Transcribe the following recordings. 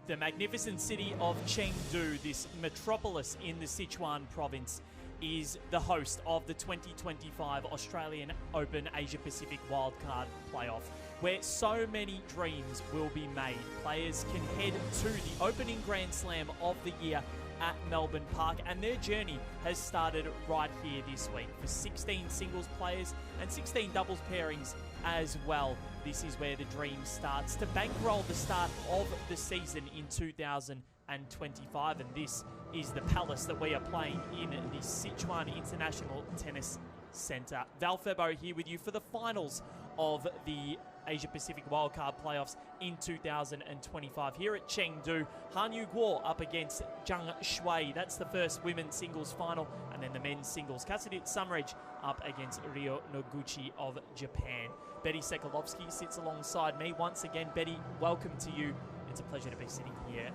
The magnificent city of Chengdu, this metropolis in the Sichuan province, is the host of the 2025 Australian Open Asia Pacific Wildcard playoff, where so many dreams will be made. Players can head to the opening Grand Slam of the year at Melbourne Park, and their journey has started right here this week for 16 singles players and 16 doubles pairings as well. This is where the dream starts to bankroll the start of the season in 2025, and this is the palace that we are playing in the Sichuan International Tennis Centre. Val Febo here with you for the finals of the Asia Pacific Wildcard playoffs in 2025 here at Chengdu. Han Yu Guo up against Zhang Shui. That's the first women's singles final, and then the men's singles. Kasadit Summeridge up against Ryo Noguchi of Japan. Betty Sekalovsky sits alongside me once again. Betty, welcome to you. It's a pleasure to be sitting here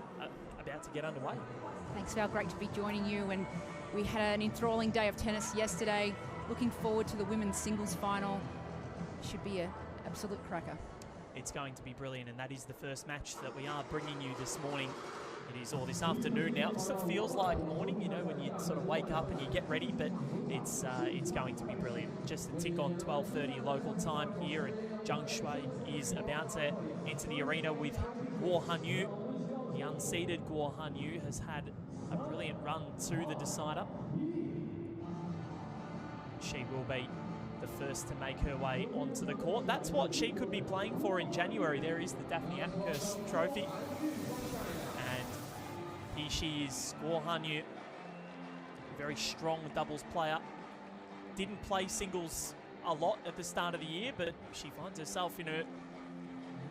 about to get underway. Thanks, Val. Great to be joining you. And we had an enthralling day of tennis yesterday. Looking forward to the women's singles final. Should be an absolute cracker. It's going to be brilliant, and that is the first match that we are bringing you this morning. It is all this afternoon now. It still feels like morning, you know, when you sort of wake up and you get ready, but it's going to be brilliant. Just a tick on 12:30 local time here, and Zhang Shui is about to enter the arena with Guo Hanyu. The unseeded Guo Hanyu has had a brilliant run to the decider. She will be the first to make her way onto the court. That's what she could be playing for in January. There is the Daphne Attenhurst Trophy. And here she is, Guo Hanyu, a very strong doubles player. Didn't play singles a lot at the start of the year, but she finds herself in a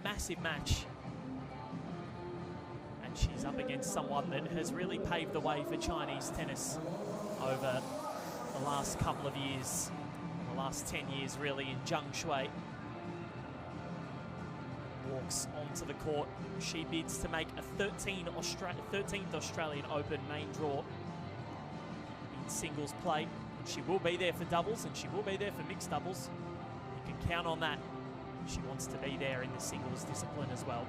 massive match. And she's up against someone that has really paved the way for Chinese tennis over the last couple of years. The last 10 years really, in Zhang Shui. Walks onto the court. She bids to make a 13th Australian Open main draw in singles play. And she will be there for doubles, and she will be there for mixed doubles. You can count on that. She wants to be there in the singles discipline as well.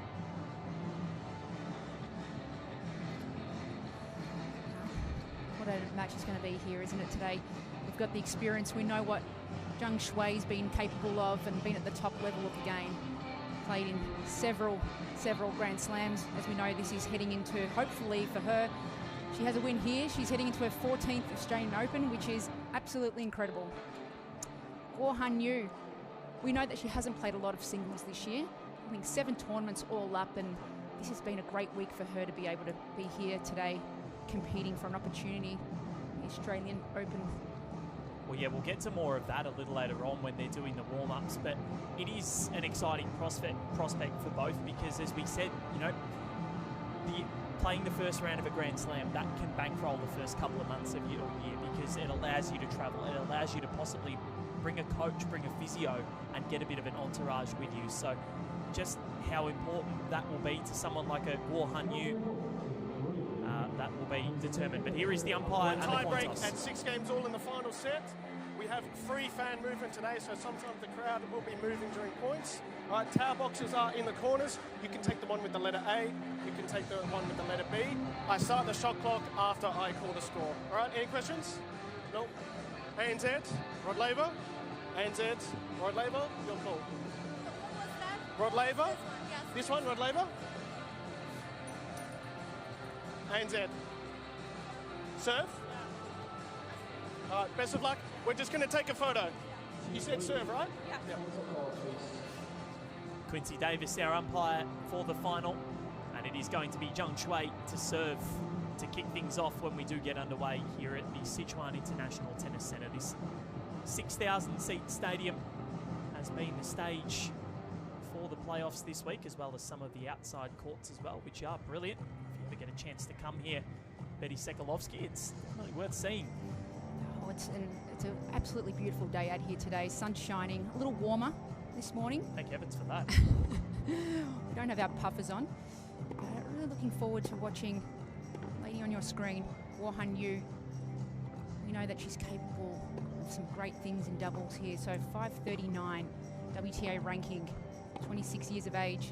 What a match is going to be here, isn't it, today? We've got the experience. We know what Zhang Shui's been capable of and been at the top level of the game. Played in several Grand Slams. As we know, this is heading into, hopefully for her, she has a win here. She's heading into her 14th Australian Open, which is absolutely incredible. Guo Hanyu, we know that she hasn't played a lot of singles this year. I think 7 tournaments all up, and this has been a great week for her to be able to be here today competing for an opportunity in the Australian Open. Well, yeah, we'll get to more of that a little later on when they're doing the warm-ups, but it is an exciting prospect for both because, as we said, you know, playing the first round of a Grand Slam, that can bankroll the first couple of months of your year because it allows you to travel. It allows you to possibly bring a coach, bring a physio, and get a bit of an entourage with you. So just how important that will be to someone like a Guo Hanyu, that will be determined. But here is the umpire and the coin tiebreak toss. at 6 games all in the final set. We have free fan movement today, so sometimes the crowd will be moving during points. All right, tower boxes are in the corners. You can take the one with the letter A. You can take the one with the letter B. I start the shot clock after I call the score. All right, any questions? No. ANZ, Rod Laver. ANZ, Rod Laver, your call. What's that? Rod Laver? This one, yes. This one, Rod Laver? ANZ. Serve? All right, best of luck. We're just going to take a photo. You said serve, right? Yeah. Quincy Davis, our umpire for the final, and it is going to be Zhang Shui to serve to kick things off when we do get underway here at the Sichuan International Tennis Centre. This 6,000-seat stadium has been the stage for the playoffs this week, as well as some of the outside courts as well, which are brilliant. If you ever get a chance to come here, Betty Sekalovsky, it's really worth seeing. Oh, it's an absolutely beautiful day out here today. Sun's shining, a little warmer this morning. Thank heavens for that. We don't have our puffers on. Really looking forward to watching lady on your screen, Guo Hanyu. We know that she's capable of some great things in doubles here. So 539 WTA ranking, 26 years of age.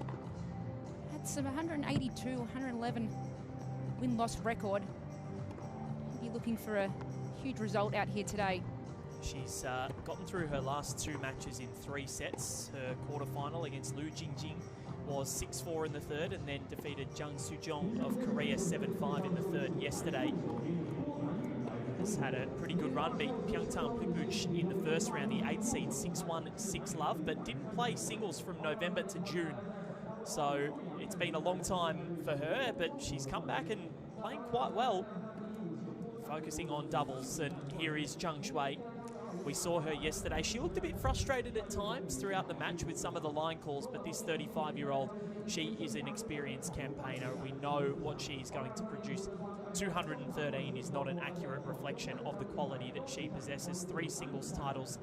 Had That's a 182, 111 win-loss record. You're looking for a huge result out here today. She's gotten through her last 2 matches in 3 sets. Her quarterfinal against Lu Jingjing was 6-4 in the third, and then defeated Jung Soo-jong of Korea 7-5 in the third yesterday. Has had a pretty good run, beat Pyeongtae Pipuch in the first round, the 8th seed 6-1, 6-love, but didn't play singles from November to June. So it's been a long time for her, but she's come back and playing quite well, focusing on doubles. And here is Zhang Shui. We saw her yesterday. She looked a bit frustrated at times throughout the match with some of the line calls, but this 35-year-old, she is an experienced campaigner. We know what she's going to produce. 213 is not an accurate reflection of the quality that she possesses. 3 singles titles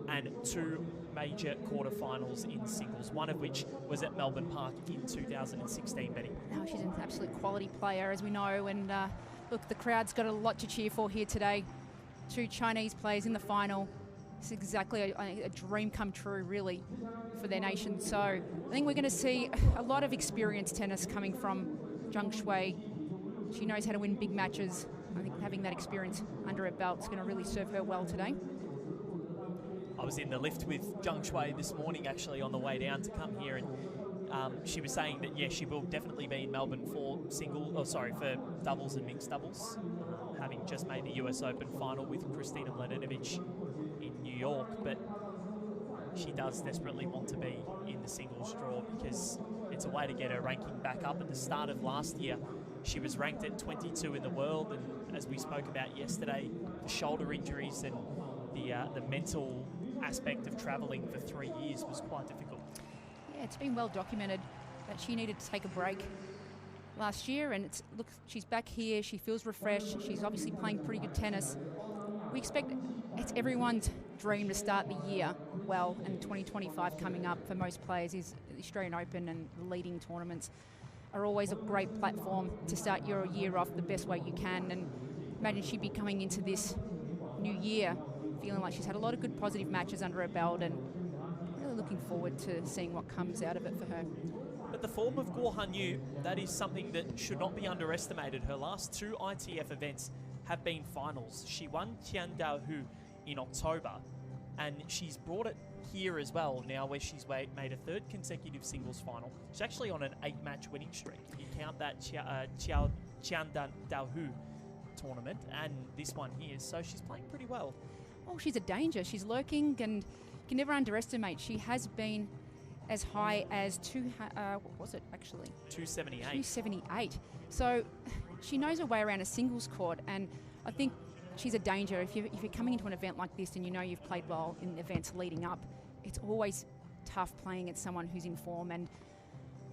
and 2 major quarterfinals in singles, one of which was at Melbourne Park in 2016, Betty. Now she's an absolute quality player, as we know, and look, the crowd's got a lot to cheer for here today. 2 Chinese players in the final. It's exactly a dream come true, really, for their nation. So I think we're going to see a lot of experienced tennis coming from Zhang Shui. She knows how to win big matches. I think having that experience under her belt is going to really serve her well today. I was in the lift with Zhang Shui this morning, actually, on the way down to come here, and she was saying that, yeah, she will definitely be in Melbourne for for doubles and mixed doubles, having just made the US Open final with Kristina Mladenovic in New York. But she does desperately want to be in the singles draw because it's a way to get her ranking back up. At the start of last year, she was ranked at 22 in the world, and as we spoke about yesterday, the shoulder injuries and the mental aspect of travelling for 3 years was quite difficult. Yeah, it's been well documented that she needed to take a break last year, and look, she's back here. She feels refreshed. She's obviously playing pretty good tennis. We expect it's everyone's dream to start the year well, and 2025 coming up for most players is the Australian Open, and the leading tournaments are always a great platform to start your year off the best way you can. And imagine she'd be coming into this new year feeling like she's had a lot of good positive matches under her belt, and really looking forward to seeing what comes out of it for her. But the form of Guo Hanyu, that is something that should not be underestimated. Her last 2 ITF events have been finals. She won Tiandao Hu in October, and she's brought it here as well now, where she's made a 3rd consecutive singles final. She's actually on an 8-match winning streak. You count that Tiandao Hu tournament and this one here, so she's playing pretty well. Oh, she's a danger. She's lurking, and you can never underestimate. She has been as high as what was it actually? 278. 278. So she knows her way around a singles court, and I think she's a danger. If you're coming into an event like this and you know you've played well in events leading up, it's always tough playing at someone who's in form, and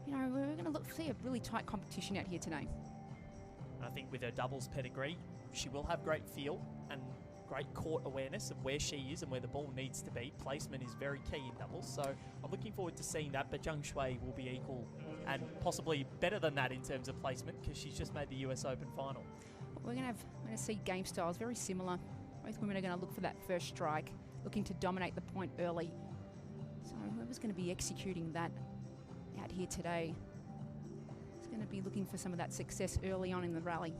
you know we're going to see a really tight competition out here today. I think with her doubles pedigree, she will have great feel and great court awareness of where she is and where the ball needs to be. Placement is very key in doubles, so I'm looking forward to seeing that. But Zhang Shui will be equal and possibly better than that in terms of placement, because she's just made the US Open final. We're going to see game styles very similar. Both women are going to look for that first strike, looking to dominate the point early. So whoever's going to be executing that out here today is going to be looking for some of that success early on in the rally.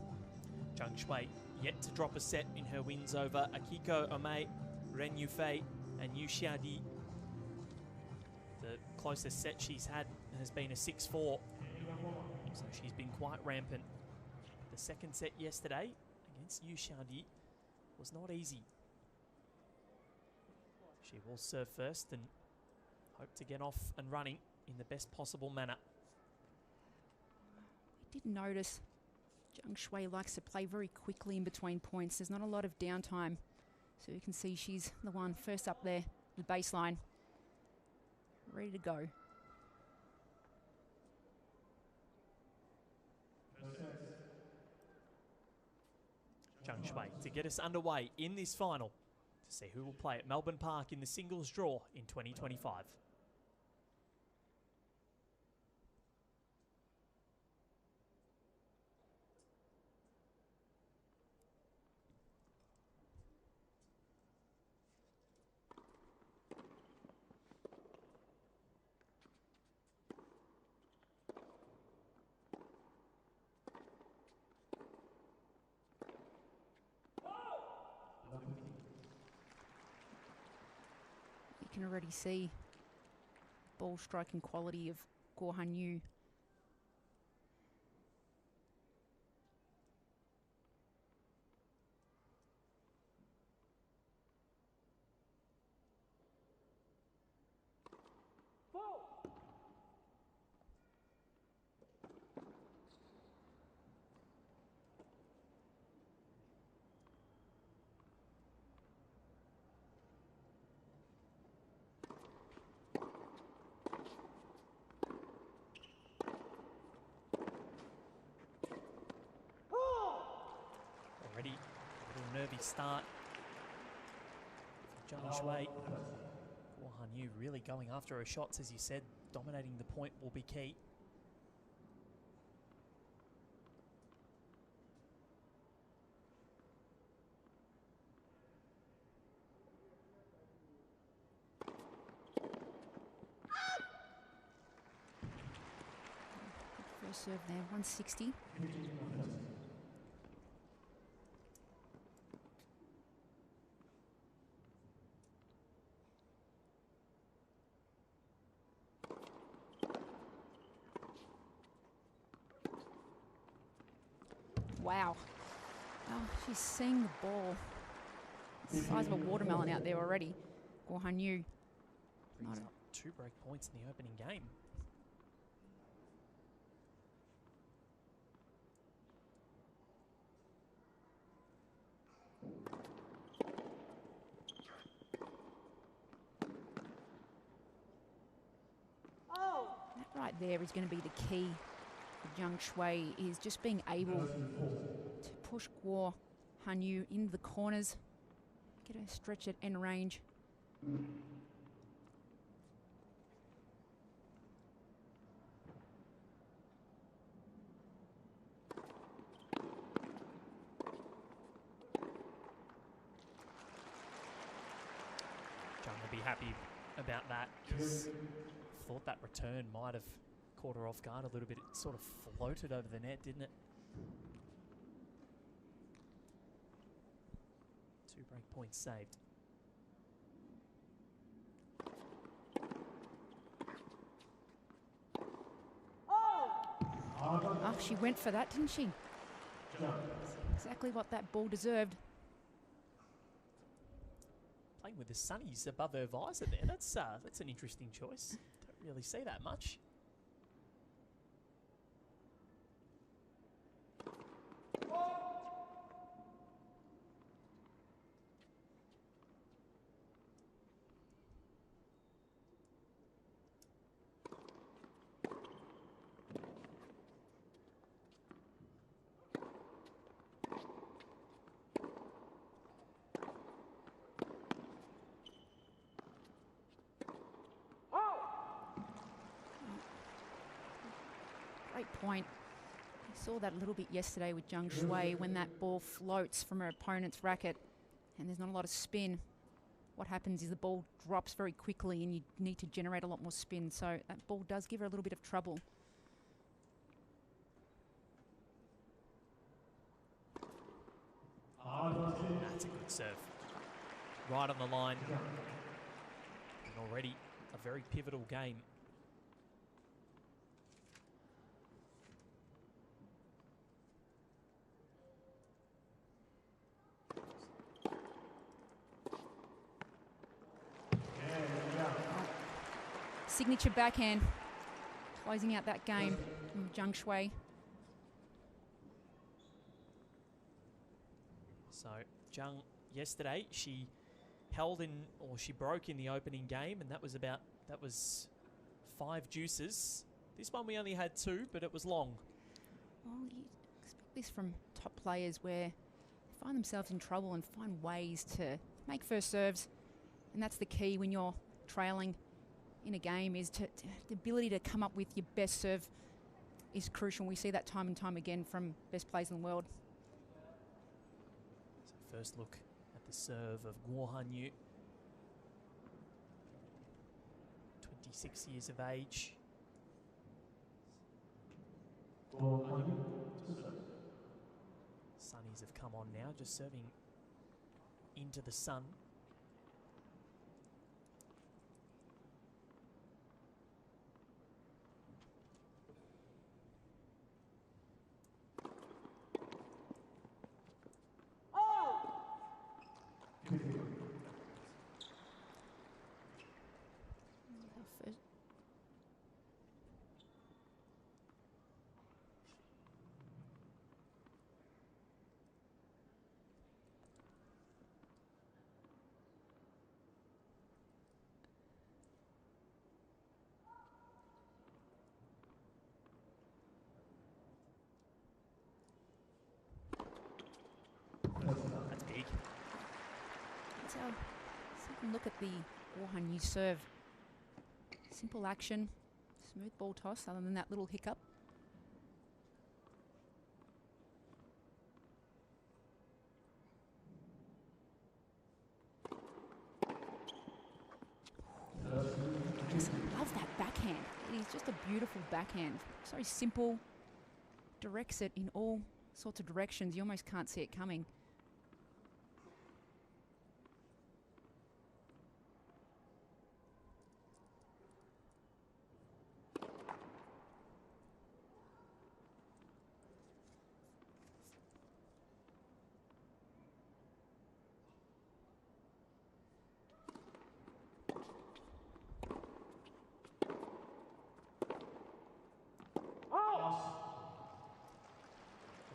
Zhang Shui yet to drop a set in her wins over Akiko Omei, Ren Yufei and Yu Xiadi. The closest set she's had has been a 6-4, so she's been quite rampant. The second set yesterday against Yu Xiadi was not easy. She will serve first and hope to get off and running in the best possible manner. I did notice Zhang Shui likes to play very quickly in between points. There's not a lot of downtime. So you can see she's the one first up there, the baseline, ready to go. Zhang Shui to get us underway in this final to see who will play at Melbourne Park in the singles draw in 2025. can already see ball striking quality of Guo Hanyu. Already a little nervy start for Zhang Shui. Guo Hanyu really going after her shots, as you said. Dominating the point will be key. First serve there, 160. Wow. Oh, she's seeing the ball. The size of a watermelon out there already. Guo Hanyu. Brings up 2 break points in the opening game. That right there is going to be the key for Zhang Shui, is just being able to push Guo Hanyu into the corners, get her stretch at end range. Zhang will be happy about that, because thought that return might have caught her off guard a little bit. It sort of floated over the net, didn't it? 2 break points saved. Oh, she went for that, didn't she? Exactly what that ball deserved. Playing with the sunnies above her visor there. That's an interesting choice. Don't really see that much. Great point. I saw that a little bit yesterday with Zhang Shui, when that ball floats from her opponent's racket and there's not a lot of spin. What happens is the ball drops very quickly and you need to generate a lot more spin. So that ball does give her a little bit of trouble. That's a good serve. Right on the line. And already a very pivotal game. Signature backhand, closing out that game from Zhang Shui. So Zhang, yesterday, she held in, or she broke in the opening game, and that was 5 deuces. This one we only had 2, but it was long. Well, you expect this from top players, where they find themselves in trouble and find ways to make first serves. And that's the key when you're trailing in a game, is the ability to come up with your best serve is crucial. We see that time and time again from best players in the world. So first look at the serve of Guo Hanyu. 26 years of age. Sunnies have come on now, just serving into the sun. That's big. So, look at the Warhan serve. Simple action, smooth ball toss, other than that little hiccup. Just love that backhand. It is just a beautiful backhand. So simple, directs it in all sorts of directions. You almost can't see it coming.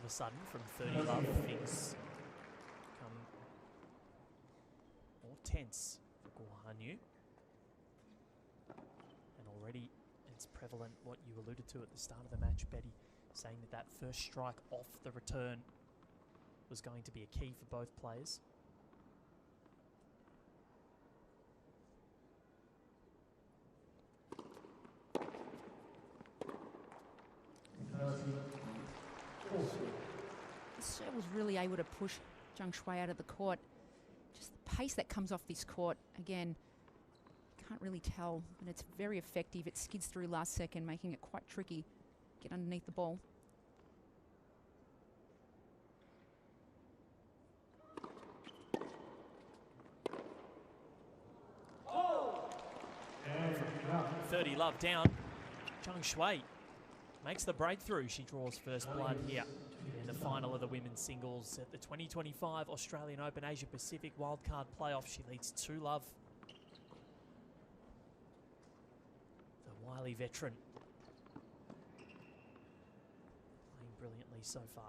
All of a sudden, from 30 love, things become more tense for Guanyu. And already it's prevalent what you alluded to at the start of the match, Betty, saying that that first strike off the return was going to be a key for both players. The serve was really able to push Zhang Shui out of the court. Just the pace that comes off this court, again, can't really tell, but it's very effective. It skids through last second, making it quite tricky. Get underneath the ball. From 30 love down, Zhang Shui makes the breakthrough. She draws first blood here in the final of the women's singles at the 2025 Australian Open Asia Pacific Wildcard Playoff. She leads 2-love. The wily veteran playing brilliantly so far.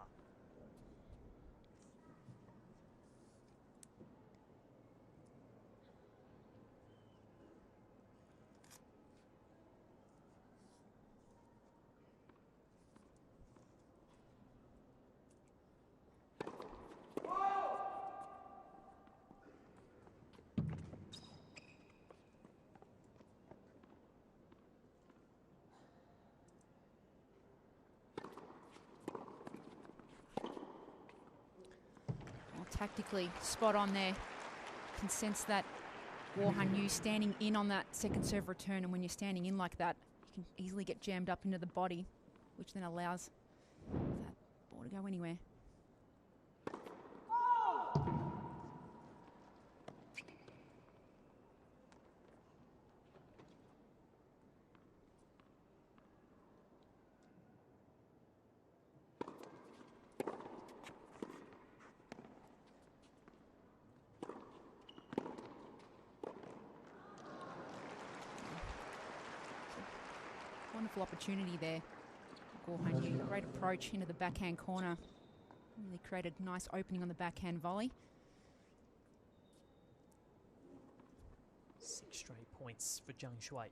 Tactically spot on there. Can sense that Warhan standing in on that second serve return, and when you're standing in like that, you can easily get jammed up into the body, which then allows that ball to go anywhere. Wonderful opportunity there. Warhan, great approach into the backhand corner. Really created a nice opening on the backhand volley. 6 straight points for Zhang Shui.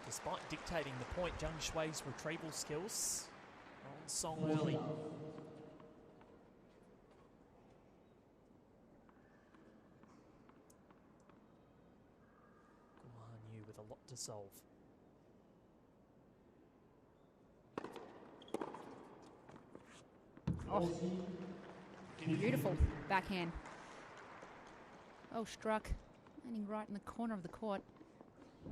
Despite dictating the point, Zhang Shui's retrieval skills are on song early. Guanyu with a lot to solve. Oh, beautiful backhand. Oh, struck. Landing right in the corner of the court.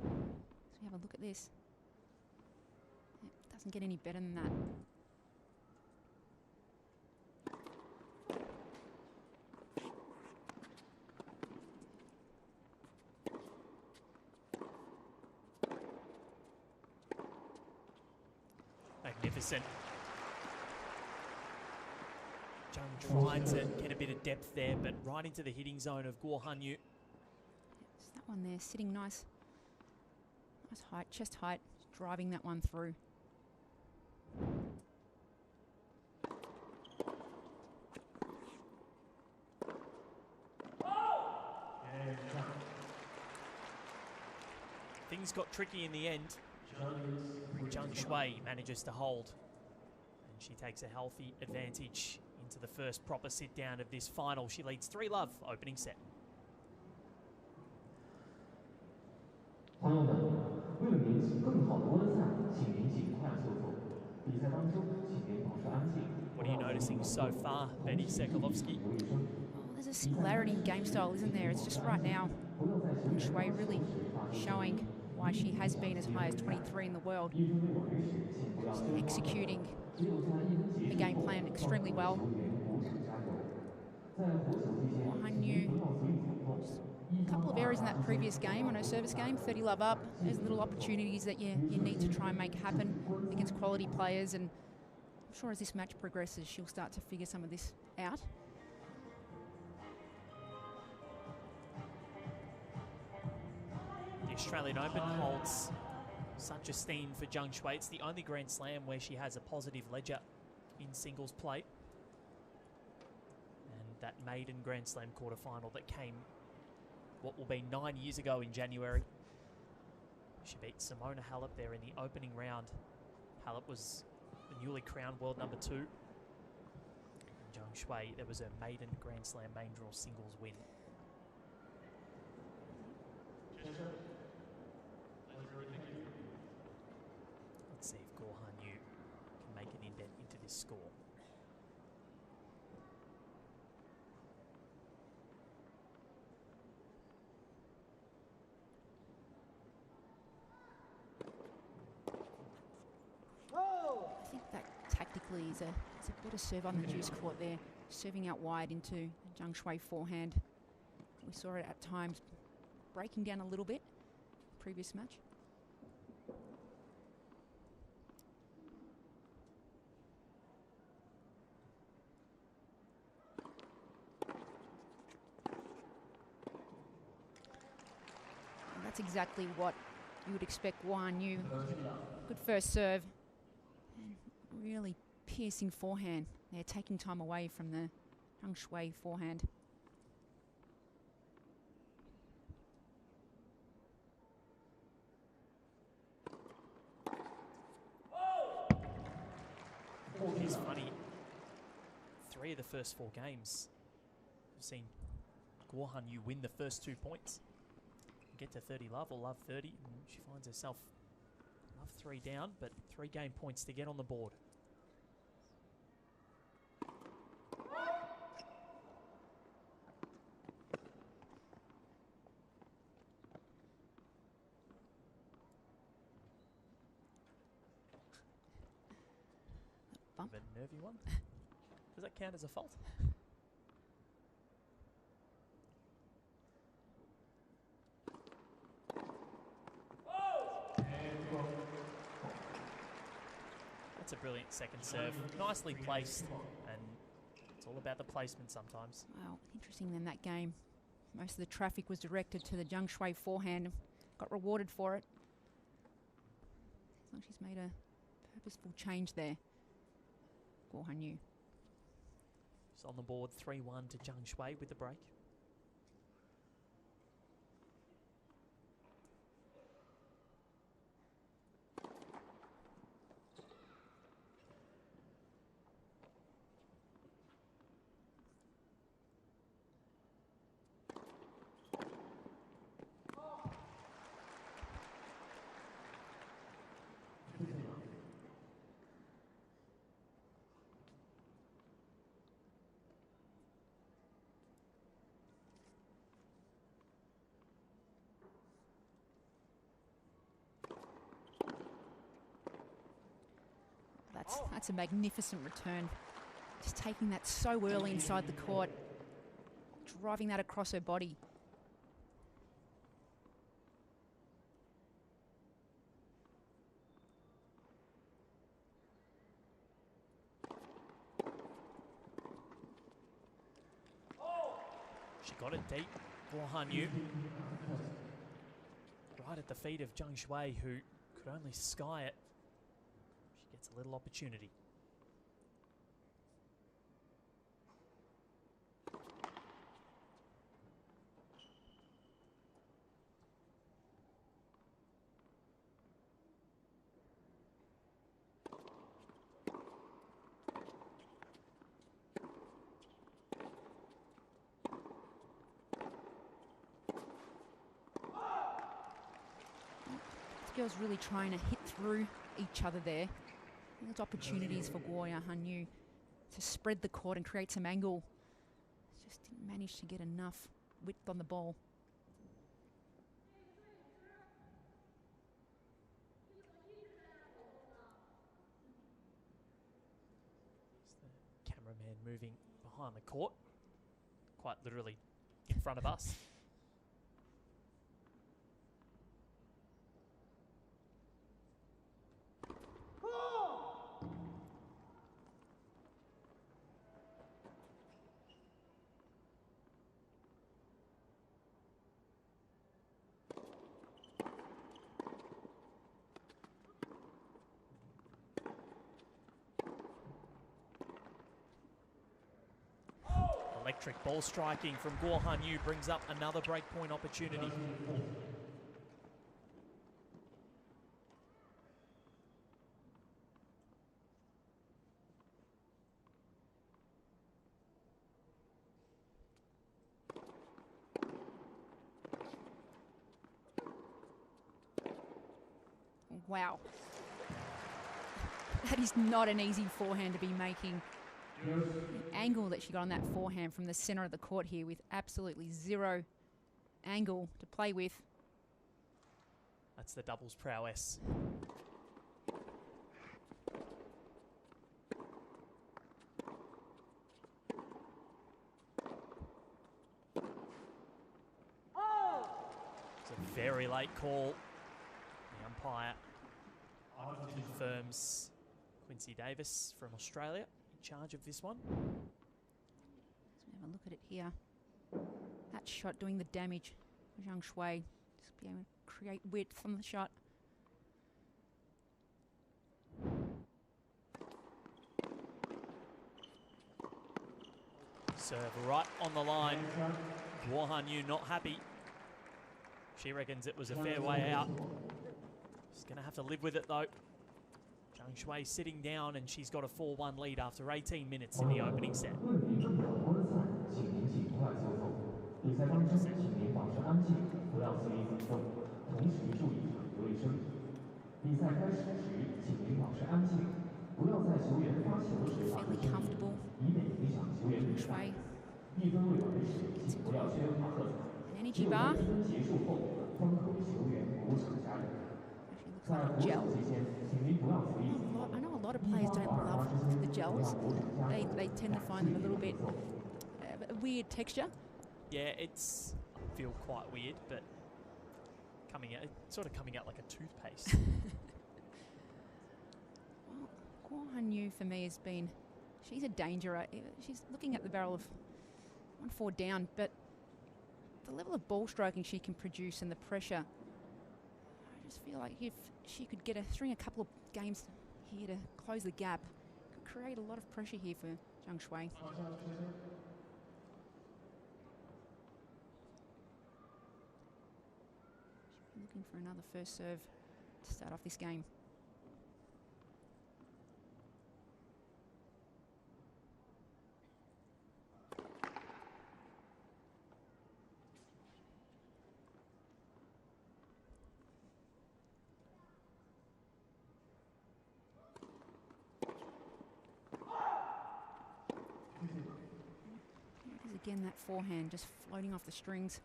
Let's have a look at this. It doesn't get any better than that. Magnificent. Jung tried to get a bit of depth there, but right into the hitting zone of Guo Hanyu. It's that one there, sitting nice. Nice height, chest height, driving that one through. Things got tricky in the end. Zhang Shui manages to hold, and she takes a healthy advantage into the first proper sit down of this final. She leads 3-love opening set. 朋友们，为了引起更好的观赛，请您尽快就坐。比赛当中，请您保持安静。 What are you noticing so far, Betty Sekulovsky? Oh, there's a similarity in game style, isn't there? It's just right now, Zhang Shui really showing why she has been as high as 23 in the world. Just executing the game plan extremely well. Hanyu, a couple of errors in that previous game on her service game, 30-love up. There's little opportunities that you need to try and make happen against quality players, and I'm sure as this match progresses, she'll start to figure some of this out. The Australian Open holds such esteem for Zhang Shui. It's the only Grand Slam where she has a positive ledger in singles play. And that maiden Grand Slam quarterfinal that came, what will be 9 years ago in January. She beat Simona Halep there in the opening round. Halep was the newly crowned world number 2. And Zhang Shui, there was her maiden Grand Slam main draw singles win. Let's see if Guo Hanyu can make an indent into this score. I think that tactically is a better serve on the juice court there, serving out wide into Zhang Shui forehand. We saw it at times breaking down a little bit previous match. And that's exactly what you would expect Guo Hanyu. Good first serve. And really piercing forehand. They're taking time away from the Zhang Shui forehand. It's funny, 3 of the first 4 games, we've seen Guo Hanyu win the first 2 points. Get to 30-love or love 30, and she finds herself love 3 down, but 3 game points to get on the board. Bump. A nervy one. Does that count as a fault? That's a brilliant second serve. Nicely placed, and it's all about the placement sometimes. Wow, interesting in that game. Most of the traffic was directed to the Zhang Shui forehand. Got rewarded for it. Looks like she's made a purposeful change there. Guo Hanyu. She's on the board 3-1 to Zhang Shui with the break. That's a magnificent return. Just taking that so early inside the court, driving that across her body. She got it deep. Guo Hanyu. Right at the feet of Zhang Shui, who could only sky it. She gets a little opportunity. Girls really trying to hit through each other there. There's opportunities for Guo Hanyu to spread the court and create some angle. Just didn't manage to get enough width on the ball. The cameraman moving behind the court, quite literally in front of us. Electric ball striking from Guo Hanyu brings up another breakpoint opportunity. Wow. That is not an easy forehand to be making. The angle that she got on that forehand from the center of the court here with absolutely zero angle to play with. That's the doubles prowess. It's a very late call. The umpire confirms Quincy Davis from Australia charge of this one. Let's have a look at it here. That shot doing the damage for Zhang Shui. Just be able to create width from the shot. Serve right on the line. Guo Hanyu not happy. She reckons it was a fair way out. She's going to have to live with it though. Zhang Shui sitting down and she's got a 4-1 lead after 18 minutes in the opening set. Fairly comfortable. Zhang Shui. An energy bar. Like gel. I know a lot of players don't love the gels. They tend to find them a little bit a weird texture. Yeah, it's feel quite weird, but sort of coming out like a toothpaste. Well, Guo Hanyu for me has been, she's a danger. She's looking at the barrel of 1-4 down, but the level of ball stroking she can produce and the pressure, I just feel like if she could string a couple of games here to close the gap, could create a lot of pressure here for Zhang Shui. Looking for another first serve to start off this game. Again, that forehand just floating off the strings.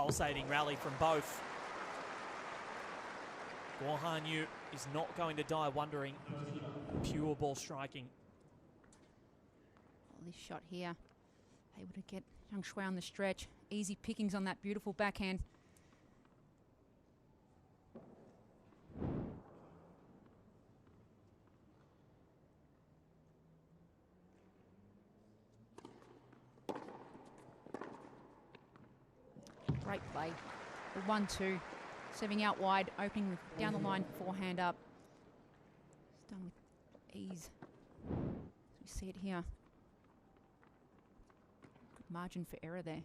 pulsating rally from both. Guo Hanyu is not going to die wondering. Pure ball striking. Well, this shot here, able to get Zhang Shui on the stretch. Easy pickings on that beautiful backhand. Great play. The 1-2, serving out wide, opening down the line, forehand up. It's done with ease. As we see it here. Good margin for error there.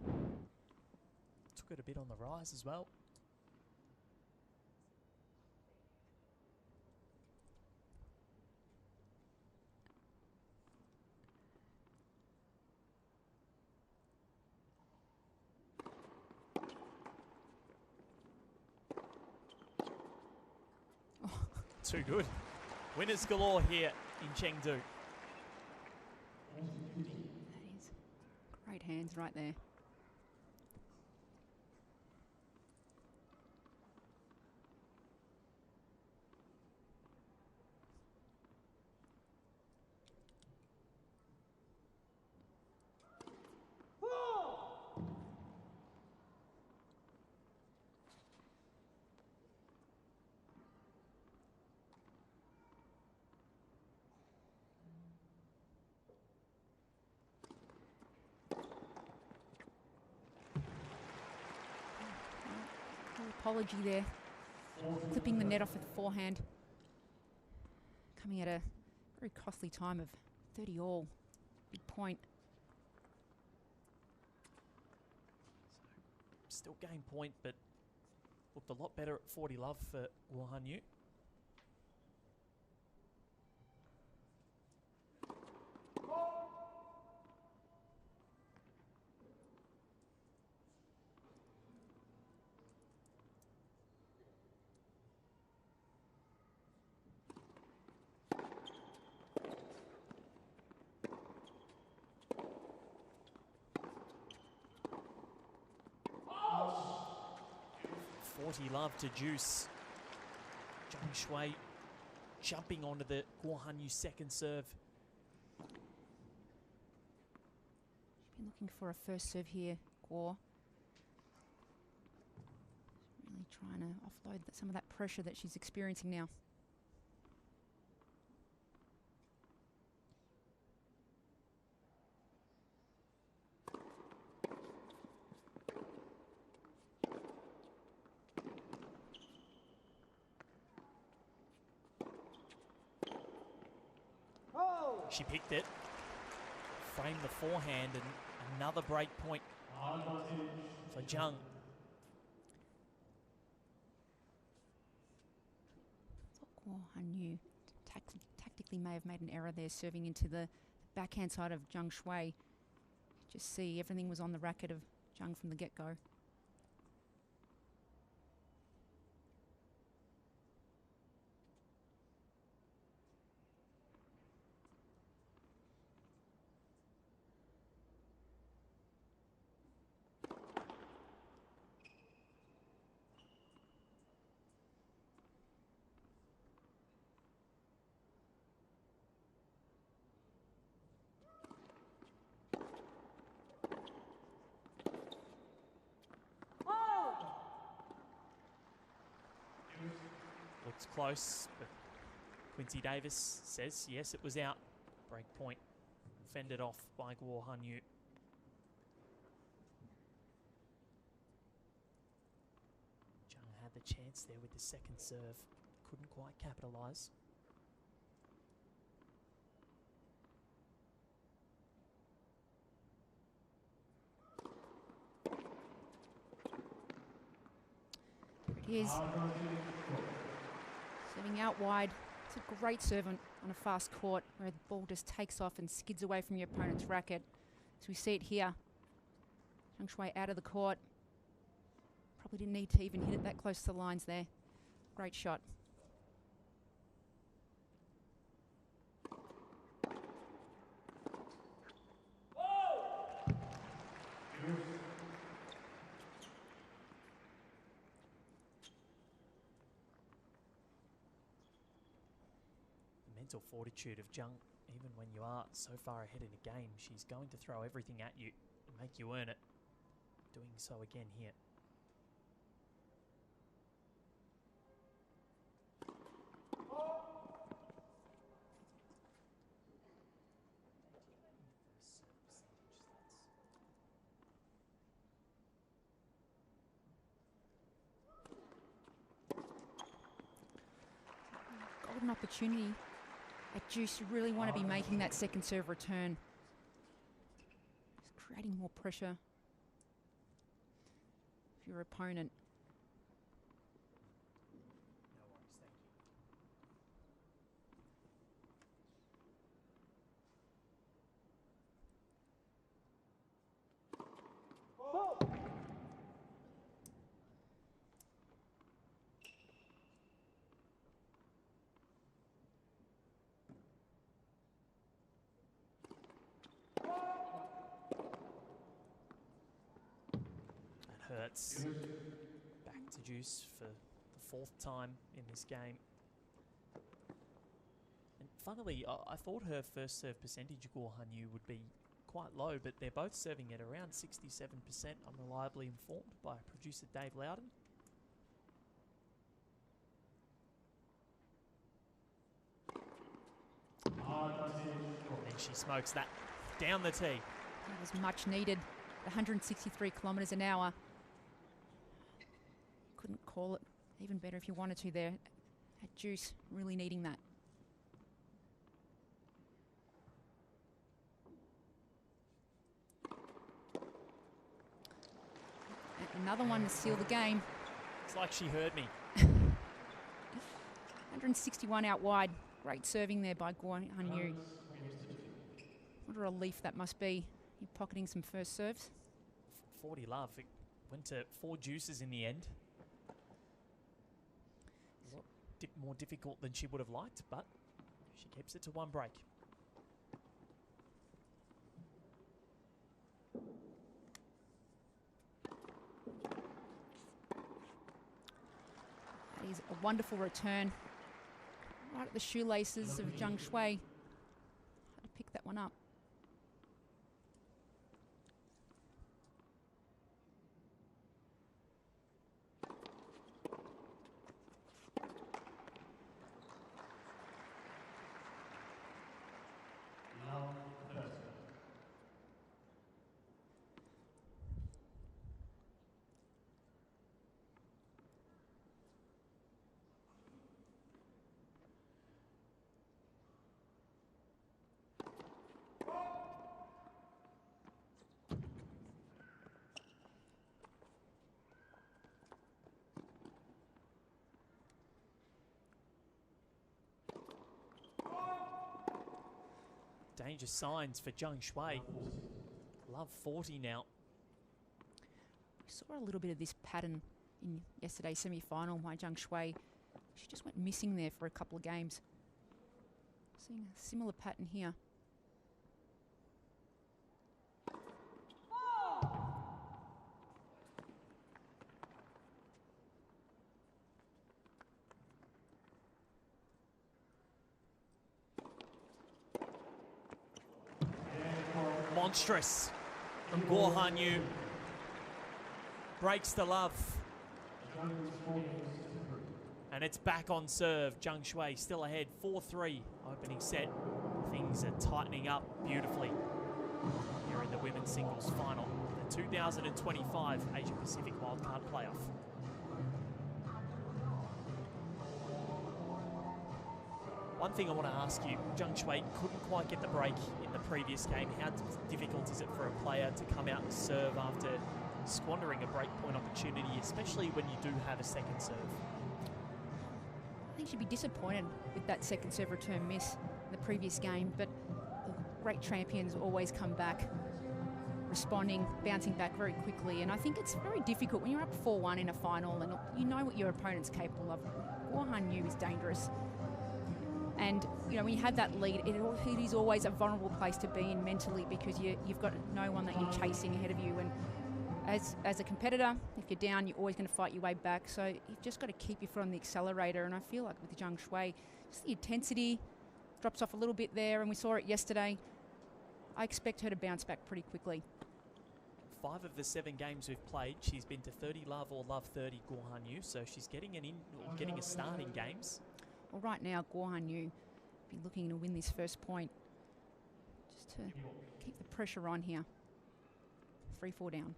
Took it a bit on the rise as well. Too good. Winners galore here in Chengdu. That is great hands right there. Apology there. Clipping the net off with the forehand. Coming at a very costly time of 30 all. Big point. Still game point, but looked a lot better at 40 love for Guo Hanyu. Love to juice. Zhang Shui jumping onto the Guo Hanyu second serve. She's been looking for a first serve here, Guo. Really trying to offload some of that pressure that she's experiencing now. She picked it, framed the forehand, and another break point for Zhang. Thought Guo Hanyu tactically may have made an error there, serving into the backhand side of Zhang Shui. Just see everything was on the racket of Zhang from the get-go. Looks close, but Quincy Davis says yes, it was out. Break point fended off by Guo Hanyu. Zhang had the chance there with the second serve, couldn't quite capitalise. There it is. Serving out wide. It's a great serve on a fast court where the ball just takes off and skids away from your opponent's racket. So we see it here. Zhang Shui out of the court. Probably didn't need to even hit it that close to the lines there. Great shot. mental fortitude of Jung, even when you are so far ahead in a game, she's going to throw everything at you and make you earn it. Doing so again here. Golden opportunity at Juice. You really want to be making that second serve return. Just creating more pressure for your opponent. No worries, thank you. Hurts. Back to Juice for the 4th time in this game. And funnily, I thought her first serve percentage, Guo Hanyu, would be quite low, but they're both serving at around 67%. I'm reliably informed by producer Dave Loudon. And she smokes that down the tee. That was much needed. 163 kilometres an hour. Couldn't call it even better if you wanted to there. At Juice, really needing that. And another one to seal the game. It's like she heard me. 161 out wide. Great serving there by Guo Hanyu. What a relief that must be. You're pocketing some first serves. 40 love. It went to 4 Juices in the end. More difficult than she would have liked, but she keeps it to 1 break. That is a wonderful return. Right at the shoelaces of Zhang Shui. Had to pick that one up. Danger signs for Zhang Shui. Love 40 now. We saw a little bit of this pattern in yesterday's semi-final by Zhang Shui. She just went missing there for a couple of games. Seeing a similar pattern here. Monstrous from Guo Hanyu. Breaks the love. And it's back on serve. Zhang Shui still ahead. 4-3 opening set. Things are tightening up beautifully here in the women's singles final. The 2025 Asia Pacific Wildcard Playoff. One thing I want to ask you, Zhang Shui couldn't quite get the break in the previous game. How difficult is it for a player to come out and serve after squandering a break point opportunity, especially when you do have a second serve? I think she'd be disappointed with that second serve return miss in the previous game, but great champions always come back, responding, bouncing back very quickly, and I think it's very difficult when you're up 4-1 in a final and you know what your opponent's capable of. Guo Hanyu is dangerous. And, you know, when you have that lead, it is always a vulnerable place to be in mentally because you've got no one that you're chasing ahead of you. And as a competitor, if you're down, you're always going to fight your way back. So you've just got to keep your foot on the accelerator. And I feel like with Zhang Shui, just the intensity, drops off a little bit there, and we saw it yesterday. I expect her to bounce back pretty quickly. 5 of the 7 games we've played, she's been to 30 love or love 30 Guo Han Yu, so she's getting getting a start in games. Well, right now, Guo Han Yu be looking to win this first point, just to keep the pressure on here. 3-4 down.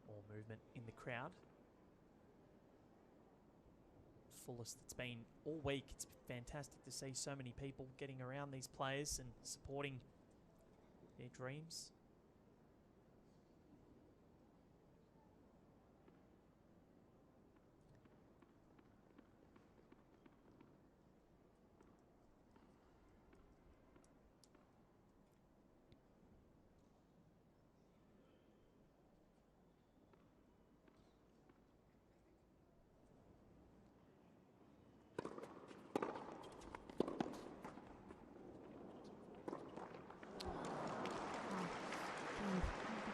More movement in the crowd. Fullest it's been all week. It's fantastic to see so many people getting around these players and supporting their dreams.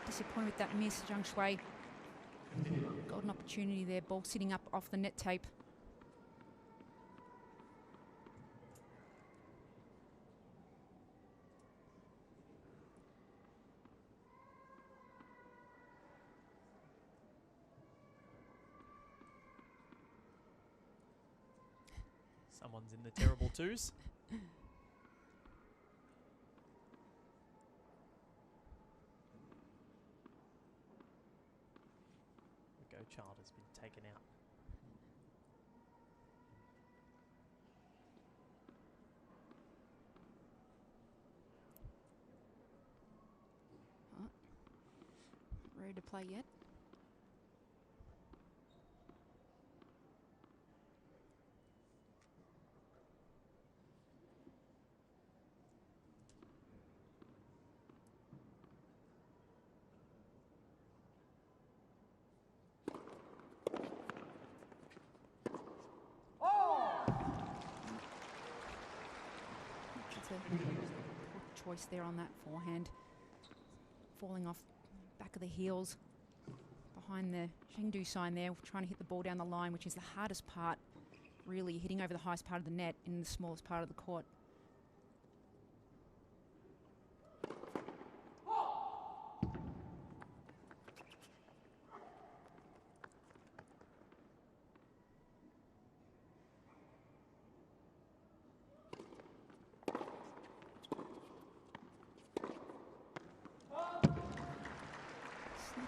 Disappointed with that miss, Zhang Shui. Golden opportunity there, ball sitting up off the net tape. Someone's in the terrible twos. Child has been taken out. Oh, ready to play yet? Choice there on that forehand, falling off back of the heels behind the Chengdu sign there, trying to hit the ball down the line, which is the hardest part, really hitting over the highest part of the net in the smallest part of the court.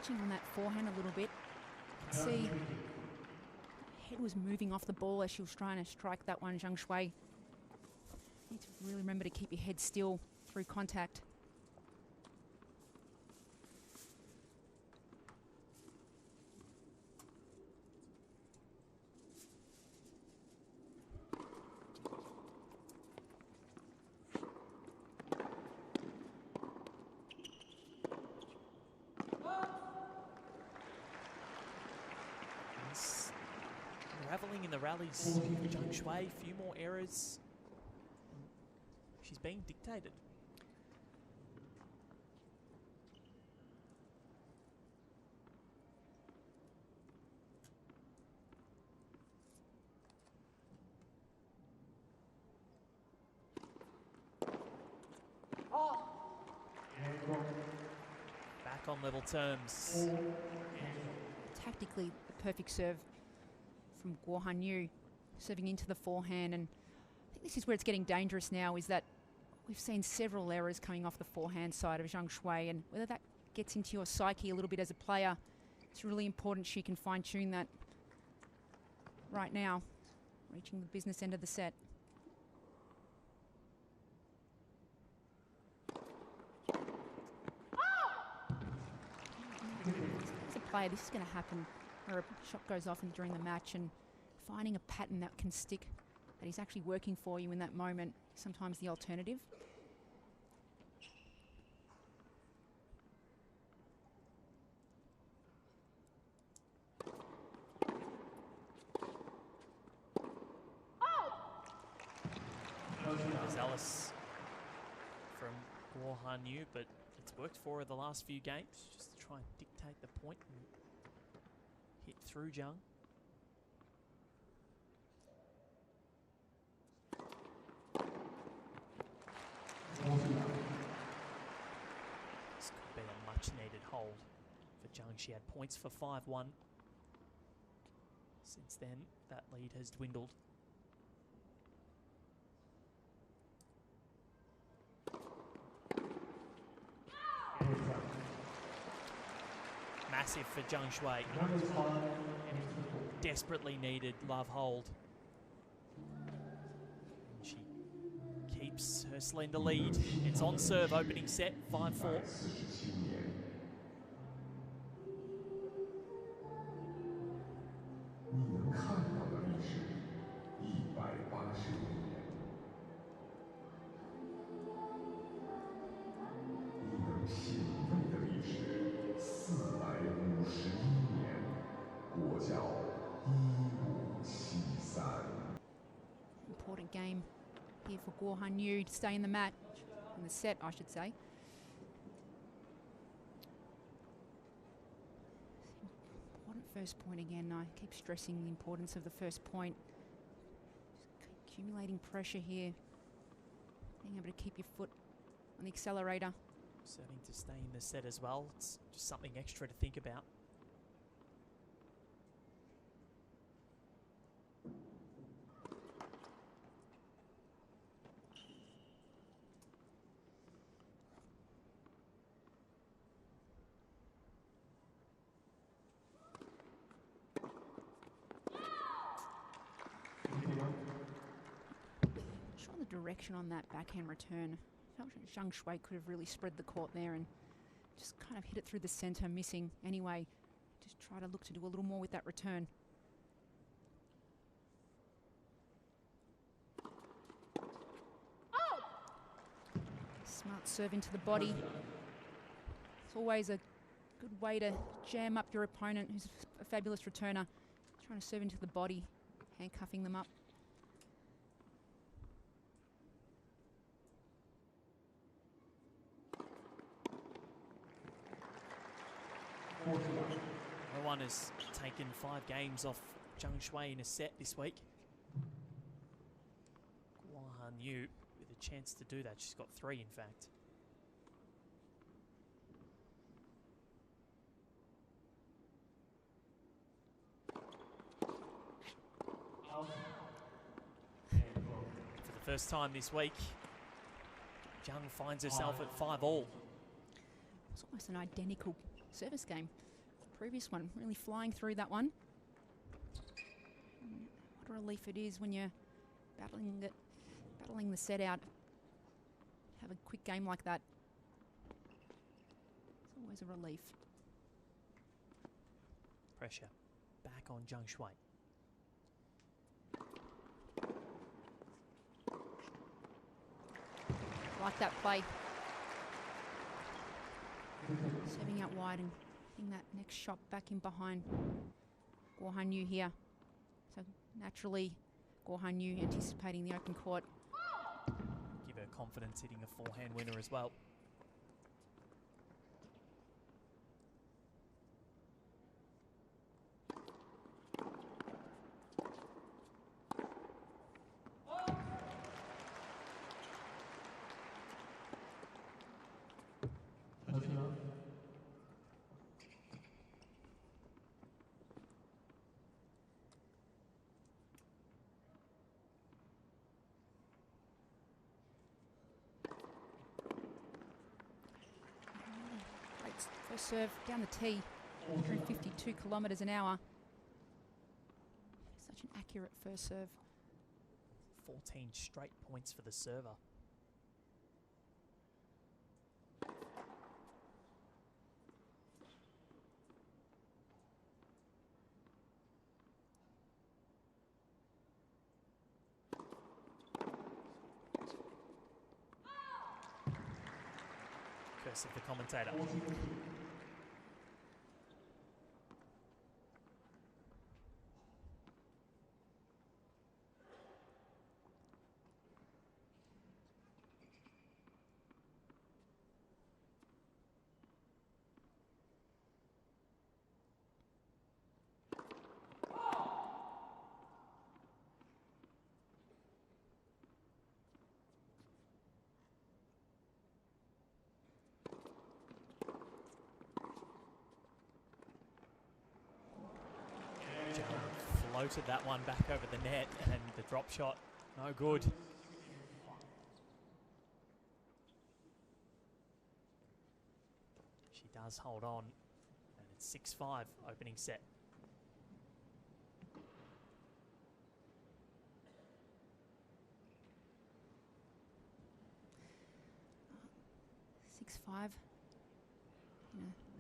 On that forehand a little bit. You can see head was moving off the ball as she was trying to strike that one, Zhang Shui. Need to really remember to keep your head still through contact. Unraveling in the rallies for Zhang Shui, a few more errors. She's being dictated. Back on level terms. Tactically, the perfect serve from Guo Han Yu, serving into the forehand, and I think this is where it's getting dangerous now, is that we've seen several errors coming off the forehand side of Zhang Shui, and whether that gets into your psyche a little bit as a player, it's really important she can fine-tune that right now, reaching the business end of the set. As a player, this is going to happen where a shot goes off during the match, and finding a pattern that can stick, that is actually working for you in that moment, sometimes the alternative. Zealous from Guo Han Yu, but it's worked for her the last few games. Just try and dictate the point and hit through Jung. This could be a much needed hold for Jung. She had points for 5-1. Since then, that lead has dwindled. Massive for Zhang Shui. Desperately needed love hold. And she keeps her slender lead. It's on serve, opening set, 5-4. Important game here for Guo Hanyu to stay in the match, in the set, I should say. Important first point again. I keep stressing the importance of the first point. Just accumulating pressure here. Being able to keep your foot on the accelerator. Starting to stay in the set as well. It's just something extra to think about. Direction on that backhand return. Felt Zhang Shui could have really spread the court there and just kind of hit it through the center, missing anyway. Just try to look to do a little more with that return. Oh! Smart serve into the body. It's always a good way to jam up your opponent, who's a fabulous returner. Trying to serve into the body, handcuffing them up. No one has taken 5 games off Zhang Shui in a set this week. Guo Hanyu with a chance to do that. She's got 3, in fact. For the first time this week, Zhang finds herself at 5-all. It's almost an identical service game. The previous one, really flying through that one. What a relief it is when you're battling the set out. Have a quick game like that. It's always a relief. Pressure back on Zhang Shui. Like that play. Serving out wide and getting that next shot back in behind Guo Hanyu here. So naturally, Guo Hanyu anticipating the open court. Give her confidence hitting a forehand winner as well. First serve down the tee, 152 kilometres an hour. Such an accurate first serve. 14 straight points for the server. Curse of the commentator. floated that one back over the net, and the drop shot, no good. She does hold on, and it's 6-5 opening set.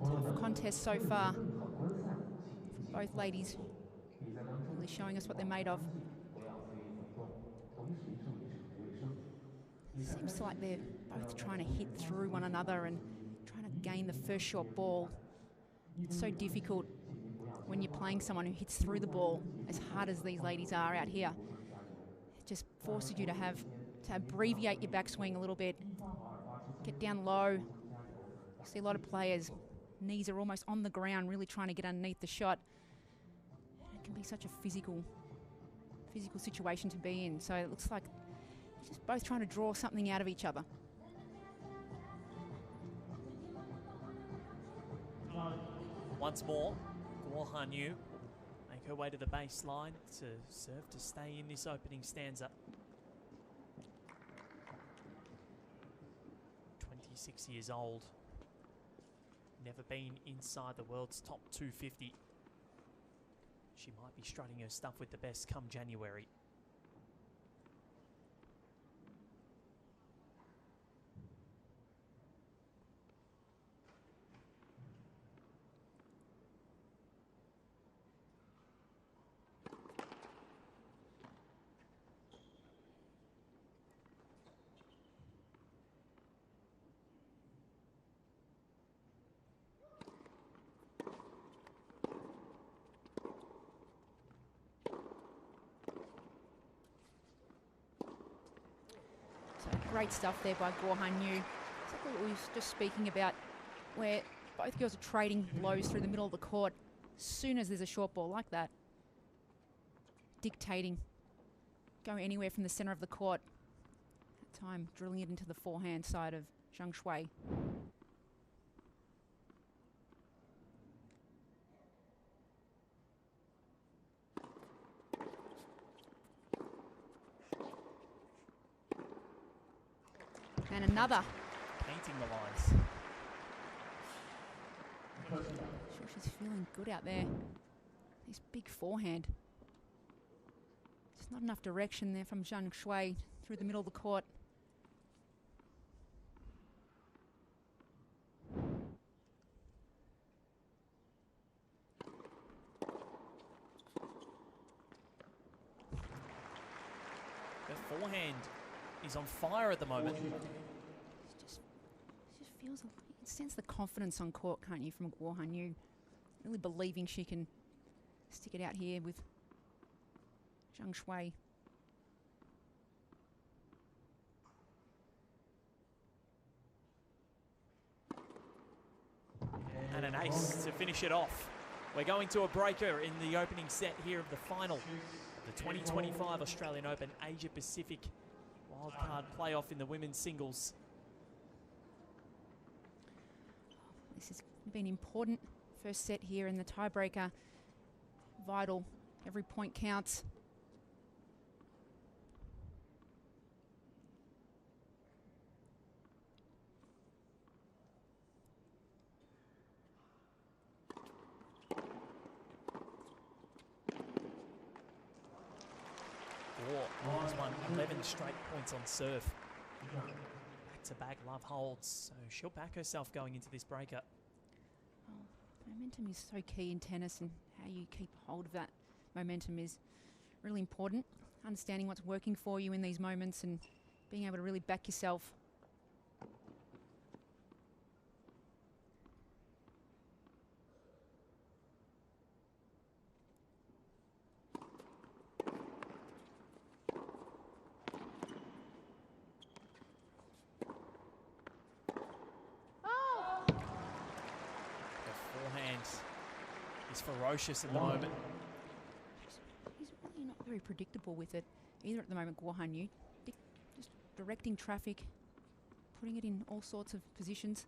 Tough contest so far. Both ladies really showing us what they're made of. Seems like they're both trying to hit through one another and trying to gain the first short ball. It's so difficult when you're playing someone who hits through the ball as hard as these ladies are out here. It just forces you to abbreviate your backswing a little bit, get down low. You see a lot of players, knees are almost on the ground, really trying to get underneath the shot. It can be such a physical situation to be in. So it looks like they're just both trying to draw something out of each other. Once more, Guo Hanyu make her way to the baseline to serve to stay in this opening stanza. 26 years old. Never been inside the world's top 250. She might be strutting her stuff with the best come January. Great stuff there by Guo Hanyu. Exactly what we were just speaking about, where both girls are trading blows through the middle of the court as soon as there's a short ball like that. Dictating, going anywhere from the center of the court. That time drilling it into the forehand side of Zhang Shui. And another. Painting the lines. Sure, she's feeling good out there. This big forehand. Just not enough direction there from Zhang Shui through the middle of the court. Her forehand is on fire at the moment. It just feels, you sense the confidence on court, can't you, from Guo Hanyu? Really believing she can stick it out here with Zhang Shui. And an ace to finish it off. We're going to a breaker in the opening set here of the final. The 2025 Australian Open Asia Pacific Wildcard playoff in the women's singles. This has been important. First set here in the tiebreaker. Vital. Every point counts. Has won 11 straight points on serve. Back-to-back love holds, so she'll back herself going into this breaker. Well, momentum is so key in tennis, and how you keep hold of that momentum is really important. Understanding what's working for you in these moments and being able to really back yourself. Ferocious at the moment. He's really not very predictable with it either at the moment, Guo Hanyu. Just directing traffic, putting it in all sorts of positions.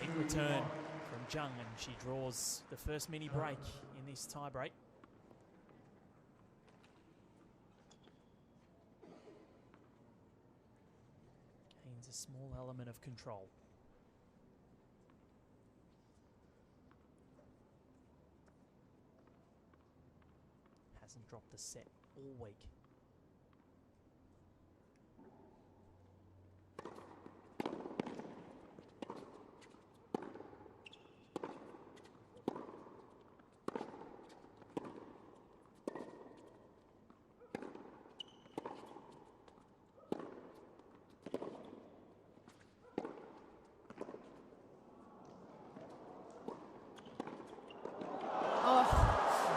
big return from Zhang, and she draws the first mini break in this tie break. Gains a small element of control. Hasn't dropped a set all week.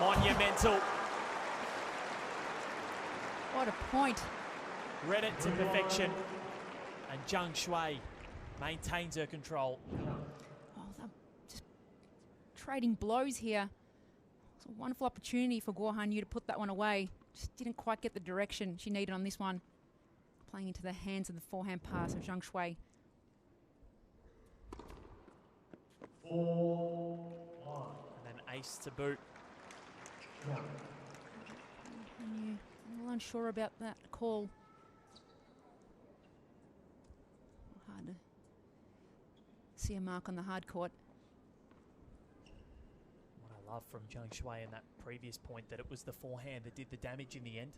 Monumental. What a point. Read it to perfection. And Zhang Shui maintains her control. Oh, they're just trading blows here. It's a wonderful opportunity for Guo Hanyu to put that one away. Just didn't quite get the direction she needed on this one. Playing into the hands of the forehand pass of Zhang Shui. And then ace to boot. Hanyu, a little unsure about that call. Hard to see a mark on the hard court. What I love from Zhang Shui in that previous point, that it was the forehand that did the damage in the end.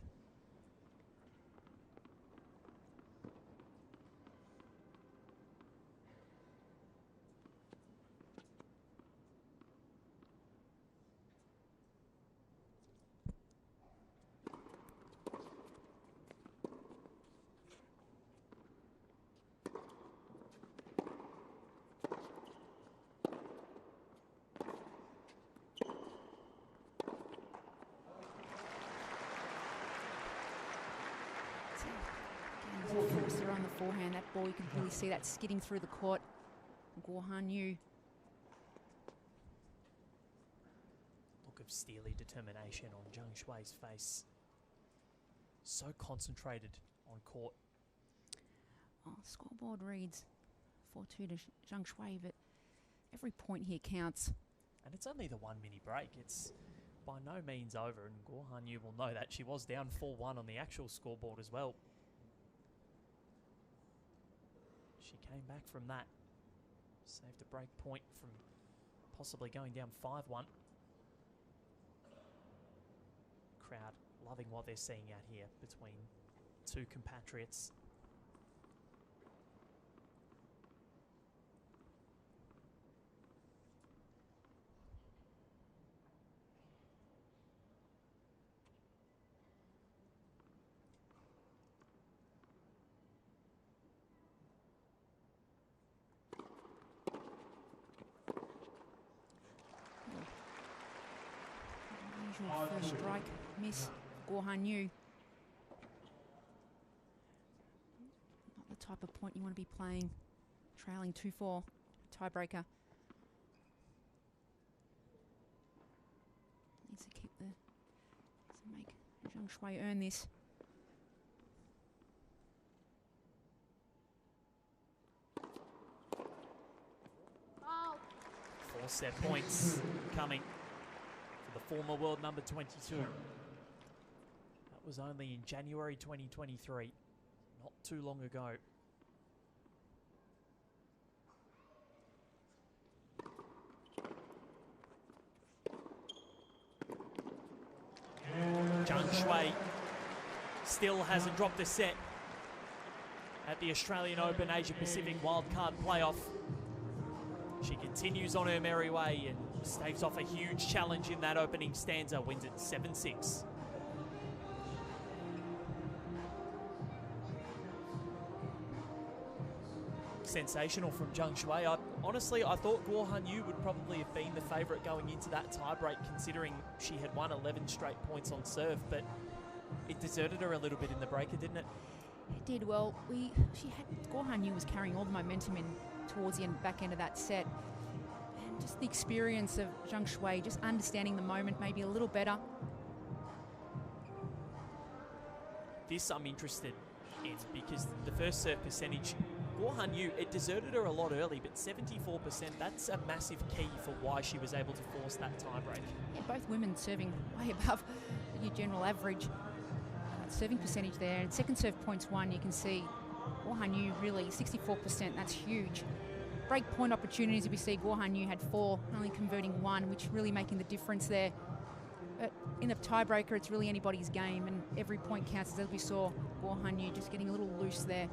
Forcer on the forehand, that ball, you can really see that skidding through the court. Guo Hanyu. Look of steely determination on Zhang Shui's face. So concentrated on court. Oh, scoreboard reads 4-2 to Zhang Shui, but every point here counts. And it's only the one mini break. It's by no means over, and Guo Hanyu will know that. She was down 4-1 on the actual scoreboard as well. She came back from that. Saved a break point from possibly going down 5-1. Crowd loving what they're seeing out here between two compatriots. First strike, miss, Guo Hanyu. Not the type of point you want to be playing, trailing 2-4, tiebreaker. Needs to keep the, needs to make Zhang Shui earn this. Oh. 4 set points coming. The former world number 22. That was only in January 2023, not too long ago. Zhang Shui still hasn't dropped a set at the Australian Open Asia Pacific Wildcard playoff. She continues on her merry way and staves off a huge challenge in that opening stanza, wins it 7-6. Sensational from Zhang Shui. Honestly, I thought Guo Hanyu would probably have been the favourite going into that tiebreak, considering she had won 11 straight points on serve, but it deserted her a little bit in the breaker, didn't it? It did. Well, Guo Hanyu was carrying all the momentum in towards the back end of that set. And just the experience of Zhang Shui, just understanding the moment maybe a little better. This I'm interested in, because the first serve percentage Guo Hanyu, it deserted her a lot early, but 74%, that's a massive key for why she was able to force that tiebreak. Yeah, both women serving way above your general average. Serving percentage there, and second serve points won, you can see Guo Hanyu really 64%, that's huge. Break point opportunities, if we see Guo Hanyu had 4, only converting 1, which really making the difference there. But in the tiebreaker, it's really anybody's game, and every point counts, as we saw Guo Hanyu just getting a little loose there.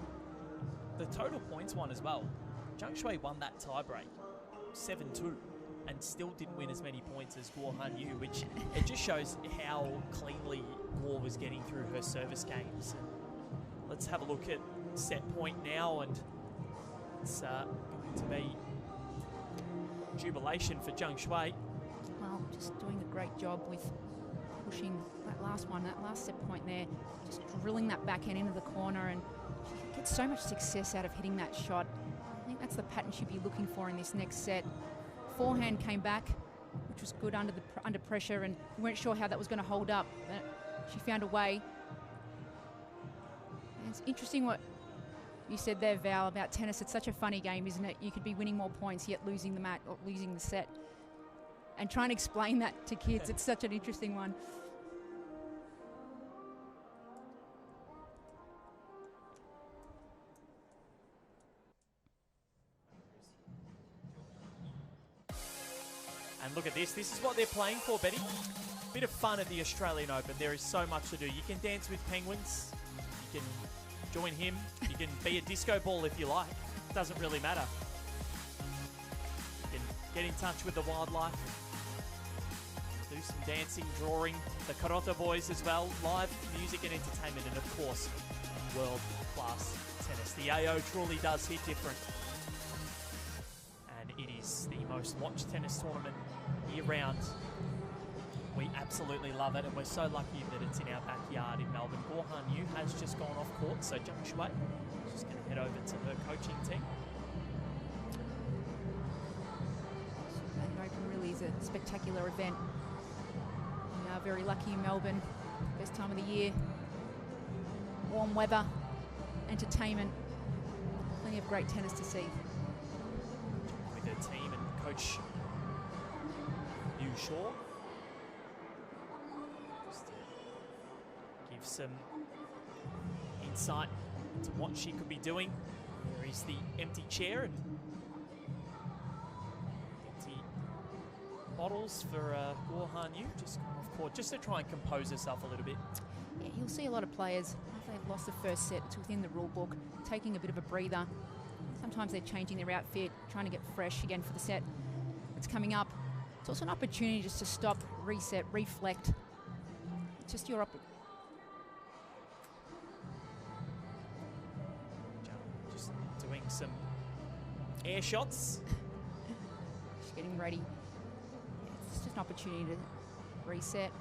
The total points won as well. Zhang Shui won that tiebreak 7-2 and still didn't win as many points as Guo Hanyu, which it just shows how cleanly Guo was getting through her service games. Let's have a look at set point now, and it's going to be jubilation for Zhang Shui. Well, just doing a great job with pushing that last one, that last set point there, just drilling that backhand into the corner, and she gets so much success out of hitting that shot. I think that's the pattern she'd be looking for in this next set. Forehand came back, which was good under pressure, and we weren't sure how that was going to hold up, but she found a way. And it's interesting what you said there, Val, about tennis. It's such a funny game, isn't it? You could be winning more points yet losing the match or losing the set. And trying to explain that to kids, it's such an interesting one. And look at this. This is what they're playing for, Betty. Bit of fun at the Australian Open. There is so much to do. You can dance with penguins. You can join him. You can be a disco ball if you like. Doesn't really matter. You can get in touch with the wildlife. Do some dancing, drawing. The Karota boys as well. Live music and entertainment. And of course, world-class tennis. The AO truly does hit different. It is the most watched tennis tournament year-round. We absolutely love it, and we're so lucky that it's in our backyard in Melbourne. Guo Hanyu has just gone off court, so Zhang Shui is just going to head over to her coaching team. The Open really is a spectacular event. We are very lucky in Melbourne. Best time of the year. Warm weather, entertainment, plenty of great tennis to see. Their team and coach Yu Shaw. Just to give some insight into what she could be doing. There is the empty chair and empty bottles for Guo Hanyu, just gone off court, just to try and compose herself a little bit. Yeah, you'll see a lot of players, if they've lost the first set, it's within the rule book, taking a bit of a breather. Sometimes they're changing their outfit, trying to get fresh again for the set that's coming up. It's also an opportunity just to stop, reset, reflect. It's just your Just doing some air shots. She's getting ready. Yeah, it's just an opportunity to reset.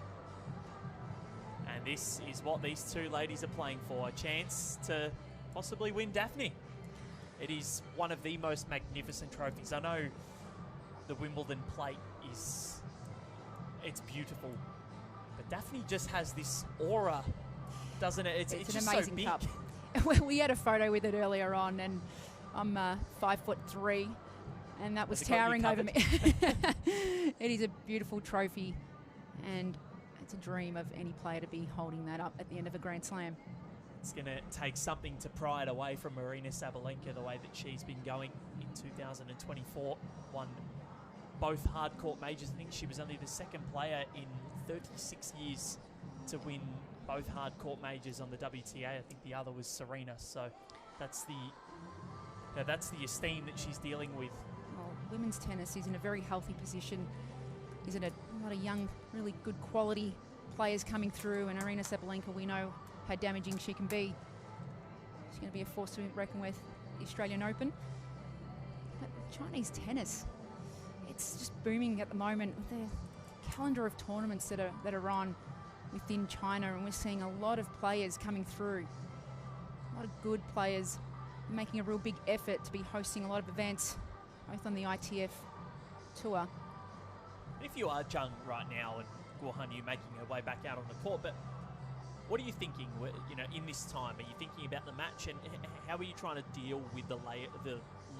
And this is what these two ladies are playing for, a chance to possibly win Daphne. It is one of the most magnificent trophies. I know the Wimbledon plate it's beautiful, but Daphne just has this aura, doesn't it? It's an just amazing so big. cup. We had a photo with it earlier on, and I'm 5'3", and that was towering over me. It is a beautiful trophy, and it's a dream of any player to be holding that up at the end of a Grand Slam. It's going to take something to pry it away from Aryna Sabalenka, the way that she's been going in 2024. Won both hard-court majors. I think she was only the second player in 36 years to win both hard-court majors on the WTA. I think the other was Serena. So that's the esteem that she's dealing with. Well, women's tennis is in a very healthy position, isn't it? A lot of young, really good quality players coming through, and Aryna Sabalenka, we know how damaging she can be. She's going to be a force to reckon with the Australian Open. But Chinese tennis, it's just booming at the moment with the calendar of tournaments that are on within China, and we're seeing a lot of players coming through. A lot of good players making a real big effort to be hosting a lot of events, both on the ITF tour. If you are Zhang right now and Guo Hanyu making her way back out on the court, but What are you thinking, you know, in this time? Are you thinking about the match, and how are you trying to deal with the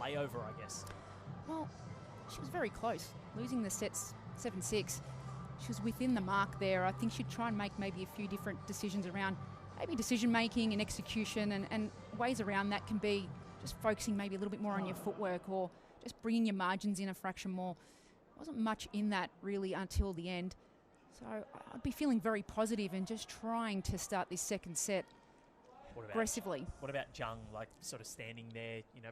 layover, I guess? Well, she was very close, losing the sets 7-6. She was within the mark there. I think she'd try and make maybe a few different decisions around maybe decision making and execution, and ways around that can be just focusing maybe a little bit more on your footwork, or just bringing your margins in a fraction more. Wasn't much in that really until the end. So I'd be feeling very positive and just trying to start this second set aggressively. What about Zhang, like sort of standing there, you know,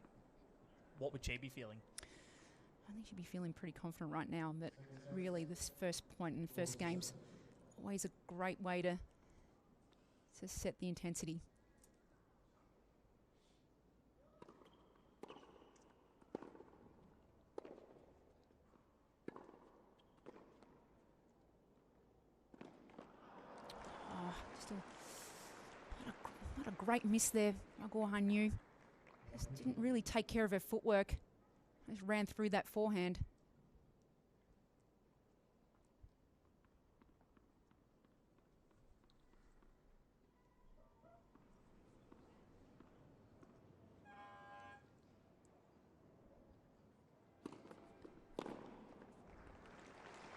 what would she be feeling? I think she'd be feeling pretty confident right now that really this first point in the first game's always a great way to set the intensity. What a great miss there, Margaret Knew. Just didn't really take care of her footwork. Just ran through that forehand.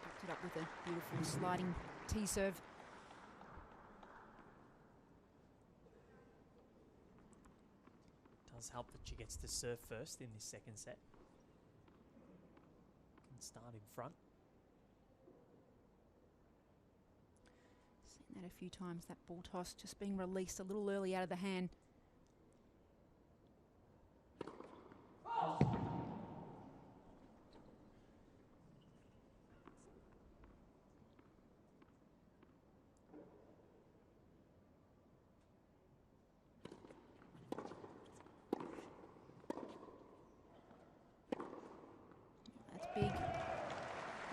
Backed it up with a beautiful sliding tee serve. Does help that she gets to serve first in this second set. Can start in front. Seen that a few times, that ball toss just being released a little early out of the hand. Big.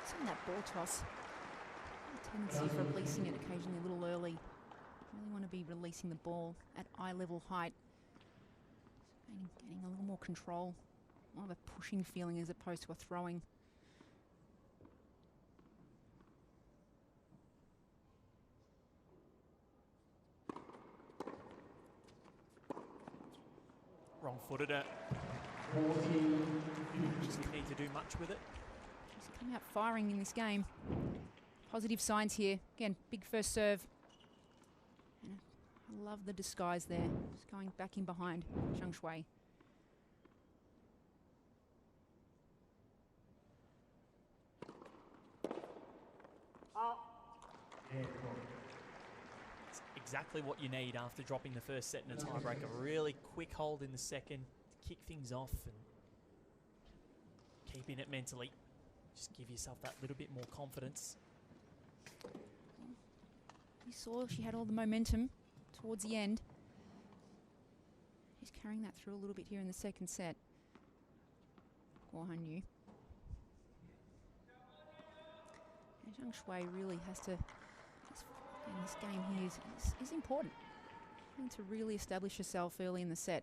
Seeing that ball toss, a tendency for releasing it occasionally a little early. Really want to be releasing the ball at eye level height. So getting a little more control, more of a pushing feeling as opposed to a throwing. Wrong-footed it. Just didn't need to do much with it. She's coming out firing in this game. Positive signs here. Again, big first serve. And I love the disguise there. Just going back in behind Zhang Shui. It's exactly what you need after dropping the first set in a tiebreak. A really quick hold in the second to kick things off and keeping it mentally. Just give yourself that little bit more confidence. You saw she had all the momentum towards the end. She's carrying that through a little bit here in the second set. Guohan Yu. And Zhang Shui really has to, in this game here is important. You need to really establish yourself early in the set.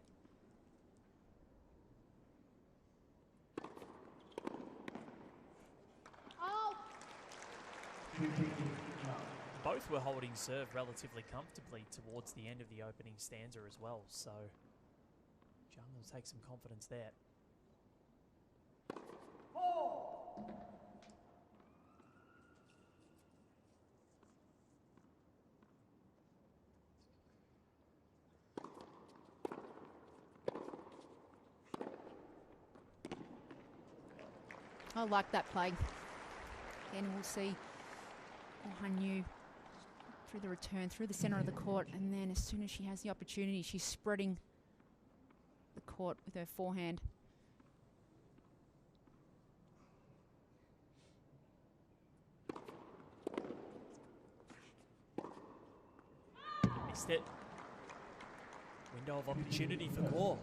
Both were holding serve relatively comfortably towards the end of the opening stanza as well, so Zhang will take some confidence there. I like that play. Again, we'll see Han Yu through the return, through the centre of the court, and then as soon as she has the opportunity, she's spreading the court with her forehand. Missed it. Window of opportunity for Guo.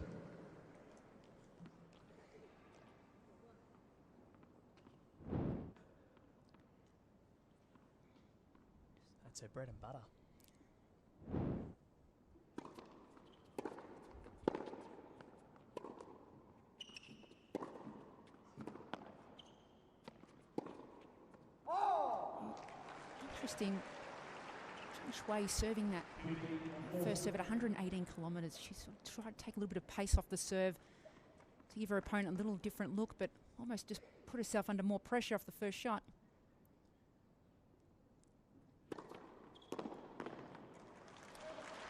That's her bread and butter. Interesting. Zhang Shui serving that first serve at 118 kilometres. She's sort of tried to take a little bit of pace off the serve to give her opponent a little different look, but almost just put herself under more pressure off the first shot.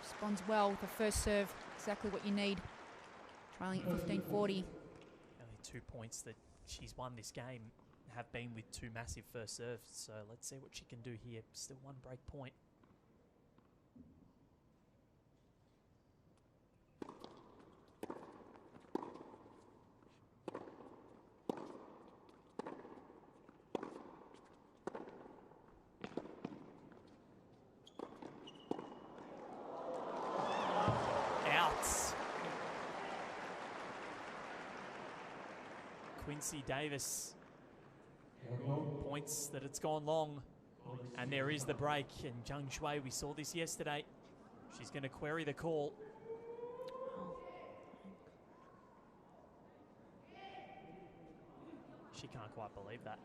Responds well with the first serve, exactly what you need. Trailing at 15-40. Only 2 points that she's won this game have been with 2 massive first serves, so let's see what she can do here. Still 1 break point. Quincy Davis points that it's gone long, and there is the break. And Zhang Shui, we saw this yesterday. She's going to query the call. She can't quite believe that.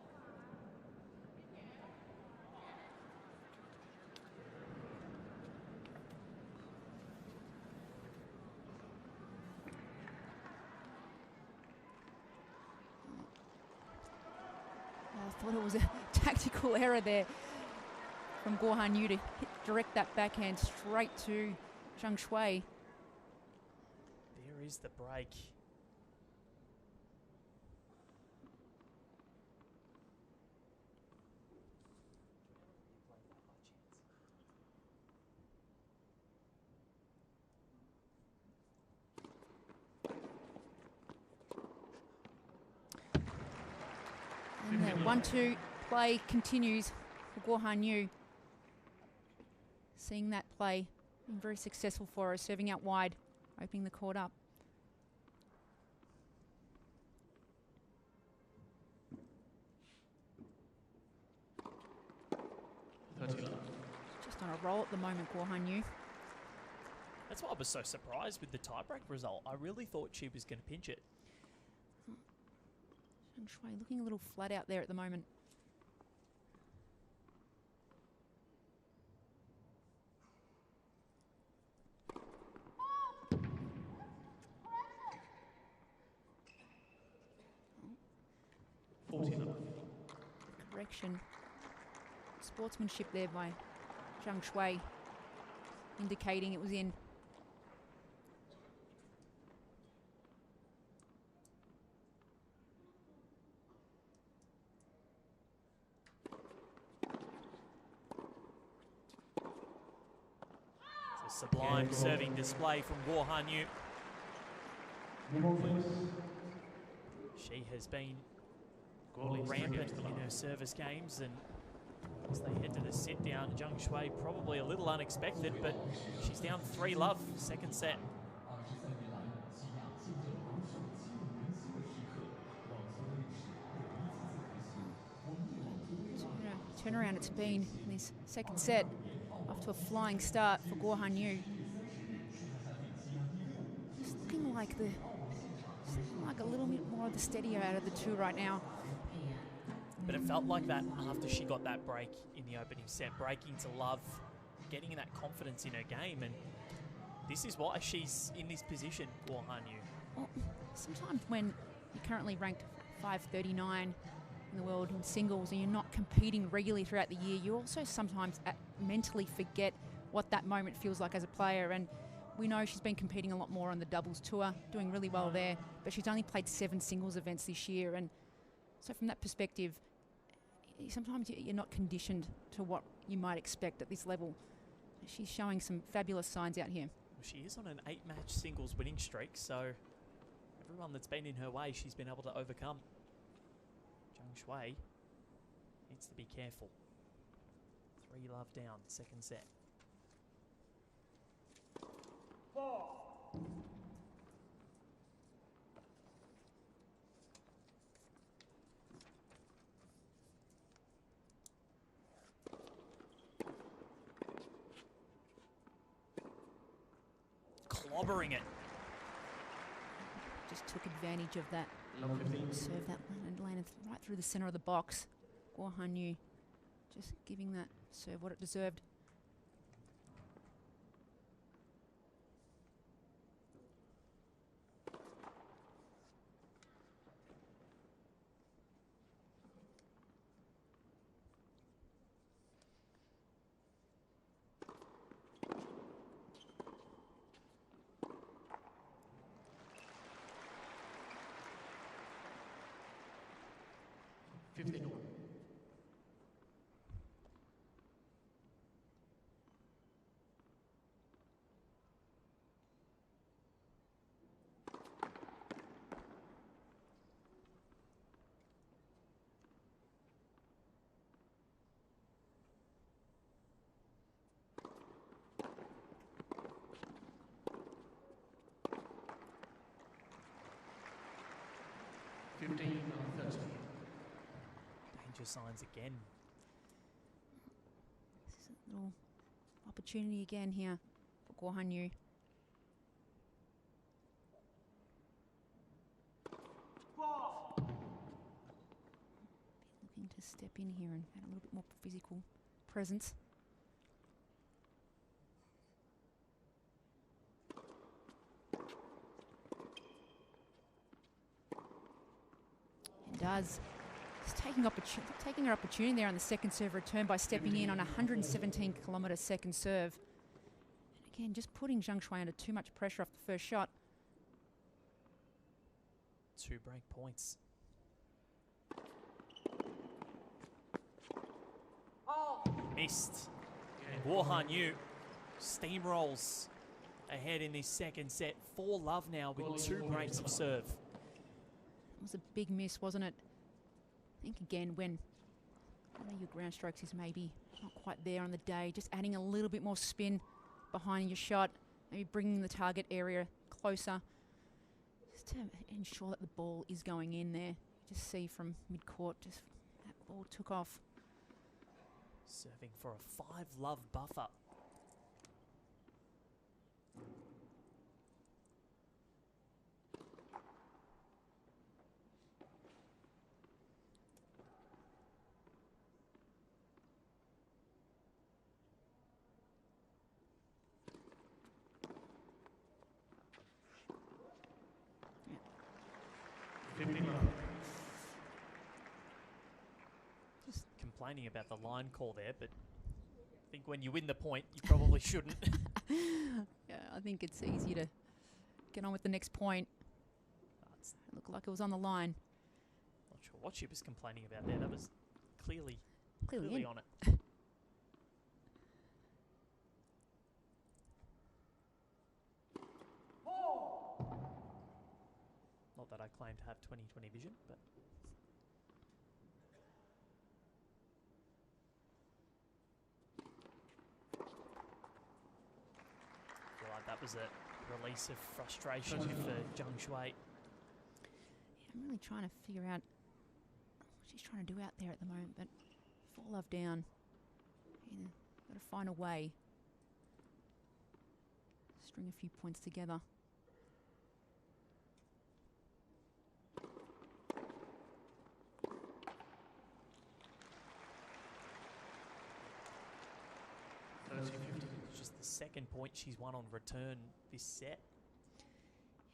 I thought it was a tactical error there from Guo Hanyu to direct that backhand straight to Zhang Shui. There is the break. And the 1-2 play continues for Guo Hanyu. Seeing that play, being very successful for her, serving out wide, opening the court up. Just on a roll at the moment, Guo Hanyu. That's why I was so surprised with the tiebreak result. I really thought she was going to pinch it. Zhang Shui looking a little flat out there at the moment. Correction. Sportsmanship there by Zhang Shui, indicating it was in. Sublime serving display from Guo Hanyu. She has been rampant in her service games, and as they head to the sit down, Zhang Shui probably a little unexpected, but she's down 3-love, second set. Turnaround it's been in this second set. Off to a flying start for Guo Hanyu. It's looking like a little bit more of the steadier out of the two right now. But it felt like that after she got that break in the opening set, breaking to love, getting that confidence in her game, and this is why she's in this position, Guo Hanyu. Well, sometimes when you're currently ranked 539 in the world in singles and you're not competing regularly throughout the year, you also sometimes mentally forget what that moment feels like as a player. And we know she's been competing a lot more on the doubles tour, doing really well there, but she's only played 7 singles events this year. And so from that perspective, sometimes you're not conditioned to what you might expect at this level. She's showing some fabulous signs out here. Well, she is on an 8-match singles winning streak, so everyone that's been in her way, she's been able to overcome. Zhang Shui needs to be careful. 3-love down, second set. Clobbering it. Just took advantage of that. Serve that and landed right through the center of the box. Guo Hanyu just giving that serve what it deserved. 15-1. 15-13. Danger signs again. This is a little opportunity again here for Guo Hanyu. Looking to step in here and add a little bit more physical presence. And does. He's taking her opportunity there on the second serve return by stepping in on a 117-kilometre second serve. And again, just putting Zhang Shuai under too much pressure off the first shot. 2 break points. Missed. And Guo Hanyu steamrolls ahead in this second set. 4-love now with 2 breaks of serve. It was a big miss, wasn't it? I think again, when one of your ground strokes is maybe not quite there on the day, just adding a little bit more spin behind your shot, maybe bringing the target area closer, just to ensure that the ball is going in there. Just see from mid-court, just that ball took off. Serving for a 5-love buffer. Just complaining about the line call there, but I think when you win the point, you probably shouldn't. Yeah, I think it's easy to get on with the next point. It looked like it was on the line. Not sure what she was complaining about there. That was clearly Clearly on it. Not that I claim to have 20/20 vision, but I feel like that was a release of frustration for Zhang Shuai. Yeah, I'm really trying to figure out what she's trying to do out there at the moment, but 4-love down. Got to find a way. String a few points together. It's just the second point she's won on return this set.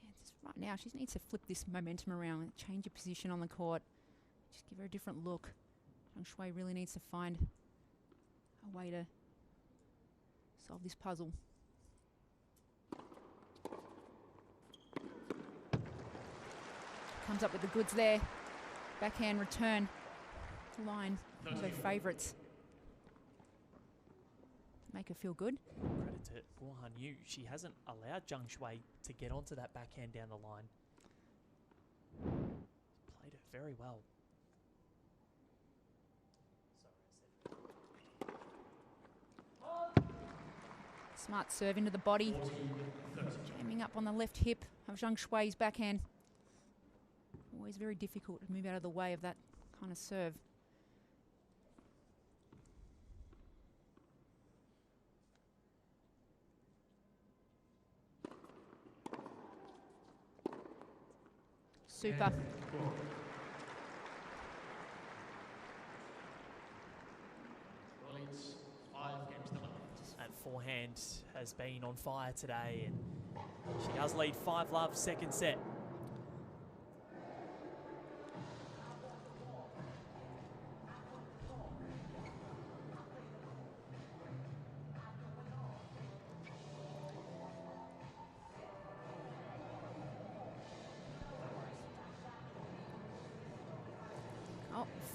Yeah, just right now she needs to flip this momentum around, change her position on the court, just give her a different look. Zhang Shuai really needs to find a way to solve this puzzle. Comes up with the goods there. Backhand return. Line. One of their favourites. Make her feel good. Credit to Guo Hanyu. She hasn't allowed Zhang Shuai to get onto that backhand down the line. Played it very well. Smart serve into the body. Jamming up on the left hip of Zhang Shuai's backhand. Always very difficult to move out of the way of that kind of serve. Super. That forehand has been on fire today, and she does lead 5-love second set.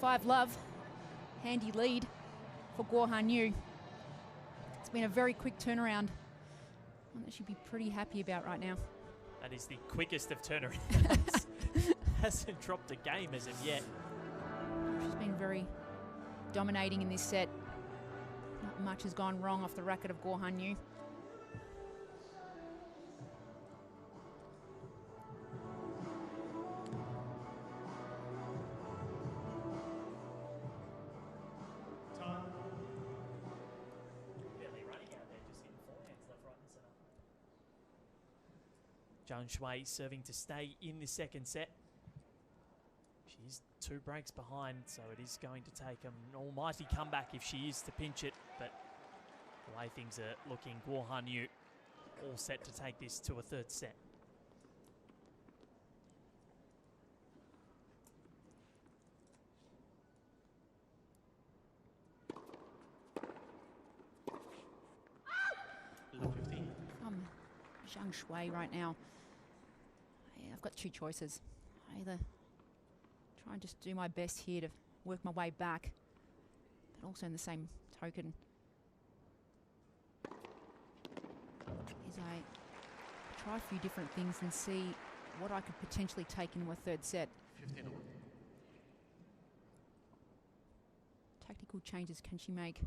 Well, 5-love. Handy lead for Guo Han Yu. It's been a very quick turnaround. One that she'd be pretty happy about right now. That is the quickest of turnarounds. Hasn't dropped a game as of yet. She's been very dominating in this set. Not much has gone wrong off the racket of Guo Han Yu. Zhang Shui serving to stay in the second set. She's 2 breaks behind, so it is going to take an almighty comeback if she is to pinch it. But the way things are looking, Guo Han Yu all set to take this to a 3rd set. Zhang Shui right now. Yeah, I've got 2 choices. I either try and just do my best here to work my way back, but also in the same token is I try a few different things and see what I could potentially take into a 3rd set. 15. Tactical changes can she make?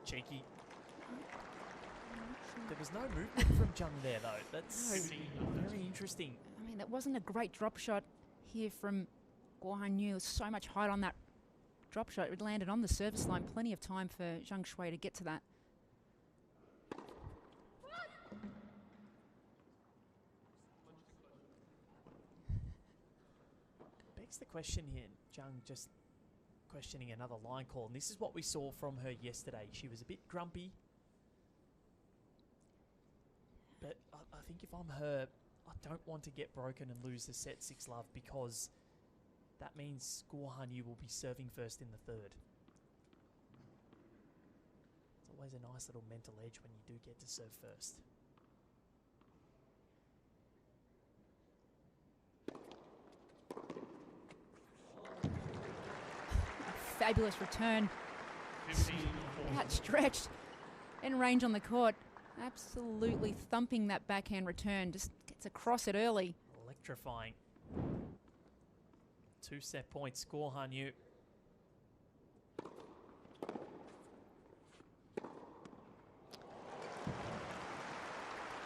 Cheeky. There was no movement from Zhang there, though. That's very interesting. I mean, that wasn't a great drop shot here from Guo Han Yu. So much height on that drop shot. It landed on the service line. Plenty of time for Zhang Shui to get to that. Begs the question here, Zhang just questioning another line call, and this is what we saw from her yesterday. She was a bit grumpy, but I think if I'm her, I don't want to get broken and lose the set 6-love, because that means Guo Han Yu will be serving first in the 3rd. It's always a nice little mental edge when you do get to serve first. Fabulous return. Outstretched and range on the court. Absolutely thumping that backhand return. Just gets across it early. Electrifying. 2 set points, Guo Han Yu.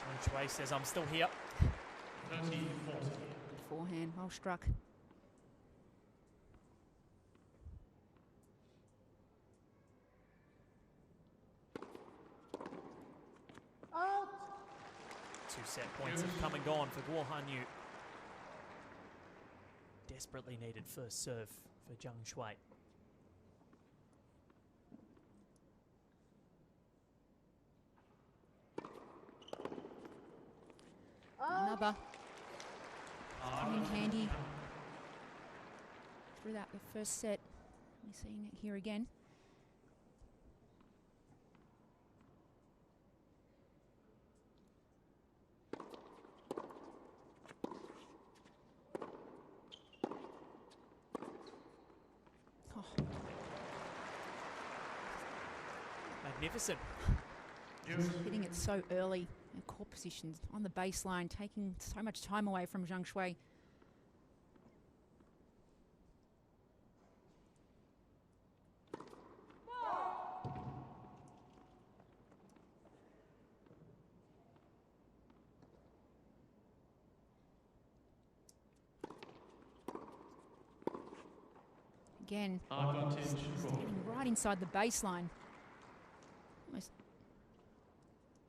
Zhang Shui says, I'm still here. 30-40. Forehand, well struck. Out. 2 set points have come and gone for Guo Han Yu. Desperately needed first serve for Zhang Shui. Another. Coming handy. Through that the first set. We're seeing it here again. Magnificent. Hitting it so early. Court positions on the baseline, taking so much time away from Zhang Shui. Again, standing right inside the baseline. Almost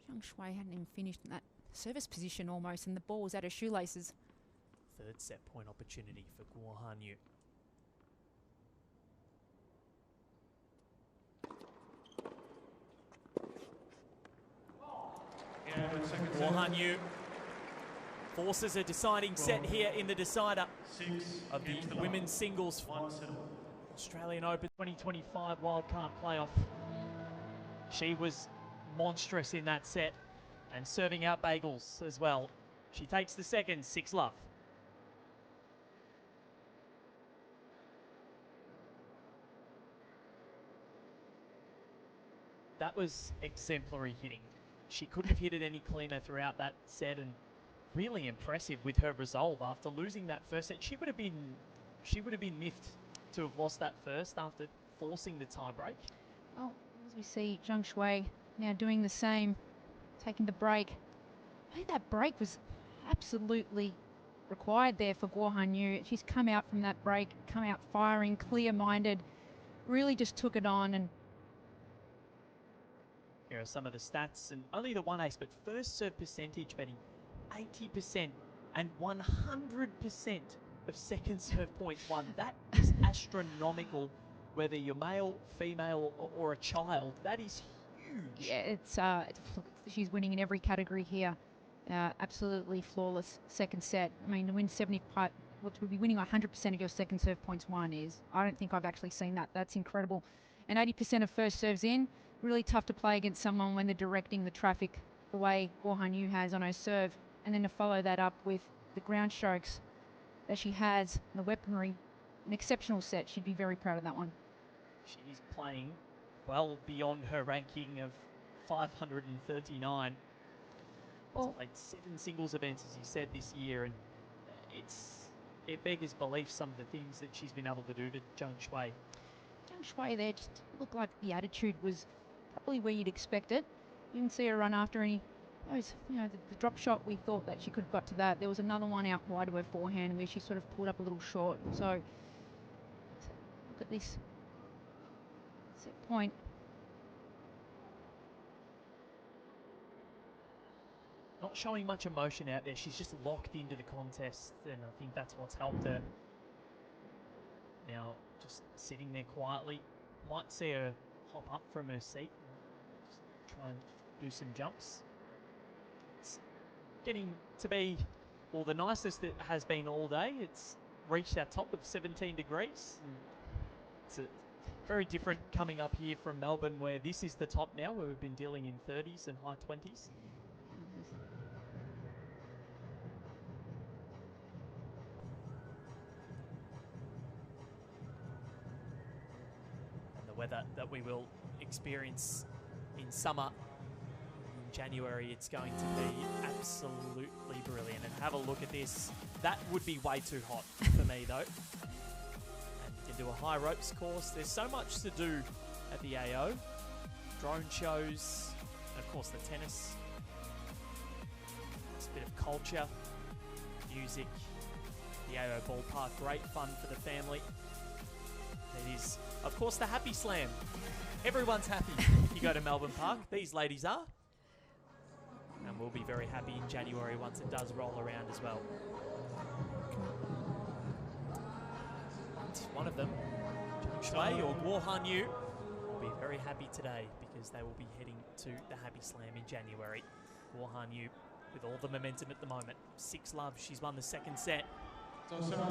Zhang Shui hadn't even finished in that service position almost, and the ball was at her shoelaces. 3rd set point opportunity for Guo Han Yu. Guohan forces a deciding set here in the decider of the women's singles Australian Open 2025 wildcard playoff. She was monstrous in that set and serving out bagels as well. She takes the second, 6-love. That was exemplary hitting. She couldn't have hit it any cleaner throughout that set, and really impressive with her resolve after losing that first set. She would have been miffed to have lost that first after forcing the tiebreak. Well, as we see Zhang Shui now doing the same, taking the break. I think that break was absolutely required there for Guohan Yu. She's come out from that break, come out firing, clear-minded, really just took it on. And here are some of the stats, and only the one ace, but first serve percentage, Betty, 80% and 100% of second serve points won. That is astronomical, whether you're male, female, or a child. That is huge. Yeah, she's winning in every category here. Absolutely flawless second set. I mean, to win 75, well, to be winning 100% of your second serve points won is, I don't think I've actually seen that. That's incredible. And 80% of first serves in. Really tough to play against someone when they're directing the traffic the way Guohan Yu has on her serve. And then to follow that up with the ground strokes that she has, the weaponry, an exceptional set. She'd be very proud of that one. She's playing well beyond her ranking of 539. Well, Played 7 singles events, as you said, this year, and it beggars belief some of the things that she's been able to do to Zhang Shui. Zhang Shui there just looked like the attitude was probably where you'd expect it. You didn't see her run after any. The drop shot, we thought that she could have got to that. There was another one out wide of her forehand where she sort of pulled up a little short. So look at this set point. Not showing much emotion out there. She's just locked into the contest, and I think that's what's helped her. Now, just sitting there quietly. Might see her hop up from her seat and just try and do some jumps. It's getting to be, well, the nicest it has been all day. It's reached our top of 17 degrees. It's very different coming up here from Melbourne, where this is the top now, where we've been dealing in 30s and high 20s. Weather that we will experience in summer. In January, it's going to be absolutely brilliant. And have a look at this. That would be way too hot for me, though. And you can do a high ropes course. There's so much to do at the AO. Drone shows, and of course the tennis. It's a bit of culture, music. The AO ballpark, great fun for the family. It is, of course, the Happy Slam. Everyone's happy if you go to Melbourne Park. These ladies are. And we'll be very happy in January once it does roll around as well. And one of them, Zhang Shui or Guohan Yu, will be very happy today because they will be heading to the Happy Slam in January. Guohan Yu with all the momentum at the moment. 6-love, she's won the second set.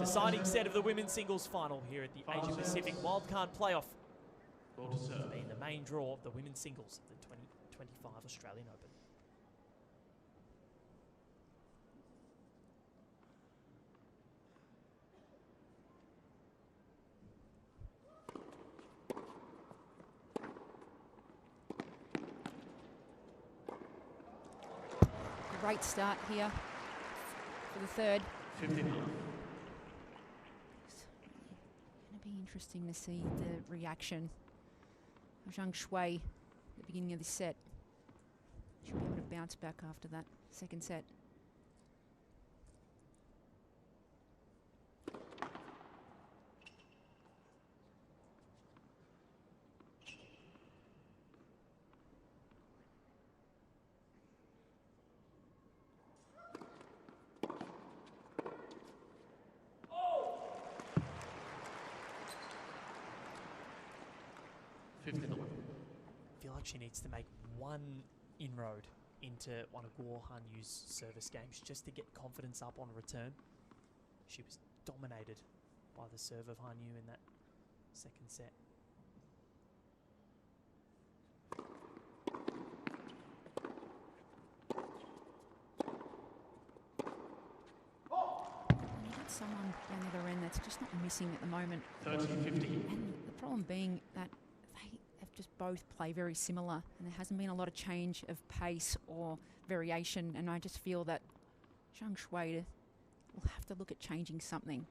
Deciding set of the women's singles final here at the Asia Pacific Wildcard Playoff. Being the main draw of the women's singles of the 2025 Australian Open. Great start here for the third. 15. Going to be interesting to see the reaction of Zhang Shui at the beginning of this set. She'll be able to bounce back after that second set. I feel like she needs to make one inroad into one of Guo Hanyu's service games just to get confidence up on return. She was dominated by the serve of Hanyu in that second set. Someone down the other end that's just not missing at the moment. 30-50. And the problem being that they have just both play very similar, and there hasn't been a lot of change of pace or variation, and I just feel that Zhang Shui will have to look at changing something.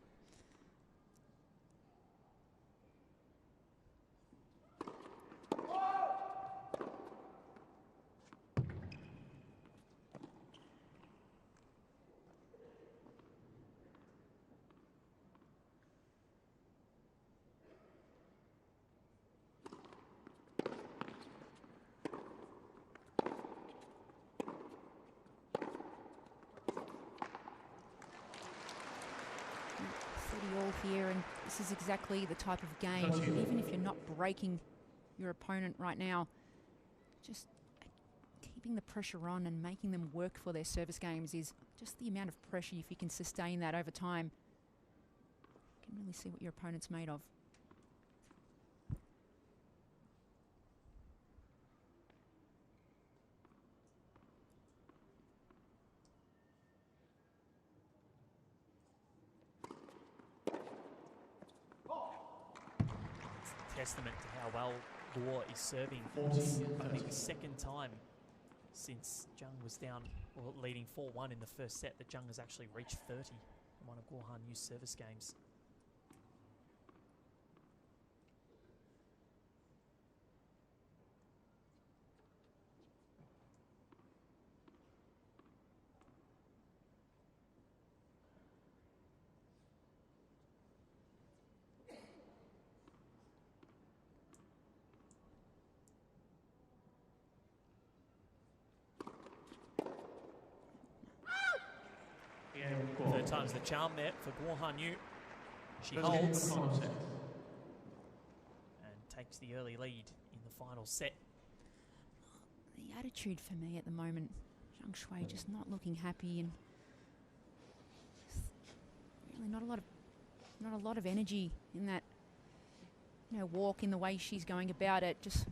All here, and this is exactly the type of game, even if you're not breaking your opponent right now, just keeping the pressure on and making them work for their service games is just the amount of pressure. If you can sustain that over time, you can really see what your opponent's made of. Testament to how well Guo is serving. It's only the second time since Zhang was down, or leading 4-1 in the first set, that Zhang has actually reached 30 in one of Guo Hanyu's service games. Third time's the charm there for Guo Hanyu. She holds and takes the early lead in the final set. The attitude for me at the moment, Zhang Shui just not looking happy, and really not a lot of energy in that, walk, in the way she's going about it, just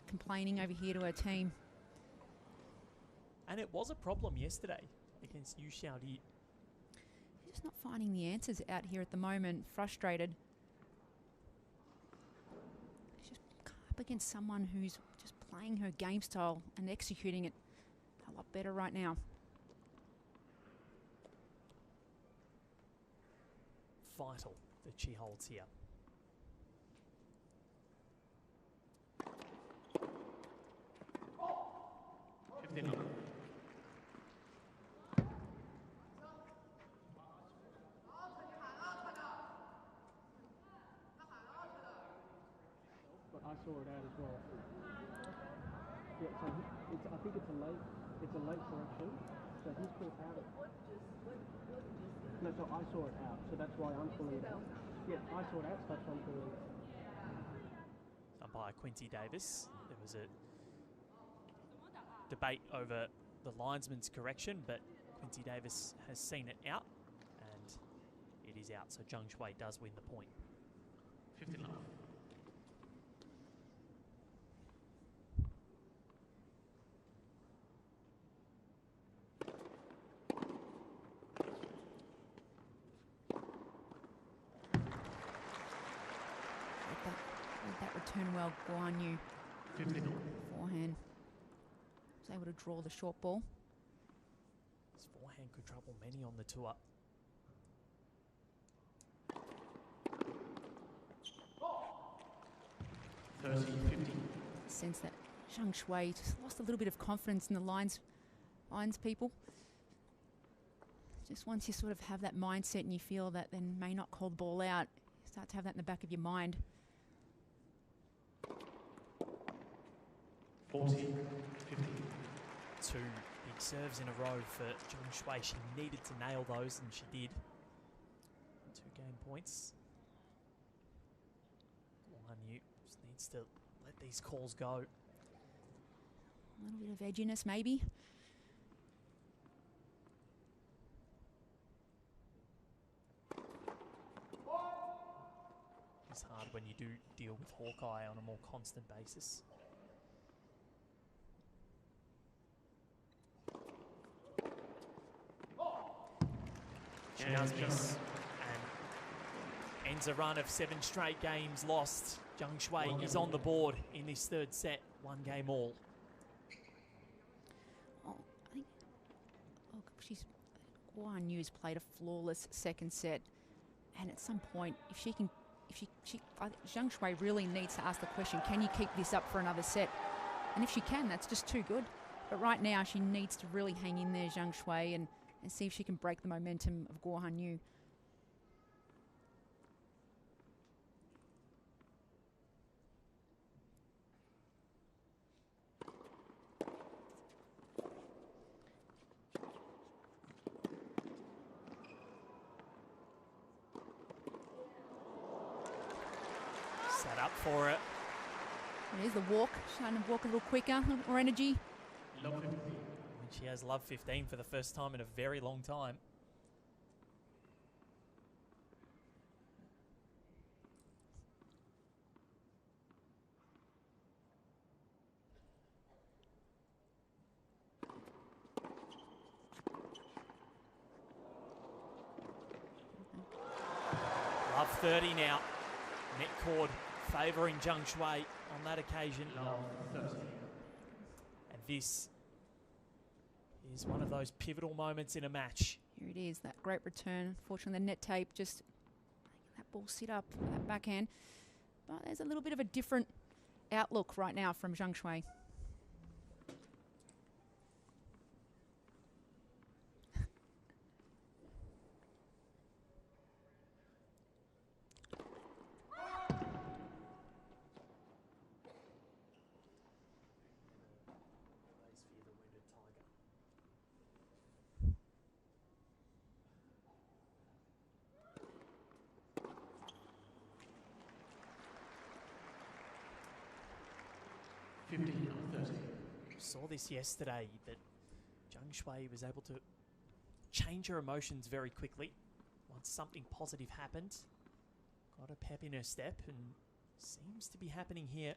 complaining over here to her team. And it was a problem yesterday against Yu Xiaodi. Just not finding the answers out here at the moment, frustrated. She's just up against someone who's just playing her game style and executing it a lot better right now. Vital that she holds here. But I saw it out as well. Yeah, so I think it's a late correction. So he's caught out of. No, so I saw it out. So that's why I'm pulling it out. Yeah, I saw it out. So that's why I'm pulling it out. Umpire Quincy Davis. There was a debate over the linesman's correction, but Quincy Davis has seen it out, and it is out. So Zhang Shui does win the point. 15 love. That return well, Guan Yu. 15 love. Forehand. Was able to draw the short ball. This forehand could trouble many on the tour. Sense that Zhang Shui just lost a little bit of confidence in the lines people. Just once you sort of have that mindset and you feel that then may not call the ball out, you start to have that in the back of your mind. 40, 50. Two big serves in a row for Zhang Shui. She needed to nail those, and she did. 2 game points. Guan Yu just needs to let these calls go. A little bit of edginess, maybe. It's hard when you do deal with Hawkeye on a more constant basis. She does miss and ends a run of 7 straight games lost. Zhang Shui is on the board in this third set, 1 game all. Oh, I think Guan Yu's played a flawless second set, and at some point, if she can, I think Zhang Shui really needs to ask the question: can you keep this up for another set? And if she can, that's just too good. But right now, she needs to really hang in there, Zhang Shui, and see if she can break the momentum of Guan Yu. Set up for it. There's the walk. Trying to walk a little quicker, a little more energy. She has love 15 for the first time in a very long time. Love 30 now. Net cord favouring Zhang Shui on that occasion. And this is one of those pivotal moments in a match. Here it is, that great return. Unfortunately, the net tape just making that ball sit up, that backhand. But there's a little bit of a different outlook right now from Zhang Shui. Saw this yesterday that Zhang Shui was able to change her emotions very quickly once something positive happened. Got a pep in her step, and seems to be happening here.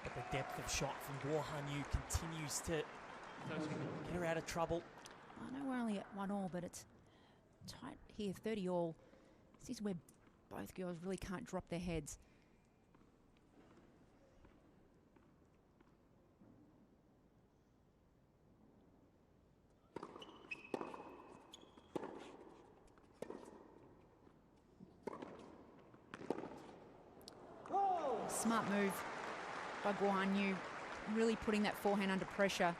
But the depth of shot from Guo Hanyu continues to get her out of trouble. I know we're only at 1-1, but it's tight here, 30-all. This is where both girls really can't drop their heads. Smart move by Guo Yu, really putting that forehand under pressure.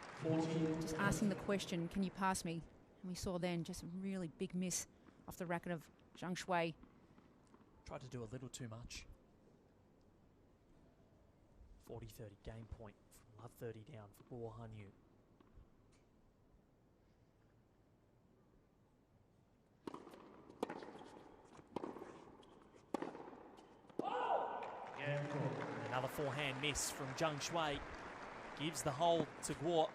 Just asking the question, can you pass me? And we saw then just a really big miss off the racket of Zhang Shui. Tried to do a little too much. 40-30 game point from love 30 down for Guo Hanyu. Another forehand miss from Zhang Shui. Gives the hold to Guo.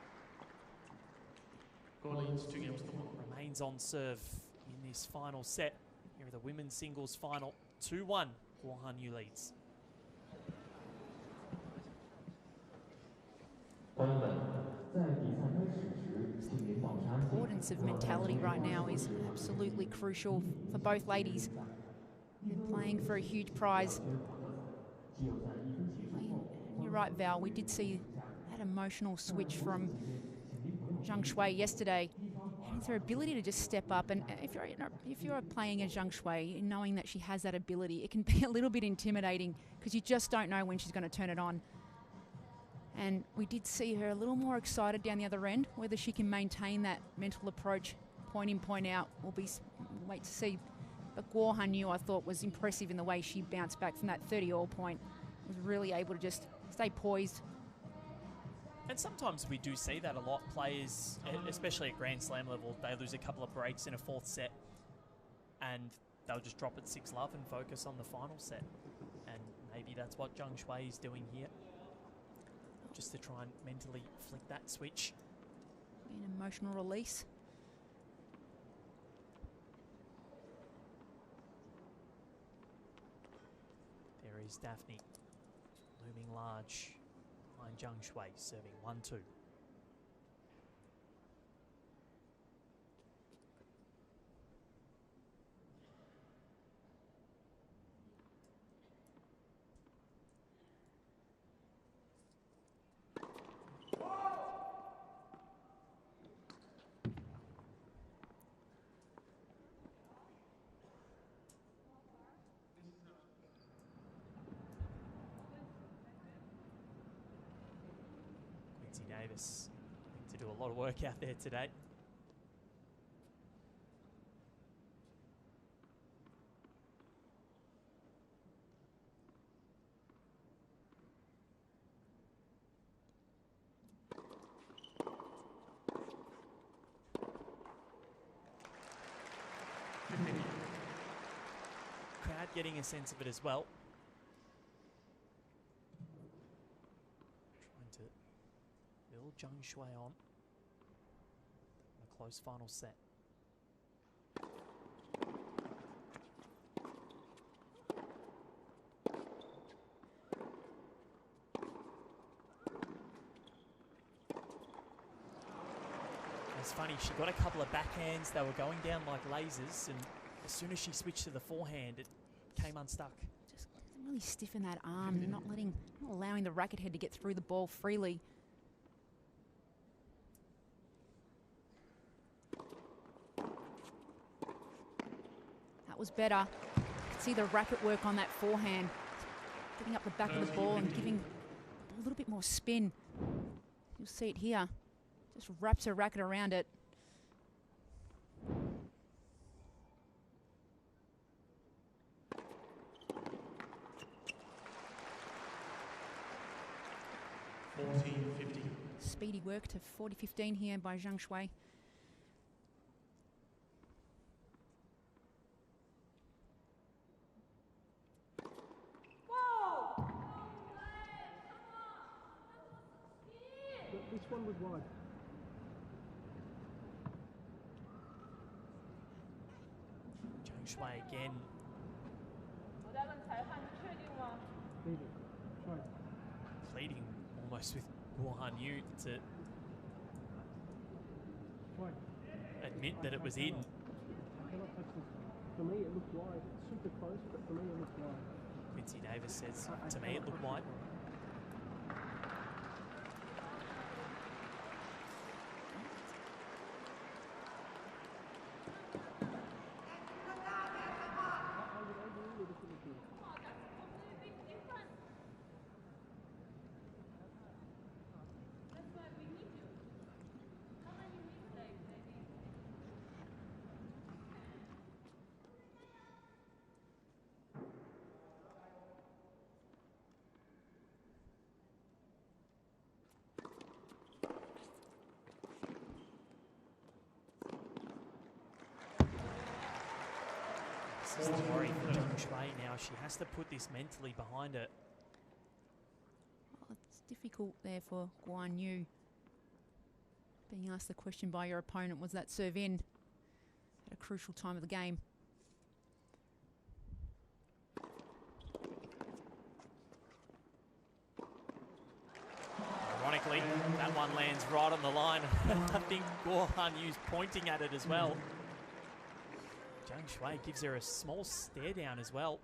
Remains on serve in this final set. Here are the women's singles final. 2-1. Guo Hanyu leads. The importance of mentality right now is absolutely crucial for both ladies. They're playing for a huge prize. You're right, Val. We did see that emotional switch from Zhang Shui yesterday. And it's her ability to just step up. And if you're playing as Zhang Shui, knowing that she has that ability, it can be a little bit intimidating because you just don't know when she's going to turn it on. And we did see her a little more excited down the other end. Whether she can maintain that mental approach, point in, point out, we'll wait to see. But Guo Hanyu, I thought, was impressive in the way she bounced back from that 30-all point. Was really able to just stay poised. And sometimes we do see that a lot. Players, especially at Grand Slam level, they lose a couple of breaks in a fourth set and they'll just drop it 6-love and focus on the final set. And maybe that's what Zhang Shui is doing here, just to try and mentally flick that switch. An emotional release. There is Daphne, looming large behind Zhang Shui, serving 1-2. Davis to do a lot of work out there today. Crowd getting a sense of it as well. Zhang Shui on a close final set. It's funny, she got a couple of backhands, they were going down like lasers, and as soon as she switched to the forehand, it came unstuck. Just really stiffen that arm, not allowing the racket head to get through the ball freely. Was better. You can see the racket work on that forehand, getting up the back of the ball and giving a little bit more spin. You'll see it here. Just wraps her racket around it. Speedy work to 40-15 here by Zhang Shui. This one was wide. Zhang Shui again. Leave it. Try. Pleading almost with Guan Yu to admit that it was in. I cannot touch this. For me, it looked wide. It's super close, but for me, it looked wide. Quincy Davis says, to me, it looked wide. This is the worry for Zhang Shui now. She has to put this mentally behind it. Well, it's difficult there for Guan Yu. Being asked the question by your opponent, was that serve in at a crucial time of the game? Ironically, that one lands right on the line. I think Guan Yu's pointing at it as well. Zhang Shui gives her a small stare down as well.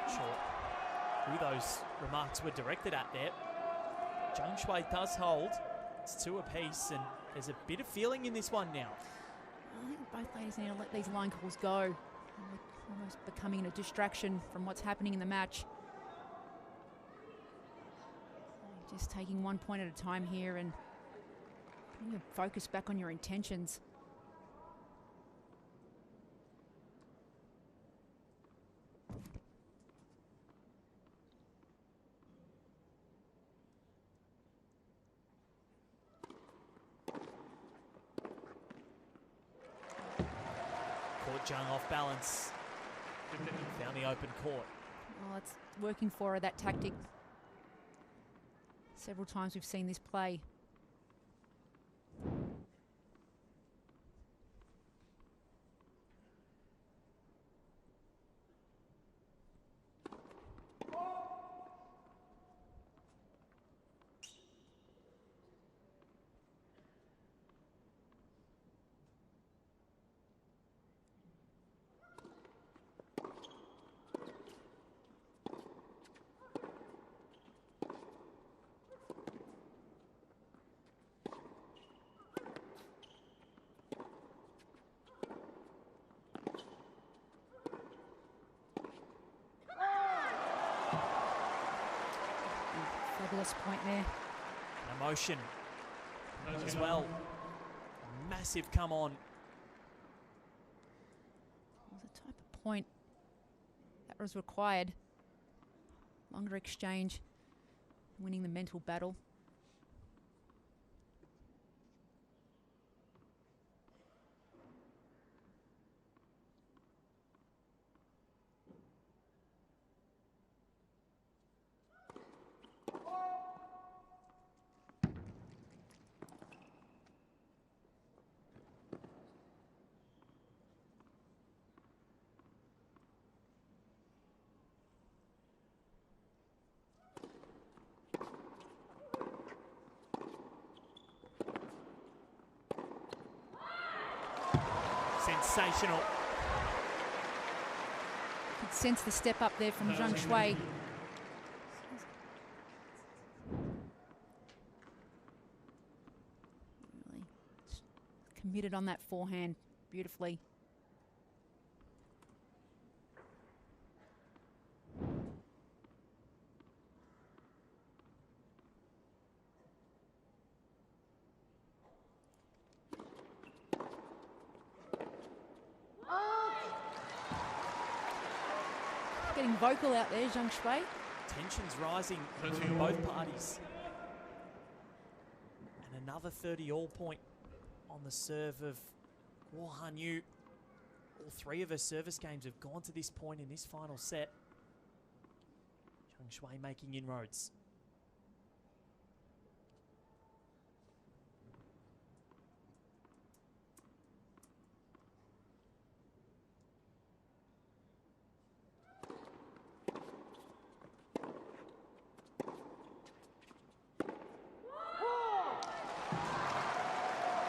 Sure who those remarks were directed at there. Zhang Shui does hold. It's 2 apiece, and there's a bit of feeling in this one now. I think both ladies need to let these line calls go. Almost becoming a distraction from what's happening in the match. Just taking 1 point at a time here and putting your focus back on your intentions. Jung off balance. Found the open court. Oh, it's working for her, that tactic. Several times we've seen this play. Fabulous point there. Emotion as well. Massive come on. It was the type of point that was required. Longer exchange, winning the mental battle. Sensational. Could sense the step up there from Zhang Shui. Really committed on that forehand beautifully. Getting vocal out there, Zhang Shui. Tensions rising from both parties. And another 30-all point on the serve of Guo Hanyu. All three of her service games have gone to this point in this final set. Zhang Shui making inroads.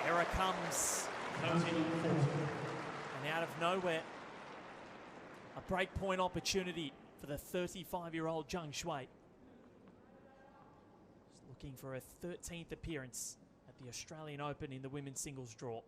Error comes. And out of nowhere, a break point opportunity for the 35-year-old Zhang Shui. Just looking for her 13th appearance at the Australian Open in the women's singles draw.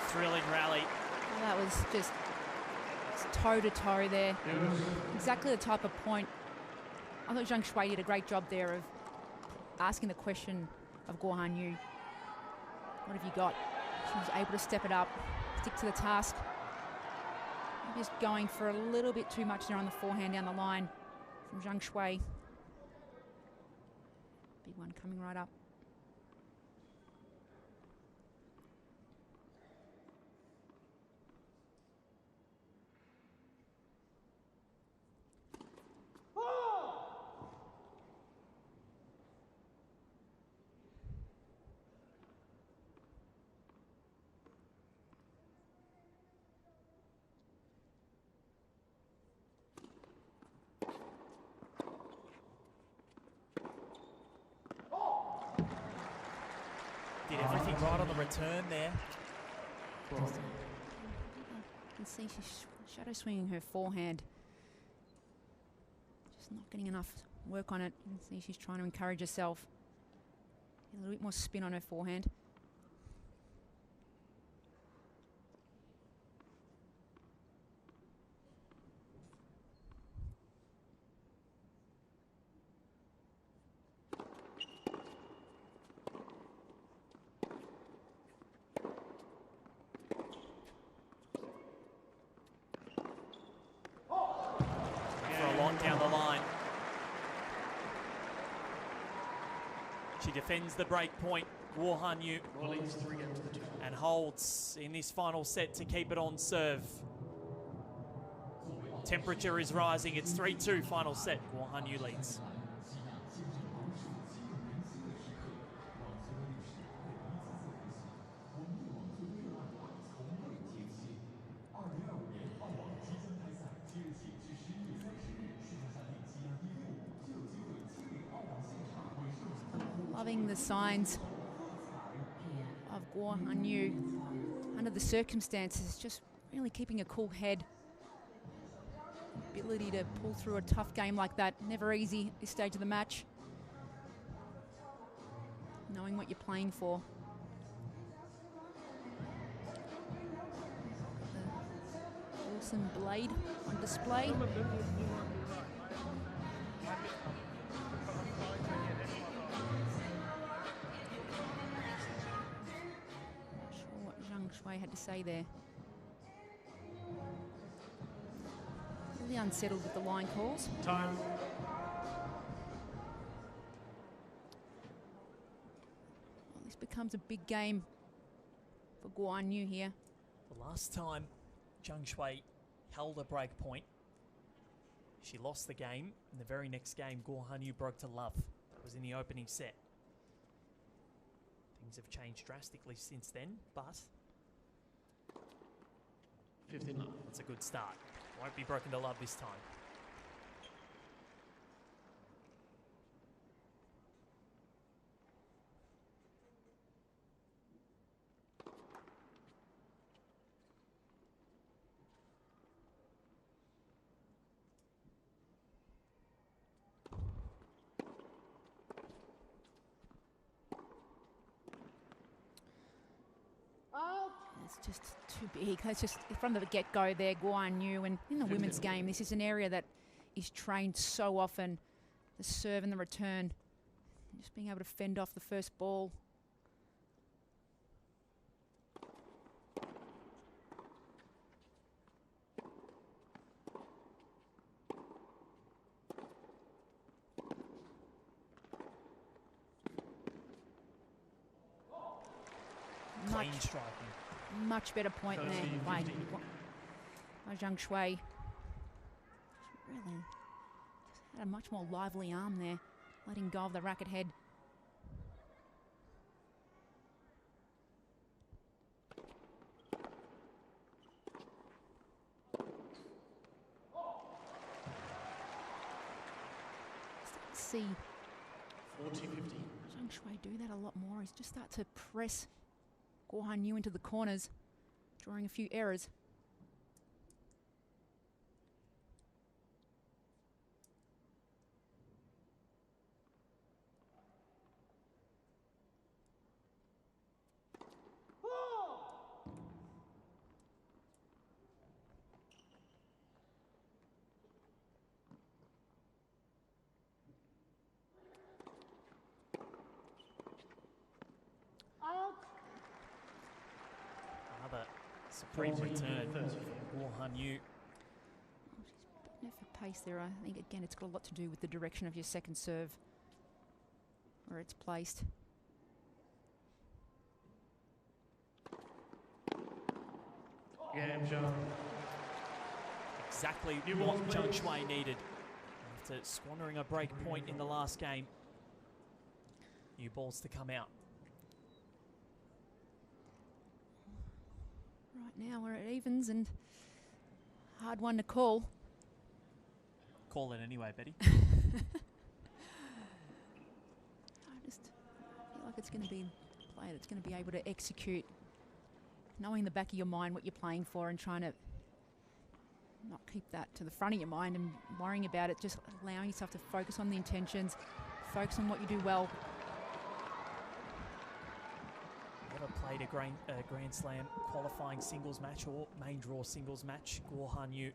Thrilling rally. Well, that was just toe-to-toe there. Exactly the type of point. I thought Zhang Shui did a great job there of asking the question of Guo Hanyu. What have you got? She was able to step it up, stick to the task. Just going for a little bit too much there on the forehand down the line from Zhang Shui. Big one coming right up. Did everything right on the return there. You can see she's shadow swinging her forehand. Just not getting enough work on it. You can see she's trying to encourage herself. Get a little bit more spin on her forehand. Down the line. She defends the break point, Guo Hanyu, and holds in this final set to keep it on serve. Temperature is rising. It's 3-2 final set. Guo Hanyu leads. Loving the signs of Guo Hanyu under the circumstances, just really keeping a cool head. Ability to pull through a tough game like that, never easy at this stage of the match. Knowing what you're playing for. The Wilson blade on display. Shui had to say there. Really unsettled with the line calls. Time. Well, this becomes a big game for Guo Hanyu here. The last time Zhang Shui held a break point, she lost the game. In the very next game, Guo Hanyu broke to love. That was in the opening set. Things have changed drastically since then, but 15 love. it's a good start. Won't be broken to love this time. It's just too big. That's just from the get-go there, Guo Hanyu. And in the women's game, this is an area that is trained so often. The serve and the return. Just being able to fend off the first ball. Clean striking. Much better point there by Zhang Shui. Really just had a much more lively arm there, letting go of the racket head. See 40-50. Zhang Shui do that a lot more. He's just start to press Guo Hanyu into the corners, drawing a few errors. Another supreme return for Guo Hanyu. She's beaten it for pace there. I think, again, it's got a lot to do with the direction of your second serve, where it's placed. Game show. Exactly New what balls, Zhang please. Shui needed after squandering a break point in the last game. New balls to come out. Right now we're at evens and hard one to call. Call it anyway, Betty. I just feel like it's going to be player that's going to be able to execute, knowing in the back of your mind what you're playing for and trying to not keep that to the front of your mind and worrying about it, just allowing yourself to focus on the intentions, focus on what you do well. Never played a Grand Slam qualifying singles match or main draw singles match, Guo Hanyu.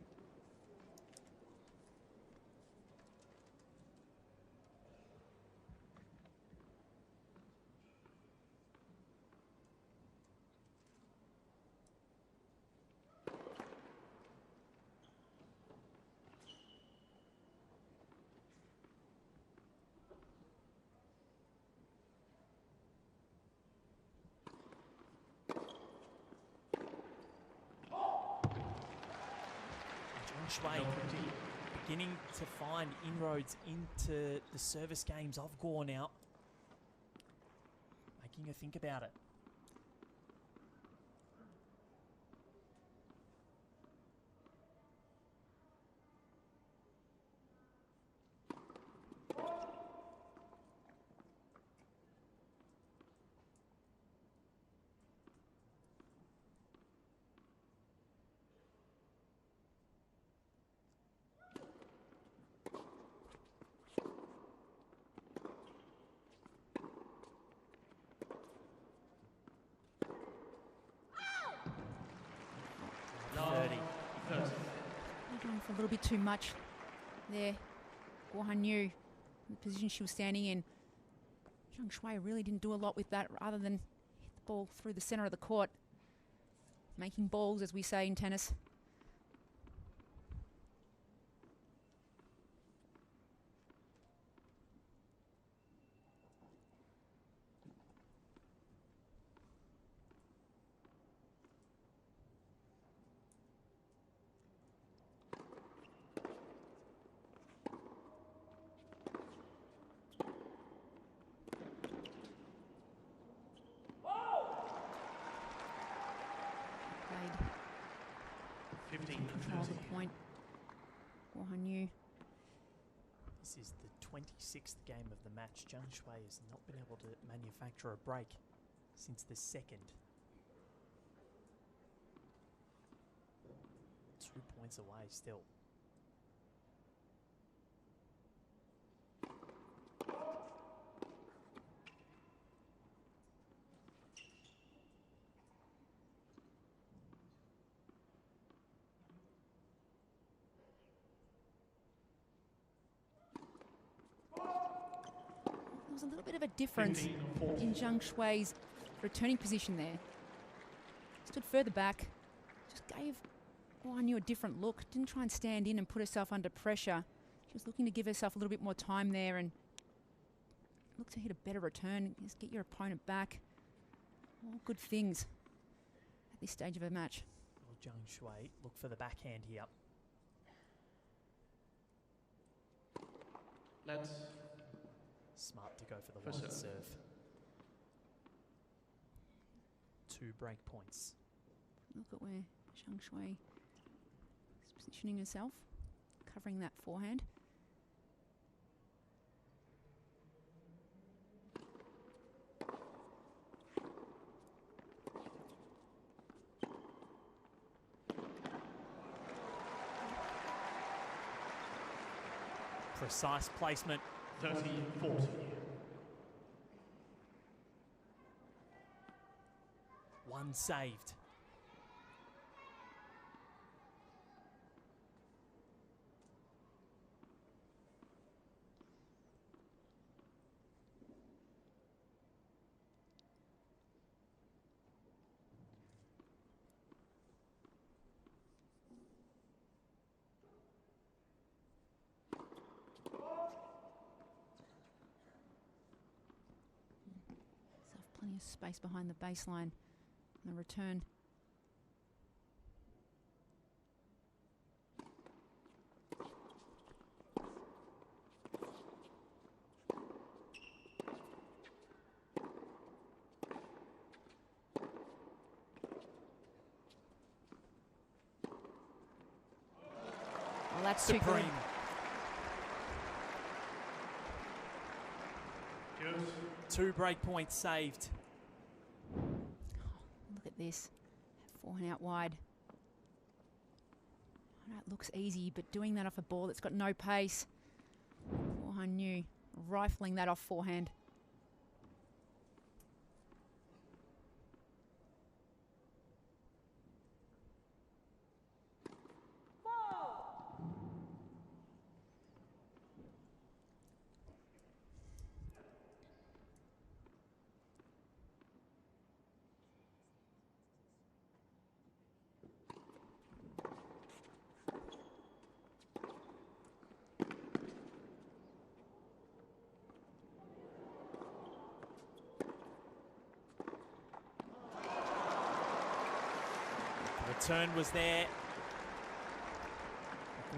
Shui beginning to find inroads into the service games of Guo now, making her think about it. Going for a little bit too much there. Guo Hanyu, the position she was standing in. Zhang Shui really didn't do a lot with that other than hit the ball through the center of the court. Making balls, as we say in tennis. Control the point. Guo Hanyu. This is the 26th game of the match. Zhang Shui has not been able to manufacture a break since the second. 2 points away still. There was a little bit of a difference in Zhang Shui's returning position there. Stood further back, just gave Guo Hanyu a different look. Didn't try and stand in and put herself under pressure. She was looking to give herself a little bit more time there and look to hit a better return. Just get your opponent back. All good things at this stage of a match. Well, Zhang Shui look for the backhand here. Let's Smart to go for the wide serve. 2 break points. Look at where Zhang Shui is positioning herself, covering that forehand. Precise placement. 30-40. One saved. Plenty of space behind the baseline on the return. Well, that's too good. Two break points saved. this. Forehand out wide. I know it looks easy, but doing that off a ball that's got no pace. Guohan Yu rifling that off forehand. Turn was there.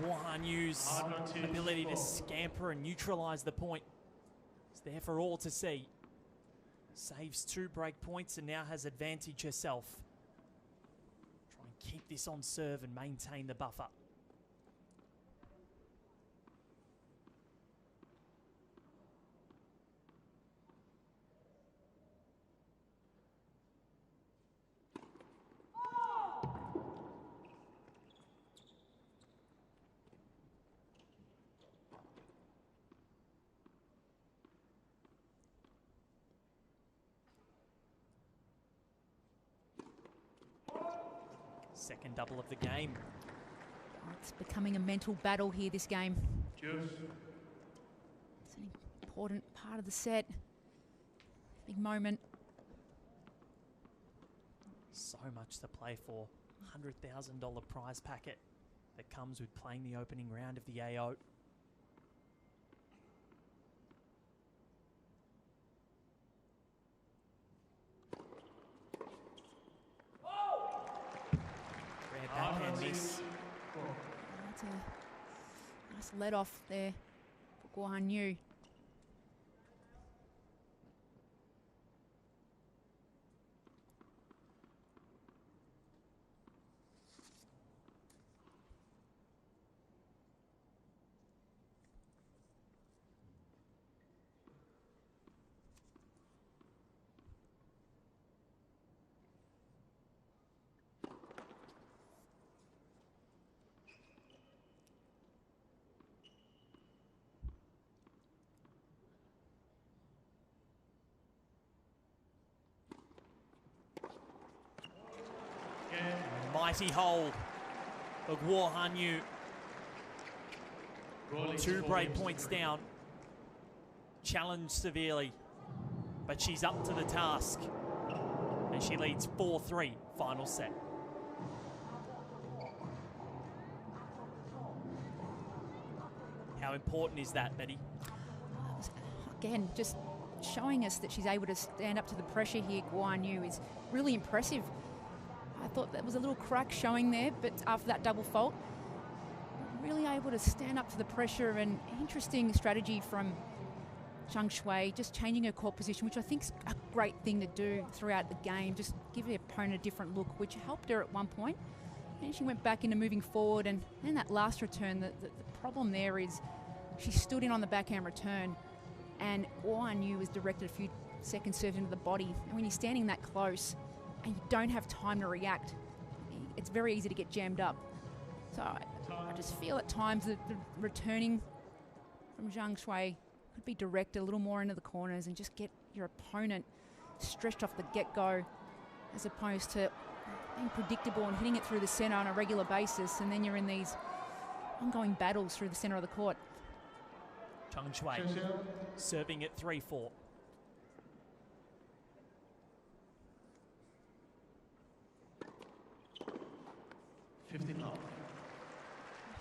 Guohan Yu's ability to scamper and neutralise the point is there for all to see. Saves 2 break points and now has advantage herself. Try and keep this on serve and maintain the buffer. Second double of the game. It's becoming a mental battle here, this game. Juice. It's an important part of the set. Big moment. So much to play for. $100,000 prize packet that comes with playing the opening round of the AO. Backhand miss. That's a nice let off there for Guohan Yu. Mighty hold for Guohan Yu. 2 break points down. Challenged severely, but she's up to the task. And she leads 4-3, final set. How important is that, Betty? Again, just showing us that she's able to stand up to the pressure here, Guohan Yu, is really impressive. I thought that was a little crack showing there, but after that double fault, really able to stand up to the pressure. And interesting strategy from Zhang Shui, just changing her court position, which I think is a great thing to do throughout the game. Just give her opponent a different look, which helped her at one point. And she went back into moving forward. And then that last return, the problem there is she stood in on the backhand return, and Guohan Yu was directed a few second serves into the body. And when you're standing that close and you don't have time to react, it's very easy to get jammed up. So I just feel at times that the returning from Zhang Shui could be directed a little more into the corners and just get your opponent stretched off the get-go, as opposed to being predictable and hitting it through the center on a regular basis, and then you're in these ongoing battles through the center of the court. Zhang Shui serving at 3-4.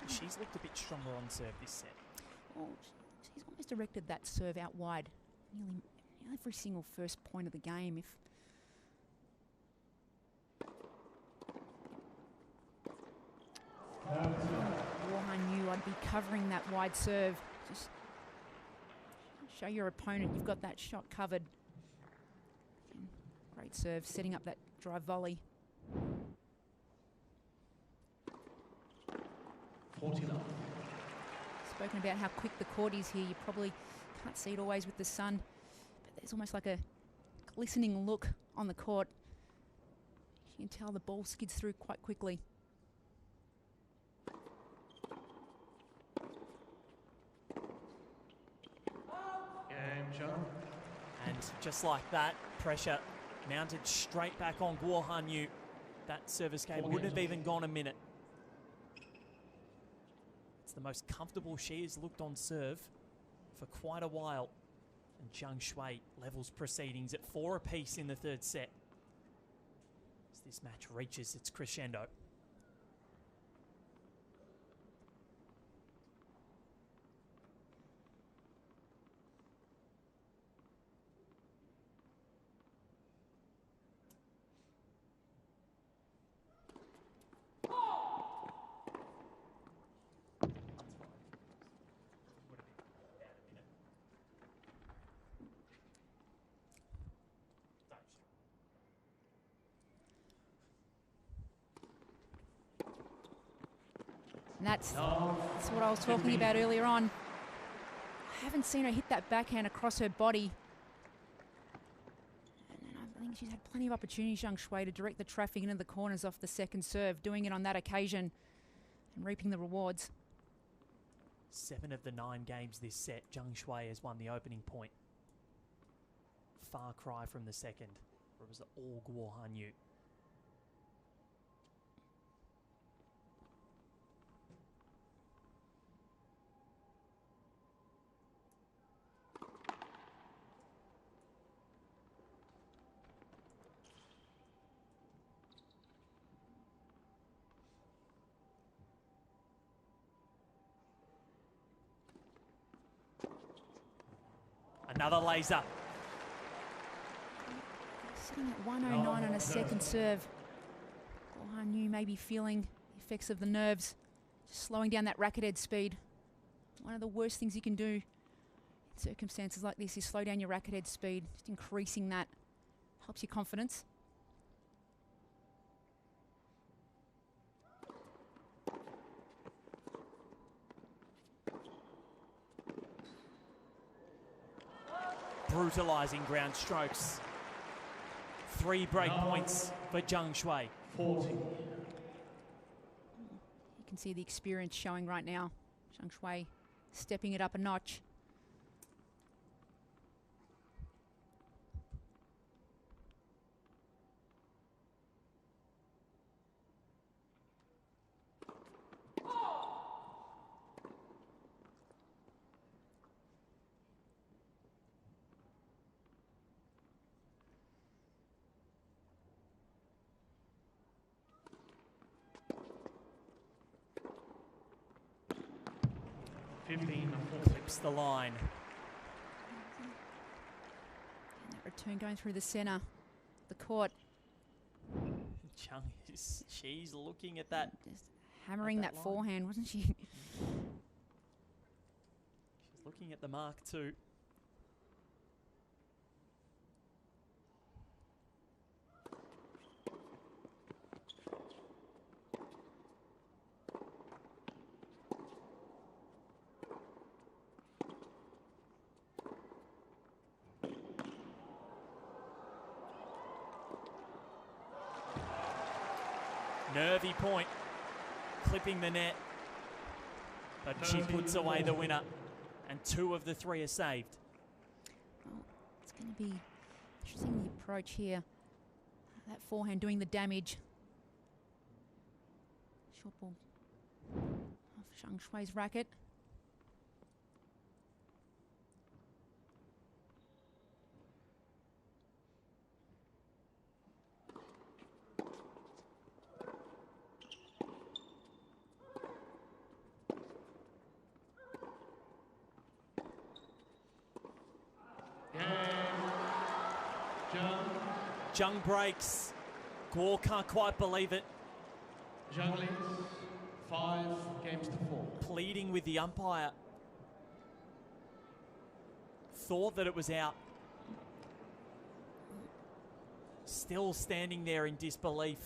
She's looked a bit stronger on serve this set. Well, she's almost directed that serve out wide nearly every single first point of the game. Guohan Yu, I'd be covering that wide serve. Just show your opponent you've got that shot covered. And great serve, setting up that drive volley. 40 love. Spoken about how quick the court is here. You probably can't see it always with the sun, but there's almost like a glistening look on the court. You can tell the ball skids through quite quickly. Game, John. And just like that, pressure mounted straight back on Guo Hanyu. That service game wouldn't have even gone a minute. It's the most comfortable she has looked on serve for quite a while. And Zhang Shui levels proceedings at 4 apiece in the third set, as this match reaches its crescendo. And that's what I was talking about earlier on. I haven't seen her hit that backhand across her body. And I think she's had plenty of opportunities, Zhang Shui, to direct the traffic into the corners off the second serve, doing it on that occasion and reaping the rewards. 7 of the 9 games this set, Zhang Shui has won the opening point. Far cry from the second, where it was all Guo Hanyu. Another laser. Sitting at 109 on a second serve. Guo Hanyu may be feeling the effects of the nerves, just slowing down that racket head speed. One of the worst things you can do in circumstances like this is slow down your racket head speed. Just increasing that helps your confidence. Brutalising ground strokes. 3 break points for Zhang Shui. 40. You can see the experience showing right now. Zhang Shui stepping it up a notch. Clips the line. And that return going through the centre, the court. Zhang she's looking at that. Just hammering that forehand, wasn't she? She's looking at the mark too. Nervy point, clipping the net, but she puts away the winner, and 2 of the 3 are saved. Well, it's going to be interesting, the approach here. That forehand doing the damage. Short ball off Zhang Shui's racket. Zhang breaks. Guo can't quite believe it. Zhang leads 5 games to 4. Pleading with the umpire. Thought that it was out. Still standing there in disbelief.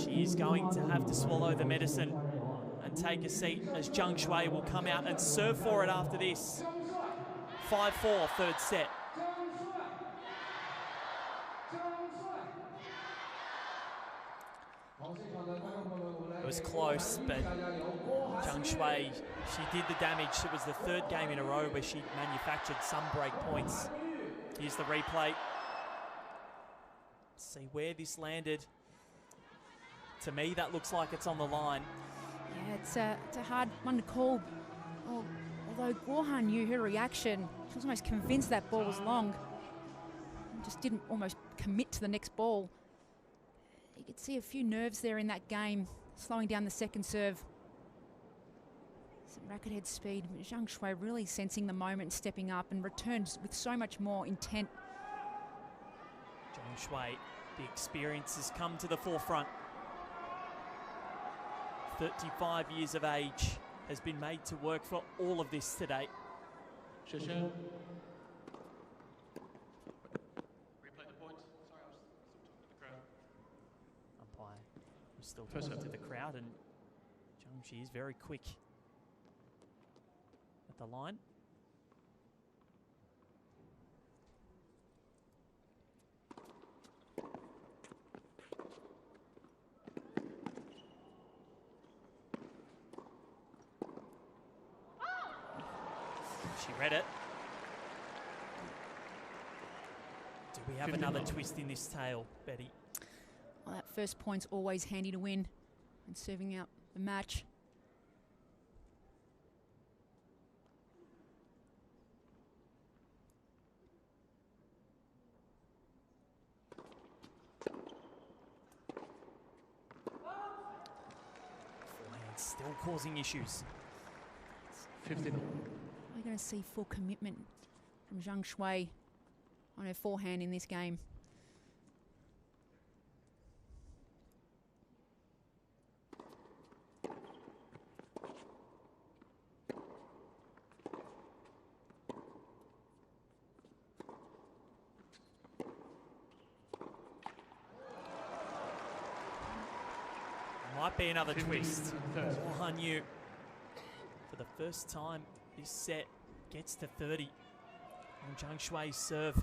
She is going to have to swallow the medicine and take a seat, as Zhang Shui will come out and serve for it after this. 5-4, third set. It was close, but Zhang Shui, she did the damage. It was the third game in a row where she manufactured some break points. Here's the replay. See where this landed. To me, that looks like it's on the line. Yeah, it's a hard one to call. Oh, although Guohan knew her reaction, she was almost convinced that ball was long. Just didn't almost commit to the next ball. You could see a few nerves there in that game, slowing down the second serve. Some racket head speed. Zhang Shui really sensing the moment, stepping up, and returns with so much more intent. Zhang Shui, the experience has come to the forefront. 35 years of age, has been made to work for all of this today. Replay the point. Sorry, I was still talking to the crowd. Umpire was still talking to the crowd, and Zhang, she is very quick at the line. She read it. Do we have another twist in this tale, Betty? Well, that first point's always handy to win and serving out the match. Forehand still causing issues. 15. We're going to see full commitment from Zhang Shui on her forehand in this game. Might be another 15, twist. 30. Guohan Yu, for the first time this set, gets to 30 on Zhang Shui's serve.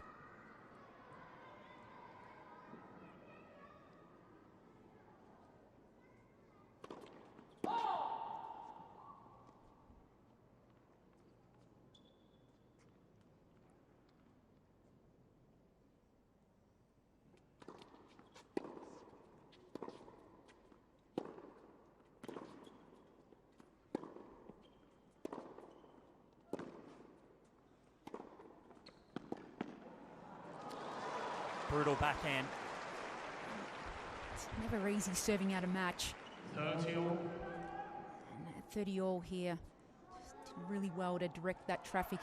Brutal backhand. It's never easy serving out a match. 30 all. And at 30 all here. Just did really well to direct that traffic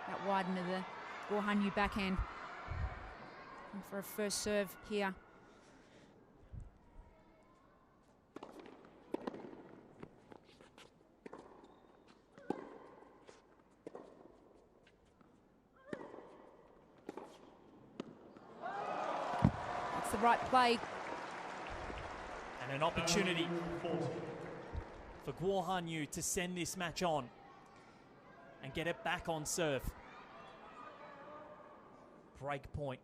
out wide into the Guohan Yu backhand. And for a first serve here. The right play. And an opportunity for Guohan Yu to send this match on and get it back on serve. Break point.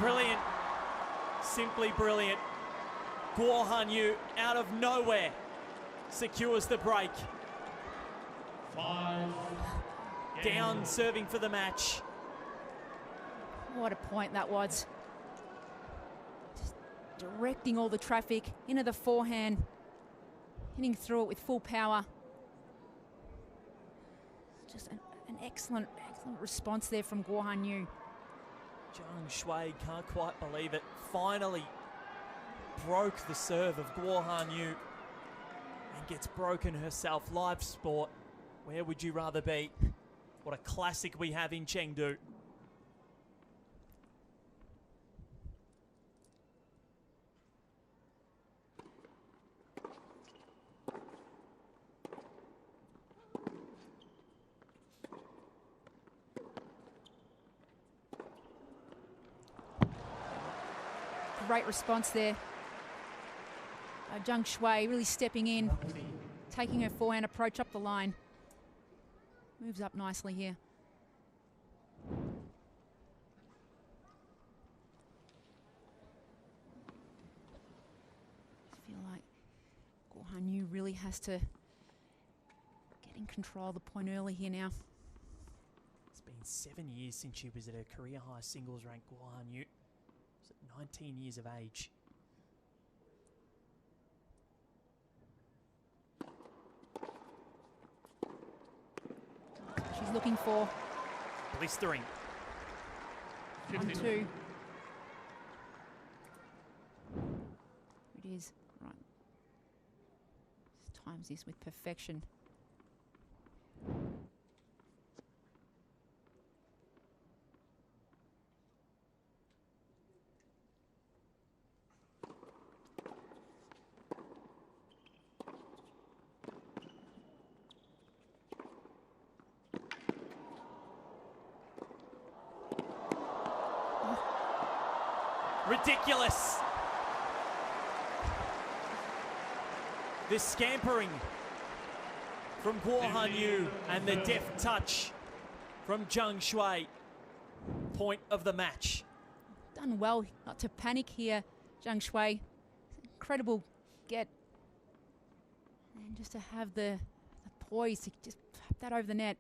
Brilliant, simply brilliant. Guohan Yu, out of nowhere, secures the break. 5. Down, serving for the match. What a point that was. Just directing all the traffic into the forehand, hitting through it with full power. Just an excellent response there from Guohan Yu. Zhang Shui can't quite believe it. Finally broke the serve of Guohan Yu and gets broken herself. Live sport Where would you rather be? What a classic we have in Chengdu. Great response there. Zhang Shui really stepping in, taking her forehand approach up the line. Moves up nicely here. I feel like Guo Hanyu really has to get in control of the point early here now. It's been 7 years since she was at her career high singles rank, Guo Hanyu. She's at 19 years of age. She's looking for. Blistering. 1-2. It is. Right. Just times this with perfection. Ridiculous. The scampering from Guo Hanyu and the deft touch from Zhang Shui. Point of the match. Done well not to panic here, Zhang Shui. Incredible get. And just to have the poise to just tap that over the net.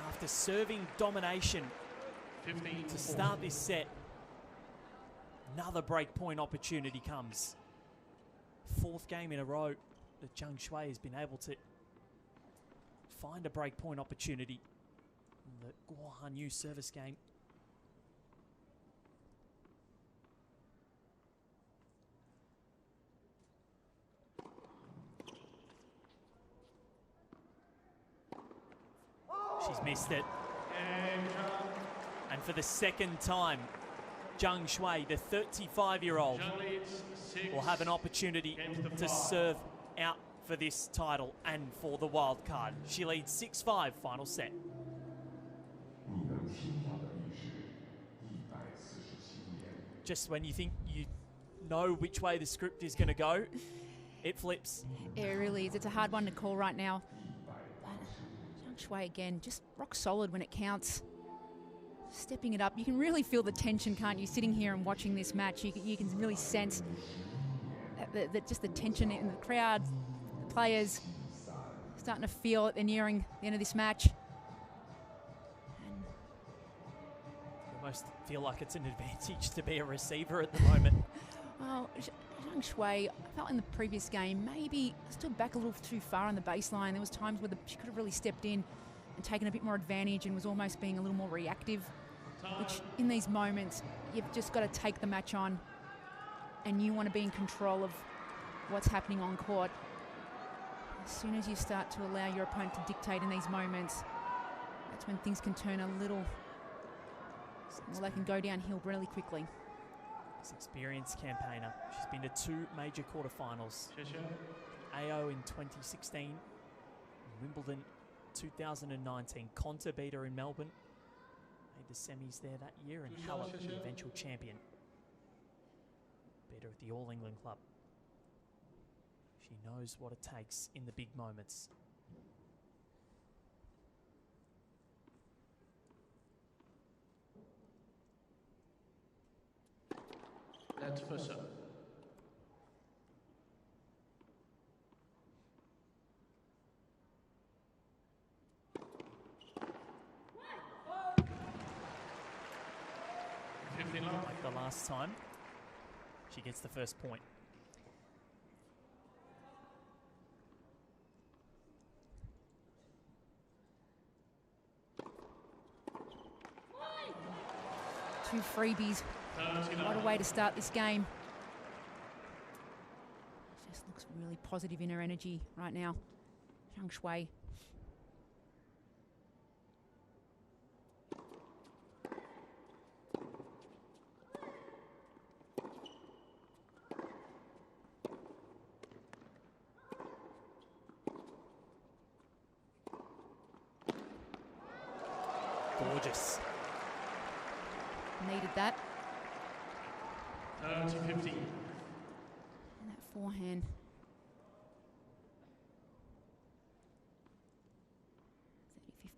After serving domination to start this set, another break point opportunity comes. Fourth game in a row that Zhang Shui has been able to find a break point opportunity in the Guo Hanyu service game. She's missed it. And for the second time, Zhang Shui, the 35-year-old, will have an opportunity to serve out for this title and for the wild card. She leads 6-5 final set. Just when you think you know which way the script is going to go, it flips. Yeah, it really is. It's a hard one to call right now. Shui again, just rock solid when it counts. Stepping it up. You can really feel the tension, can't you? Sitting here and watching this match, you can really sense that just the tension in the crowd, the players starting to feel that they're nearing the end of this match. And almost feel like it's an advantage to be a receiver at the moment. well, Zhang Shui, I felt in the previous game, maybe stood back a little too far on the baseline. There was times where she could have really stepped in and taken a bit more advantage and was almost being a little more reactive, which in these moments, you've just got to take the match on and you want to be in control of what's happening on court. As soon as you start to allow your opponent to dictate in these moments, that's when things can turn a little, well, they can go downhill really quickly. This experienced campaigner. She's been to 2 major quarterfinals. AO in 2016, Wimbledon 2019. Conta beat her in Melbourne. Made the semis there that year, and Halep, the eventual champion. Beat her at the All England Club. She knows what it takes in the big moments. That's for sure. like the last time. She gets the first point. Two freebies. What a way to start this game. Just looks really positive in her energy right now. Zhang Shui. Gorgeous. Needed that. 30-15. And that forehand.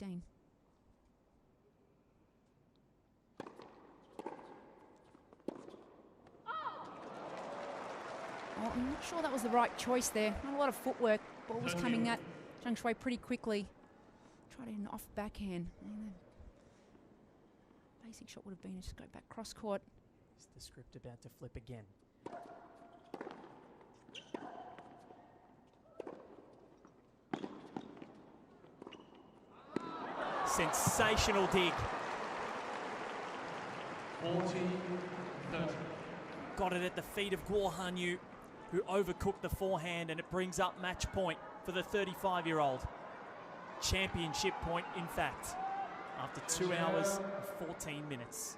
30-15. Well, I'm not sure that was the right choice there. Not a lot of footwork. Ball was coming at Zhang Shui pretty quickly. Tried an off backhand. Basic shot would have been to just go back cross court. Is the script about to flip again? Sensational dig. 40-30. Got it at the feet of Guo Hanyu, who overcooked the forehand, and it brings up match point for the 35-year-old. Championship point, in fact, after 2 hours and 14 minutes.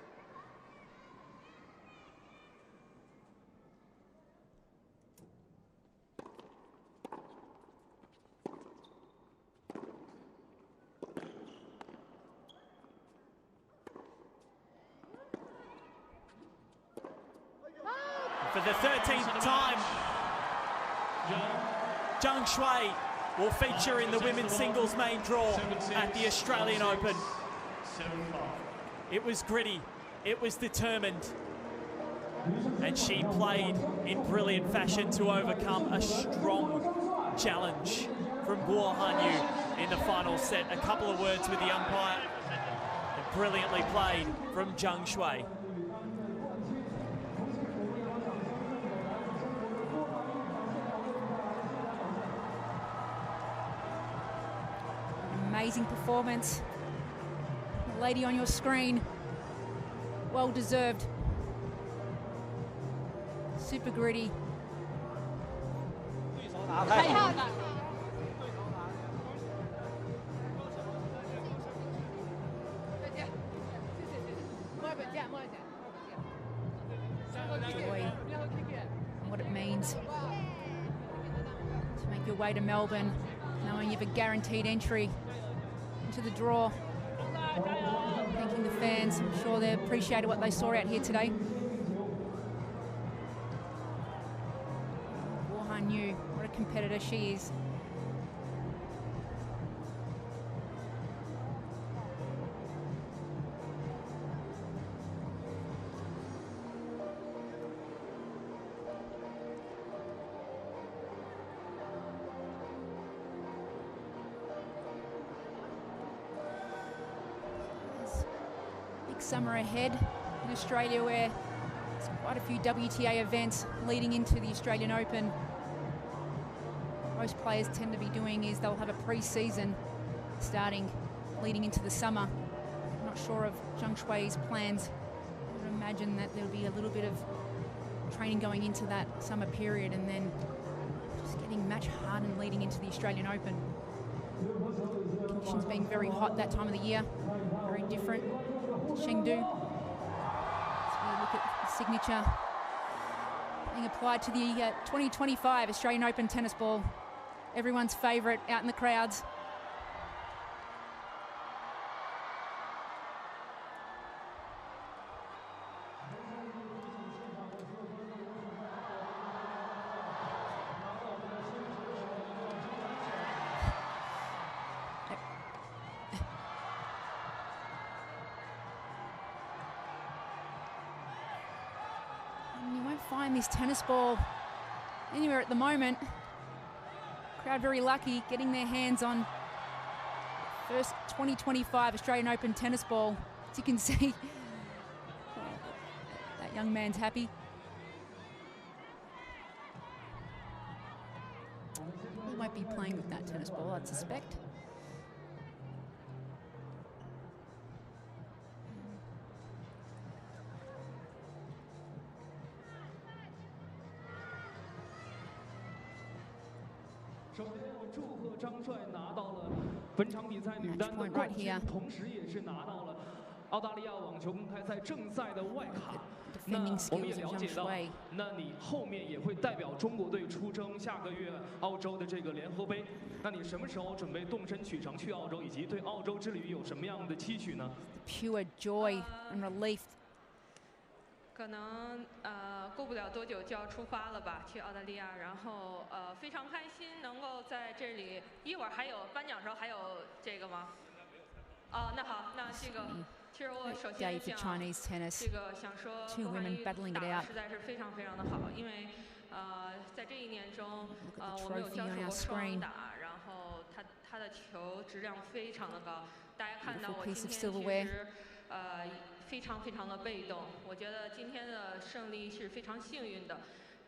For the 13th time, Zhang Shui will feature in the women's singles main draw at the Australian Open. It was gritty, it was determined, and she played in brilliant fashion to overcome a strong challenge from Guo Hanyu in the final set. A couple of words with the umpire, and brilliantly played from Zhang Shui. Amazing performance. The lady on your screen, well deserved. Super gritty. Joy and what it means to make your way to Melbourne, knowing you have a guaranteed entry into the draw. Thanking the fans. I'm sure they appreciated what they saw out here today. Guo Hanyu, what a competitor she is. Summer ahead in Australia, where there's quite a few WTA events leading into the Australian Open. Most players tend to be doing is they'll have a pre-season starting leading into the summer. I'm not sure of Zhang Shui's plans. I would imagine that there'll be a little bit of training going into that summer period, and then just getting match hardened leading into the Australian Open. Conditions being very hot that time of the year, very different. Chengdu. So we look at the signature being applied to the 2025 Australian Open tennis ball. Everyone's favourite out in the crowds. Find this tennis ball anywhere at the moment. Crowd very lucky getting their hands on first 2025 Australian Open tennis ball. As you can see, Young man's happy. He won't be playing with that tennis ball, I'd suspect. Match point right here. Defending skills of Zhang Shui. 那你后面也会代表中国队出征下个月澳洲的这个联合杯。那你什么时候准备动身启程去澳洲，以及对澳洲之旅有什么样的期许呢 ？Pure joy and relief. 可能过不了多久就要出发了吧，去澳大利亚，然后非常开心能够在这里。一会儿还有颁奖时候还有这个吗？哦，那好，那这个。 其实我首先想说，two women battling it out. 实在是非常非常的好，因为在这一年中，我没有交手过双打，然后他的球质量非常的高。大家看到我今天其实非常非常的被动，我觉得今天的胜利是非常幸运的。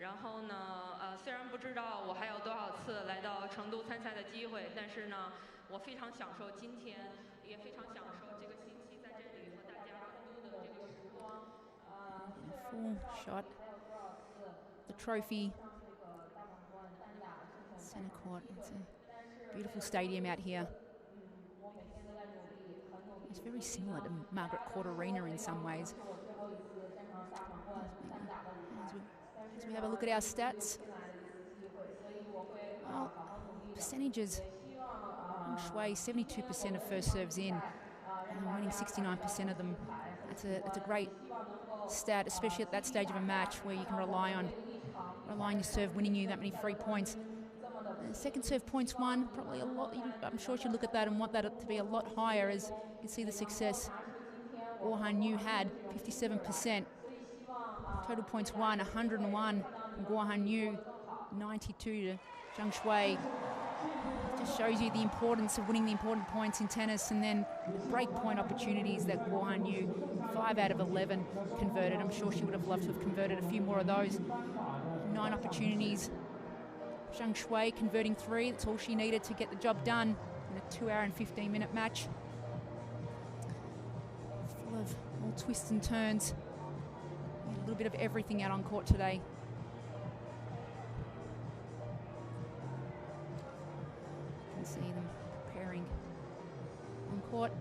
然后呢，虽然不知道我还有多少次来到成都参赛的机会，但是呢，我非常享受今天，也非常享受这个星期。 Full shot. The trophy. Centre court. It's a beautiful stadium out here. It's very similar to Margaret Court Arena in some ways. As we have a look at our stats. Well, percentages. Shui, 72% of first serves in, and winning 69% of them. That's a great stat, especially at that stage of a match where you can rely on your serve winning you that many free points. Second serve points won, probably a lot. I'm sure she'll look at that and want that to be a lot higher, as you can see the success Guohan Yu had, 57%. Total points won, 101 from Guohan Yu, 92 to Zhang Shui. Just shows you the importance of winning the important points in tennis, and then break point opportunities that Guohan Yu, 5 out of 11 converted. I'm sure she would have loved to have converted a few more of those. 9 opportunities. Zhang Shui converting 3. That's all she needed to get the job done in a 2 hour and 15-minute match. Full of all twists and turns. A little bit of everything out on court today. See them preparing on court.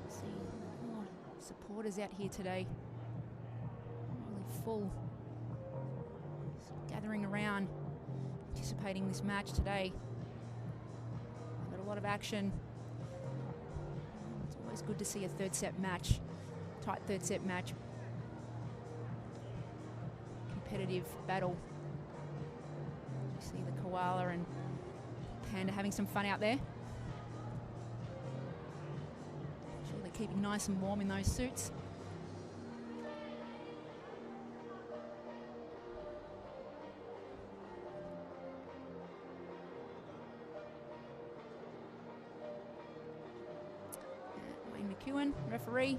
See more supporters out here today. Really full. Gathering around, anticipating this match today. Got a lot of action. It's good to see a third set match, tight third set match, competitive battle. You see the koala and panda having some fun out there. Sure they're keeping nice and warm in those suits. Referee,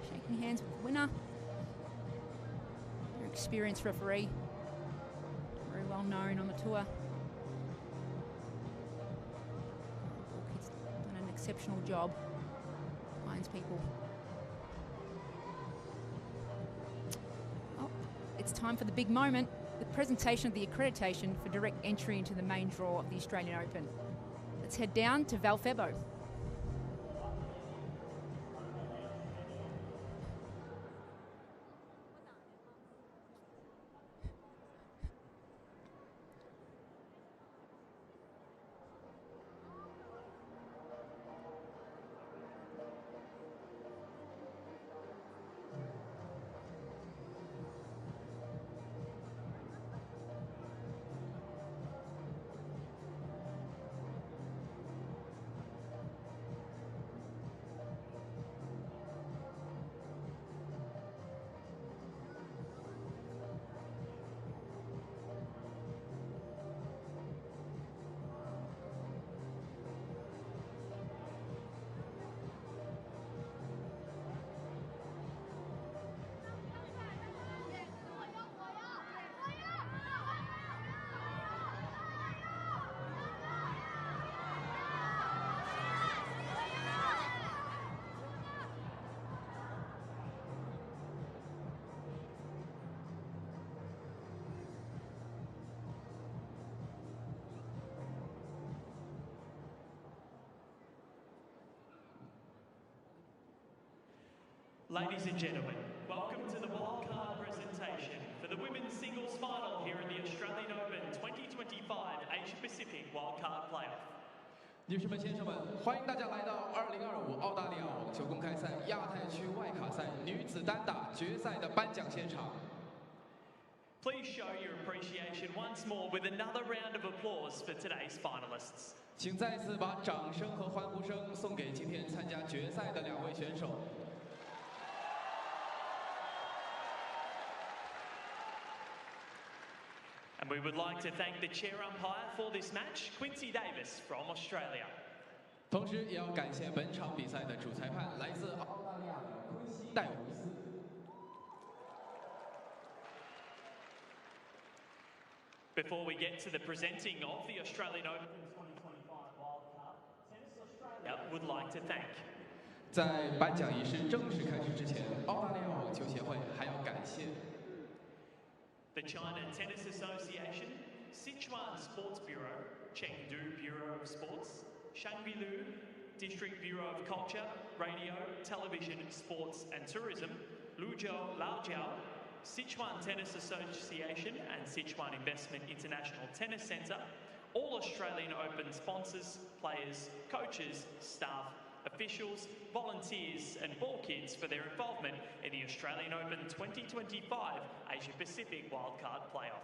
shaking hands with the winner. Very experienced referee, very well known on the tour. He's done an exceptional job, finds people. Oh, it's time for the big moment, the presentation of the accreditation for direct entry into the main draw of the Australian Open. Let's head down to Valfebo. Ladies and gentlemen, welcome to the Wildcard presentation for the women's singles final here in the Australian Open 2025 Asia Pacific Wildcard Playoff. 女士们、先生们，欢迎大家来到2025澳大利亚网球公开赛亚太区外卡赛女子单打决赛的颁奖现场。Please show your appreciation once more with another round of applause for today's finalists. 请再次把掌声和欢呼声送给今天参加决赛的2位选手。 And we would like to thank the chair umpire for this match, Quincy Davis from Australia. 同时，也要感谢本场比赛的主裁判，来自澳大利亚的昆西戴维斯。 Before we get to the presenting of the Australian Open 2025 Wildcard, Tennis Australia would like to thank. 在颁奖仪式正式开始之前，澳大利亚网球协会还要感谢 The China Tennis Association, Sichuan Sports Bureau, Chengdu Bureau of Sports, Shanbilu District Bureau of Culture, Radio, Television, Sports and Tourism, Luzhou Laojiao, Sichuan Tennis Association and Sichuan Investment International Tennis Centre, all Australian Open sponsors, players, coaches, staff, officials, volunteers and ball kids for their involvement in the Australian Open 2025 Asia Pacific Wildcard Playoff.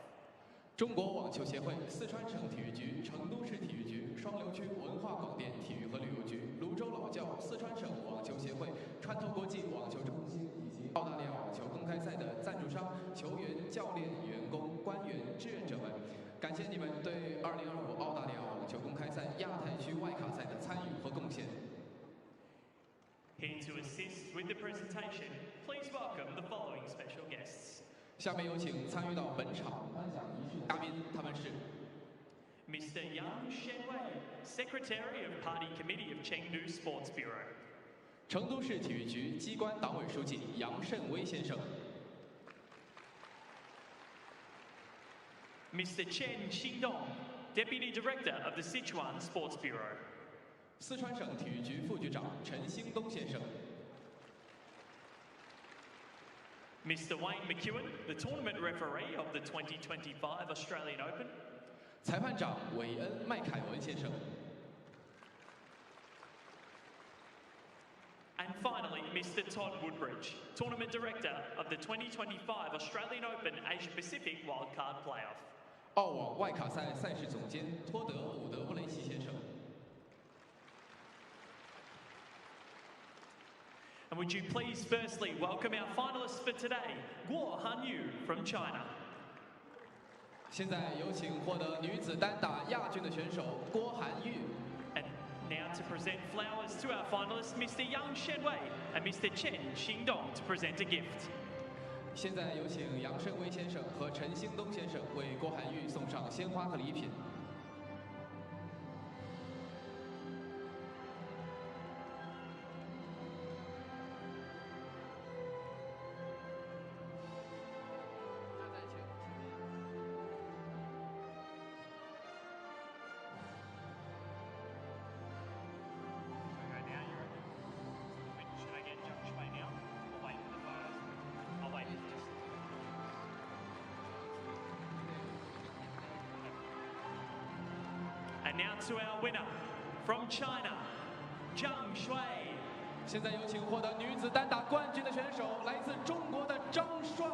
中国网球协会、四川省体育局、成都市体育局、双流区文化广电体育和旅游局、泸州老窖、四川省网球协会、川头国际网球中心以及澳大利亚网球公开赛的赞助商、球员、教练、员工、官员、志愿者们，感谢你们对2025澳大利亚网球公开赛亚太区外卡赛的参与和贡献。 Here to assist with the presentation, please welcome the following special guests. 下面有请参与到本场颁奖仪式的嘉宾，他们是 Mr. Yang Shenwei, Secretary of Party Committee of Chengdu Sports Bureau. 成都市体育局机关党委书记杨慎威先生。 Mr. Chen Xingdong, Deputy Director of the Sichuan Sports Bureau. 四川省体育局副局长陈兴东先生。 Mr. Wayne McEwen, the tournament referee of the 2025 Australian Open. 裁判长韦恩麦凯文先生。 And finally, Mr. Todd Woodbridge, Tournament Director of the 2025 Australian Open Asia Pacific Wildcard Playoff. 澳网外卡赛赛事总监托德·伍德布雷奇先生。 And would you please firstly welcome our finalists for today, Guo Hanyu from China. 现在有请获得女子单打亚军的选手郭涵玉。 And now to present flowers to our finalists, Mr. Yang Shenwei and Mr. Chen Xingdong to present a gift. 现在有请杨慎威先生和陈兴东先生为郭涵玉送上鲜花和礼品。 And now to our winner from China, Zhang Shui. 现在有请获得女子单打冠军的选手，来自中国的张帅。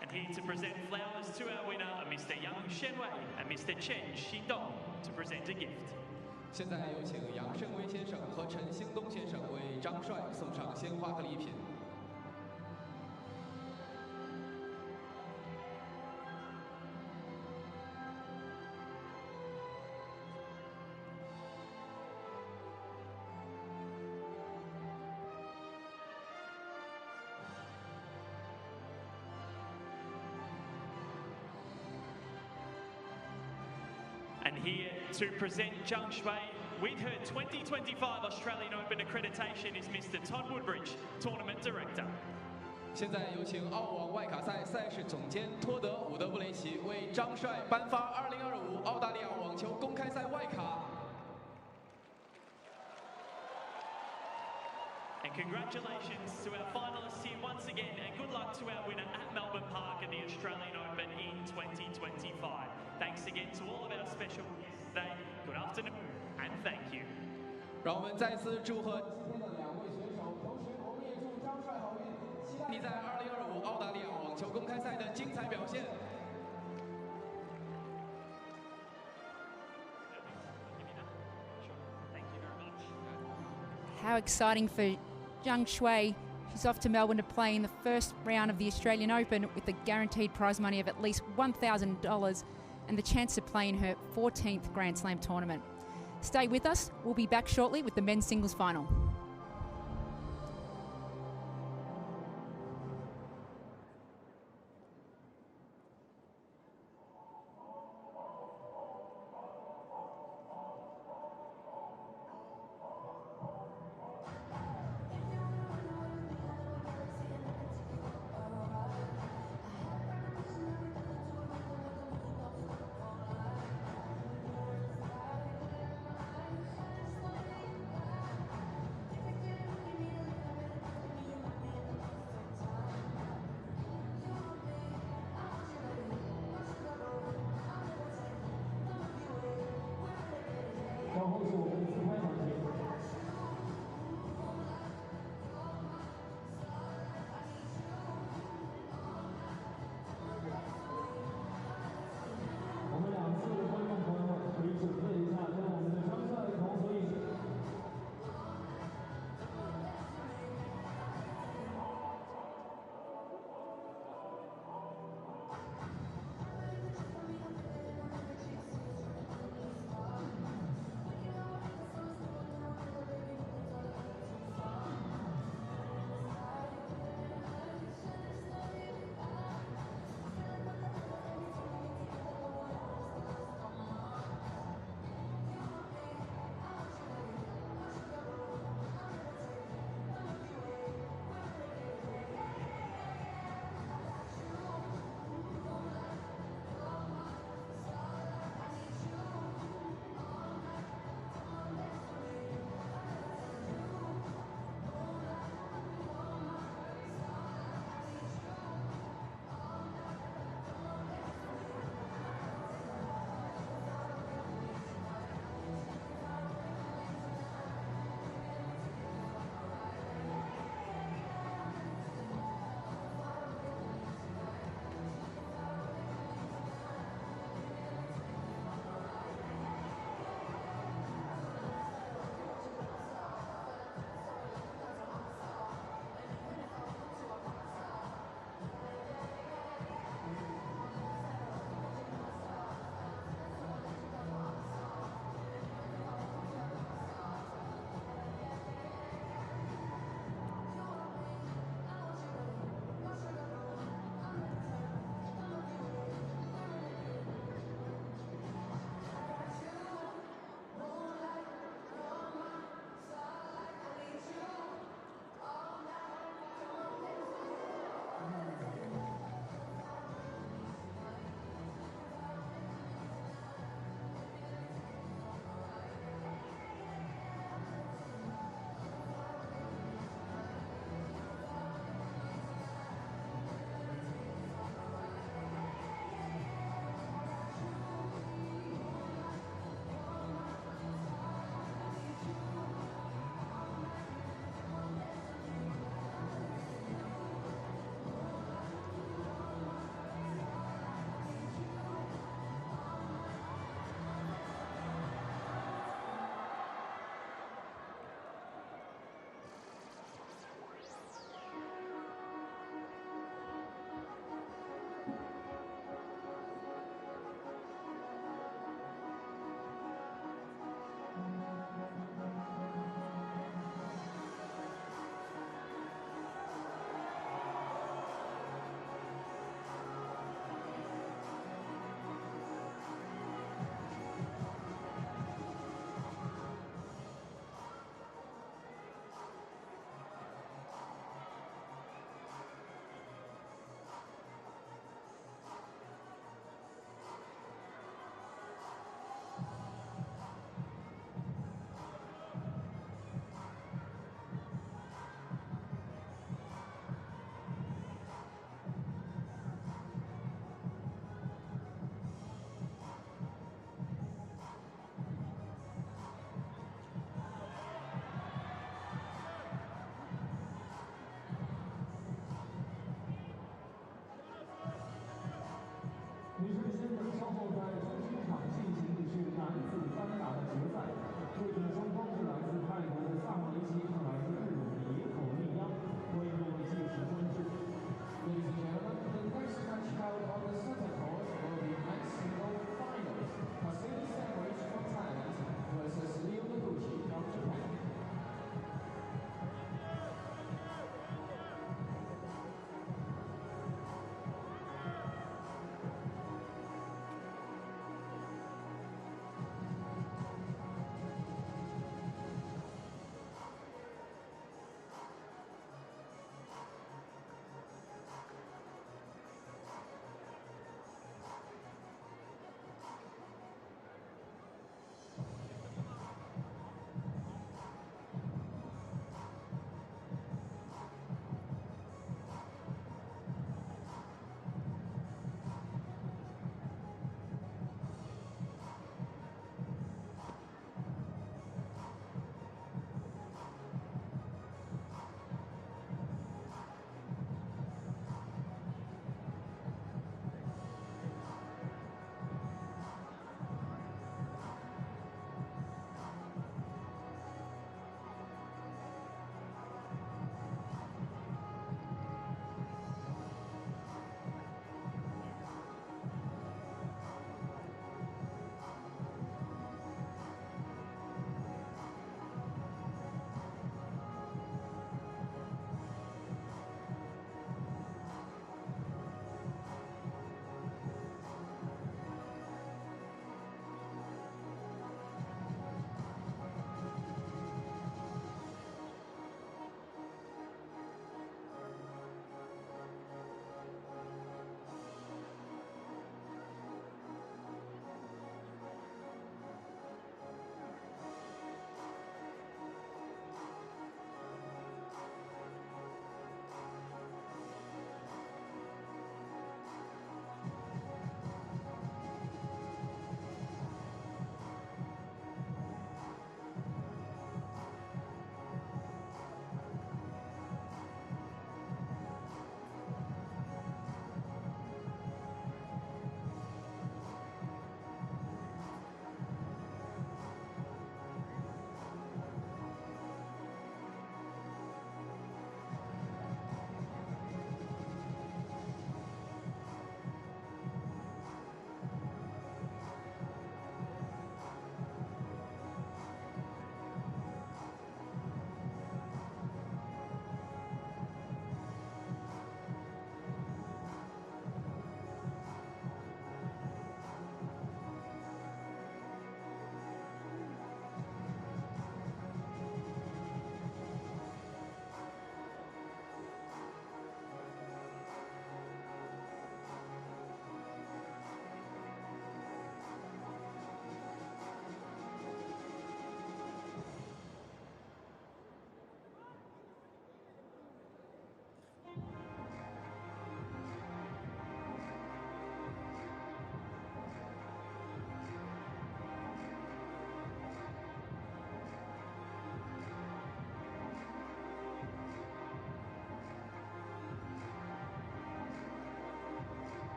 And here to present flowers to our winner are Mr. Yang Shenwei and Mr. Chen Xingdong to present a gift. 现在有请杨慎威先生和陈兴东先生为张帅送上鲜花和礼品。 And here to present Zhang Shui with her 2025 Australian Open accreditation is Mr. Todd Woodbridge, Tournament Director. 现在有请澳网外卡赛赛事总监托德·伍德布雷奇为张帅颁发2025澳大利亚网球公开赛外卡。And Congratulations to our finalists here once again, and good luck to our winner at Melbourne Park in the Australian Open in 2025. Thanks again to all of our special guests today. Good afternoon, and thank you. 让我们再次祝贺今天的两位选手，同时我们也祝张帅好运，期待你在2025澳大利亚网球公开赛的精彩表现。 How exciting for Zhang Shui. She's off to Melbourne to play in the first round of the Australian Open with a guaranteed prize money of at least $1,000 and the chance to play in her 14th Grand Slam tournament. Stay with us. We'll be back shortly with the men's singles final.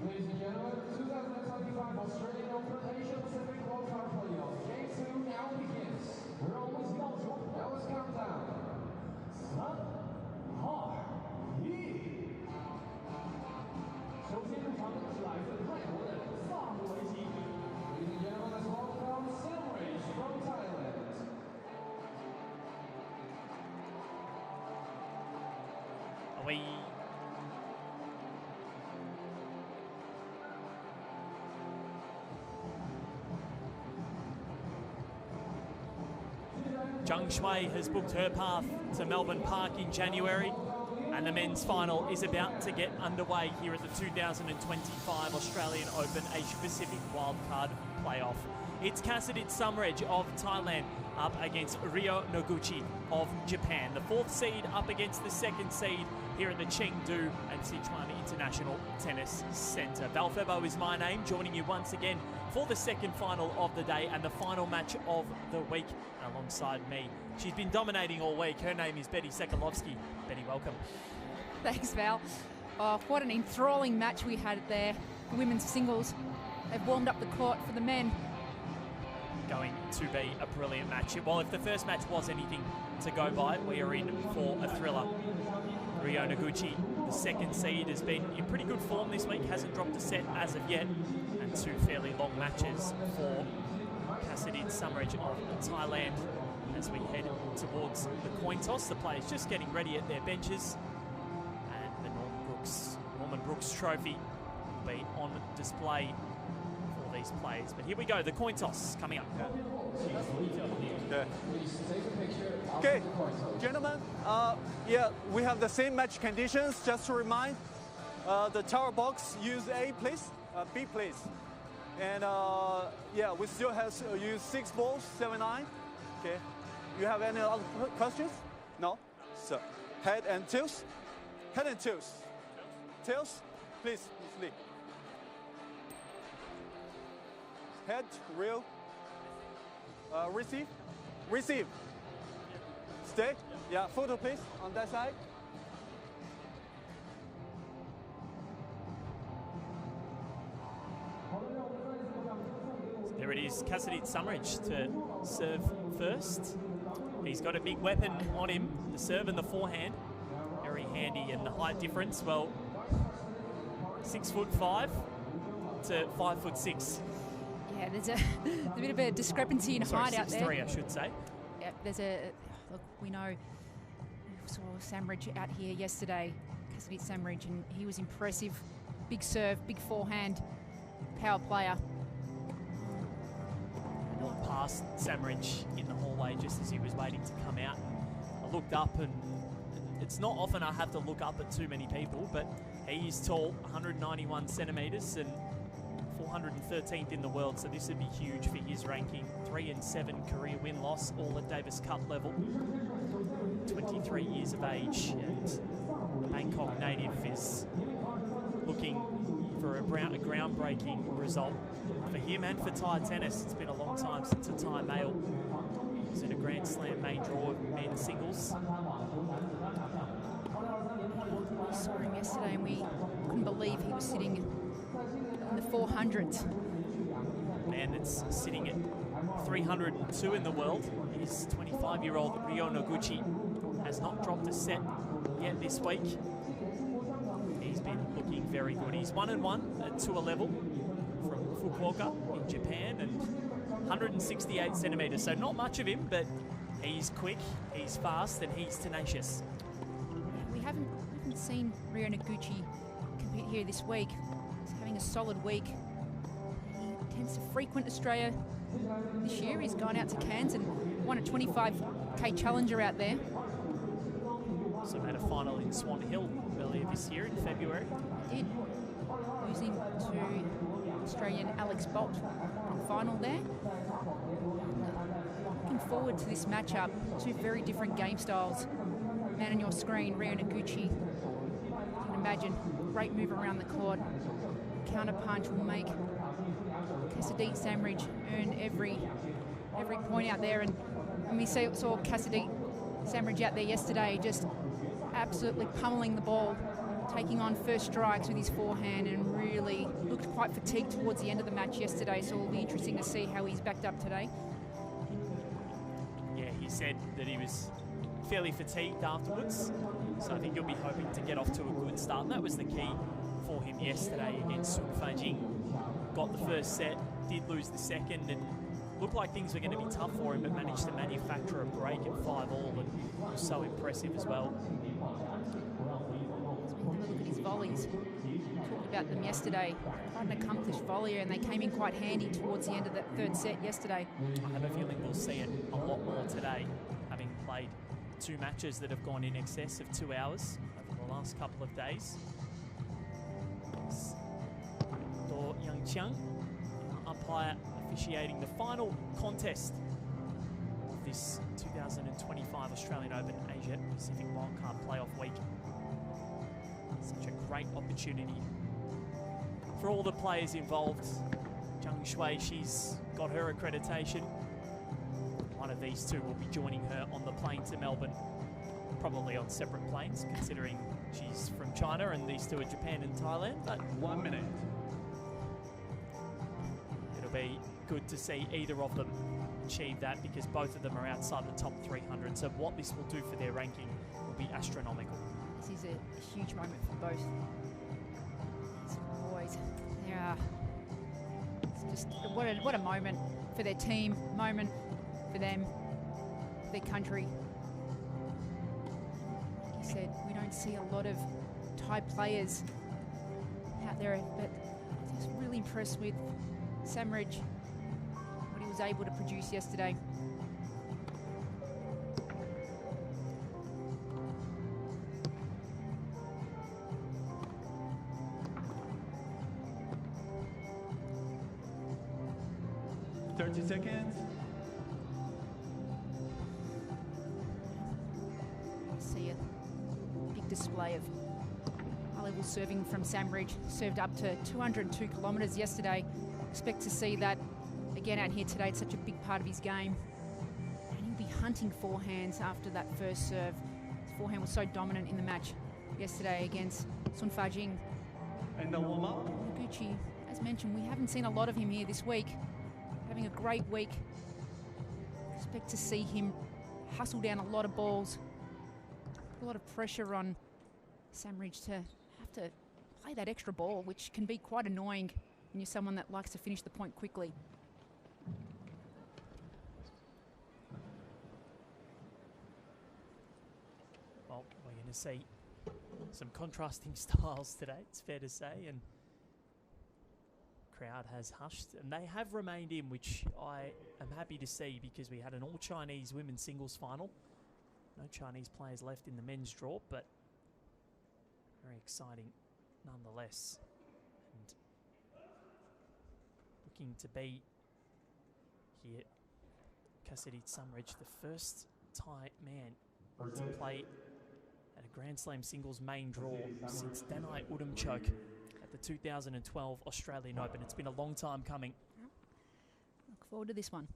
Ladies and gentlemen, 2025 Australian Open Asia-Pacific Wildcard Playoff. Game 2 now begins. We're almost done. Now let's count down. 3、2、1。首先入场的是来自泰国的萨姆维奇。Ladies and gentlemen, let's welcome Samurai from Thailand. We Zhang Shui has booked her path to Melbourne Park in January, and the men's final is about to get underway here at the 2025 Australian Open Asia Pacific Wildcard Playoff. It's Cain of Thailand up against Ryo Noguchi of Japan. The fourth seed up against the second seed here at the Chengdu and Sichuan International Tennis Centre. Val Febo is my name, joining you once again for the second final of the day and the final match of the week. Alongside me, she's been dominating all week. Her name is Betty Sekalovsky. Betty, welcome. Thanks, Val. Oh, what an enthralling match we had there. The women's singles, they've warmed up the court for the men. Going to be a brilliant match. Well, if the first match was anything to go by, we are in for a thriller. Ryo Noguchi, the second seed, has been in pretty good form this week, hasn't dropped a set as of yet, and two fairly long matches for Cain of Thailand as we head towards the coin toss. The players just getting ready at their benches, and the Norman Brooks Trophy will be on display for these players. But here we go, the coin toss coming up. Okay, gentlemen, yeah, we have the same match conditions. Just to remind, the tower box use A, please, B, please. And yeah, we still have use 6 balls, 7-9. Okay, you have any other questions? No? So, head and tails? Head and tails. Tails, please, Ms. Lee. Head, real. Receive. Receive. Stay. Yeah, photo please on that side. There it is, Cain to serve first. He's got a big weapon on him, the serve and the forehand. Very handy, and the height difference, well, 6'5" to 5'6". Yeah, there's a bit of a discrepancy in height out there. 6'3", I should say. Yeah, there's look, we know, we saw Samridge out here yesterday, Cain Samridge, and he was impressive. Big serve, big forehand, power player. I walked past Samridge in the hallway just as he was waiting to come out. I looked up, and it's not often I have to look up at too many people, but he is tall, 191 centimetres and 413th in the world, so this would be huge for his ranking. 3-7 career win-loss, all at Davis Cup level. 23 years of age, and the Bangkok native is looking for a groundbreaking result for him and for Thai tennis. It's been a long time since a Thai male was in a Grand Slam main draw of men's singles. We saw him yesterday and we couldn't believe he was sitting in the 400s. Man that's sitting at 302 in the world is 25-year-old Ryo Noguchi. Has not dropped a set yet this week. He's been looking very good. He's 1-1 at tour level from Fukuoka in Japan, and 168 centimetres, so not much of him, but he's quick, he's fast, and he's tenacious. We haven't seen Ryo Noguchi compete here this week. He's having a solid week. He tends to frequent Australia this year. He's gone out to Cairns and won a 25k challenger out there. Also made a final in Swan Hill earlier this year in February. He did, losing to Australian Alex Bolt in the final there. Looking forward to this matchup. Two very different game styles. Man on your screen, Ryo Noguchi. You can imagine, great move around the court. Counter punch will make Cain Samridge earn every point out there. And we saw Cain Samridge out there yesterday just absolutely pummeling the ball, taking on first strikes with his forehand, and really looked quite fatigued towards the end of the match yesterday, so it'll be interesting to see how he's backed up today. Yeah, he said that he was fairly fatigued afterwards, so I think he'll be hoping to get off to a good start, and that was the key for him yesterday against Sun Fajing. Got the first set, did lose the second, and looked like things were going to be tough for him, but managed to manufacture a break at 5-all, and was so impressive as well. Look at his volleys. Talked about them yesterday. Quite an accomplished volleyer, and they came in quite handy towards the end of that third set yesterday. I have a feeling we'll see it a lot more today, having played 2 matches that have gone in excess of 2 hours over the last couple of days. Do Young Chiang, umpire officiating the final contest of this 2025 Australian Open Asia Pacific Wildcard Playoff Week. Such a great opportunity for all the players involved. Zhang Shui, she's got her accreditation. One of these two will be joining her on the plane to Melbourne, probably on separate planes, considering she's from China and these two are Japan and Thailand. But 1 minute. It'll be good to see either of them achieve that, because both of them are outside the top 300. So what this will do for their ranking will be astronomical. This is a huge moment for both these boys. It's just what a moment for their team, moment for them, for their country. Like you said, we don't see a lot of Thai players out there, but just really impressed with Samridge, what he was able to produce yesterday. Seconds. See a big display of high-level serving from Samridge. Served up to 202 kilometres yesterday. Expect to see that again out here today. It's such a big part of his game. And he'll be hunting forehands after that first serve. His forehand was so dominant in the match yesterday against Sun Fajing. And the warm-up. Noguchi, as mentioned, we haven't seen a lot of him here this week. Having a great week. Expect to see him hustle down a lot of balls. A lot of pressure on Samridge to have to play that extra ball, which can be quite annoying when you're someone that likes to finish the point quickly. Well, we're going to see some contrasting styles today, it's fair to say, and crowd has hushed, and they have remained in, which I am happy to see, because we had an all-Chinese women's singles final. No Chinese players left in the men's draw, but very exciting nonetheless. And looking to be here, Cassidy Samridge, the first Thai man to play at a Grand Slam singles main draw since Danai Udamchok at the 2012 Australian Open. It's been a long time coming. Look forward to this one.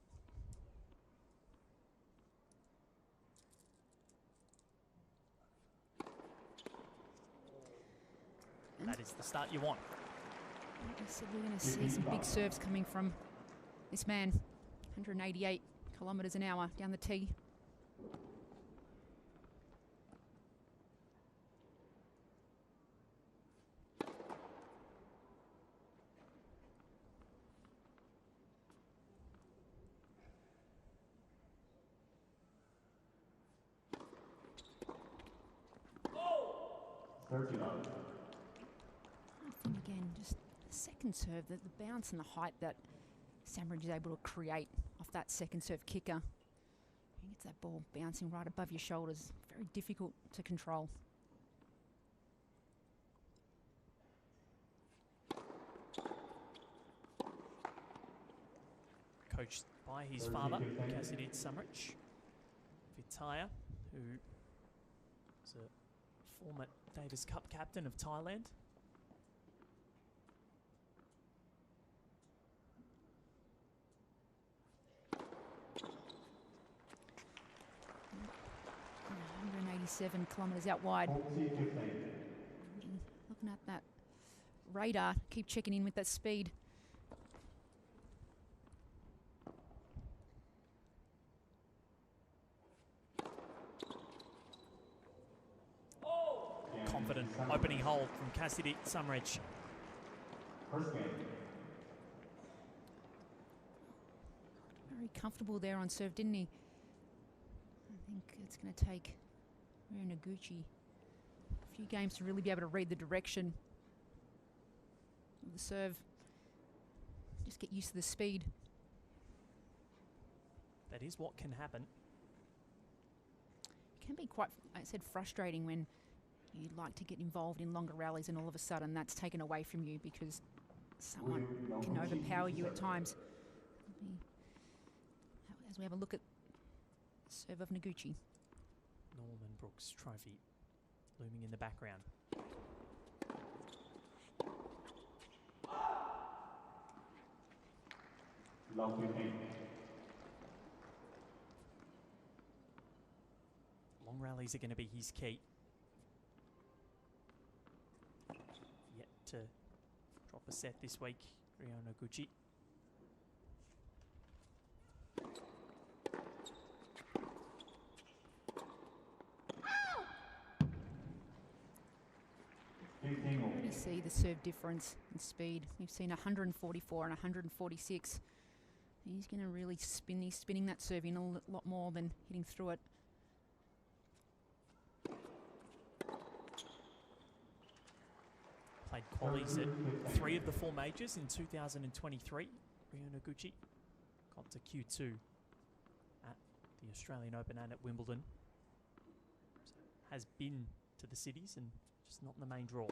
That is the start you want. Like I said, we're going to see some big serves coming from this man. 188 kilometres an hour down the tee. Again, just the second serve, the bounce and the height that Samridge is able to create off that second serve kicker. He gets that ball bouncing right above your shoulders. Very difficult to control. Coached by his father, Cassidy Samridge, Vitaya, who is a former Davis Cup captain of Thailand. 87 kilometres out wide. Looking at that radar, keep checking in with that speed. Confident opening hold from Cassidy Summeridge. Very comfortable there on serve, didn't he? I think it's going to take Aryna a few games to really be able to read the direction of the serve. Just get used to the speed. That is what can happen. It can be quite, I said, frustrating when you'd like to get involved in longer rallies and all of a sudden that's taken away from you because someone can overpower you at times. As we have a look at serve of Noguchi. Norman Brooks trophy looming in the background. Long rallies are going to be his key. Yet to drop a set this week, Aryna Noguchi. Already see the serve difference in speed. We've seen 144 and 146. He's going to really spin. He's spinning that serve in a lot more than hitting through it. Played qualies at 3 of the 4 majors in 2023. Aryna Noguchi got to Q2 at the Australian Open and at Wimbledon. So has been to the cities and just not in the main draw.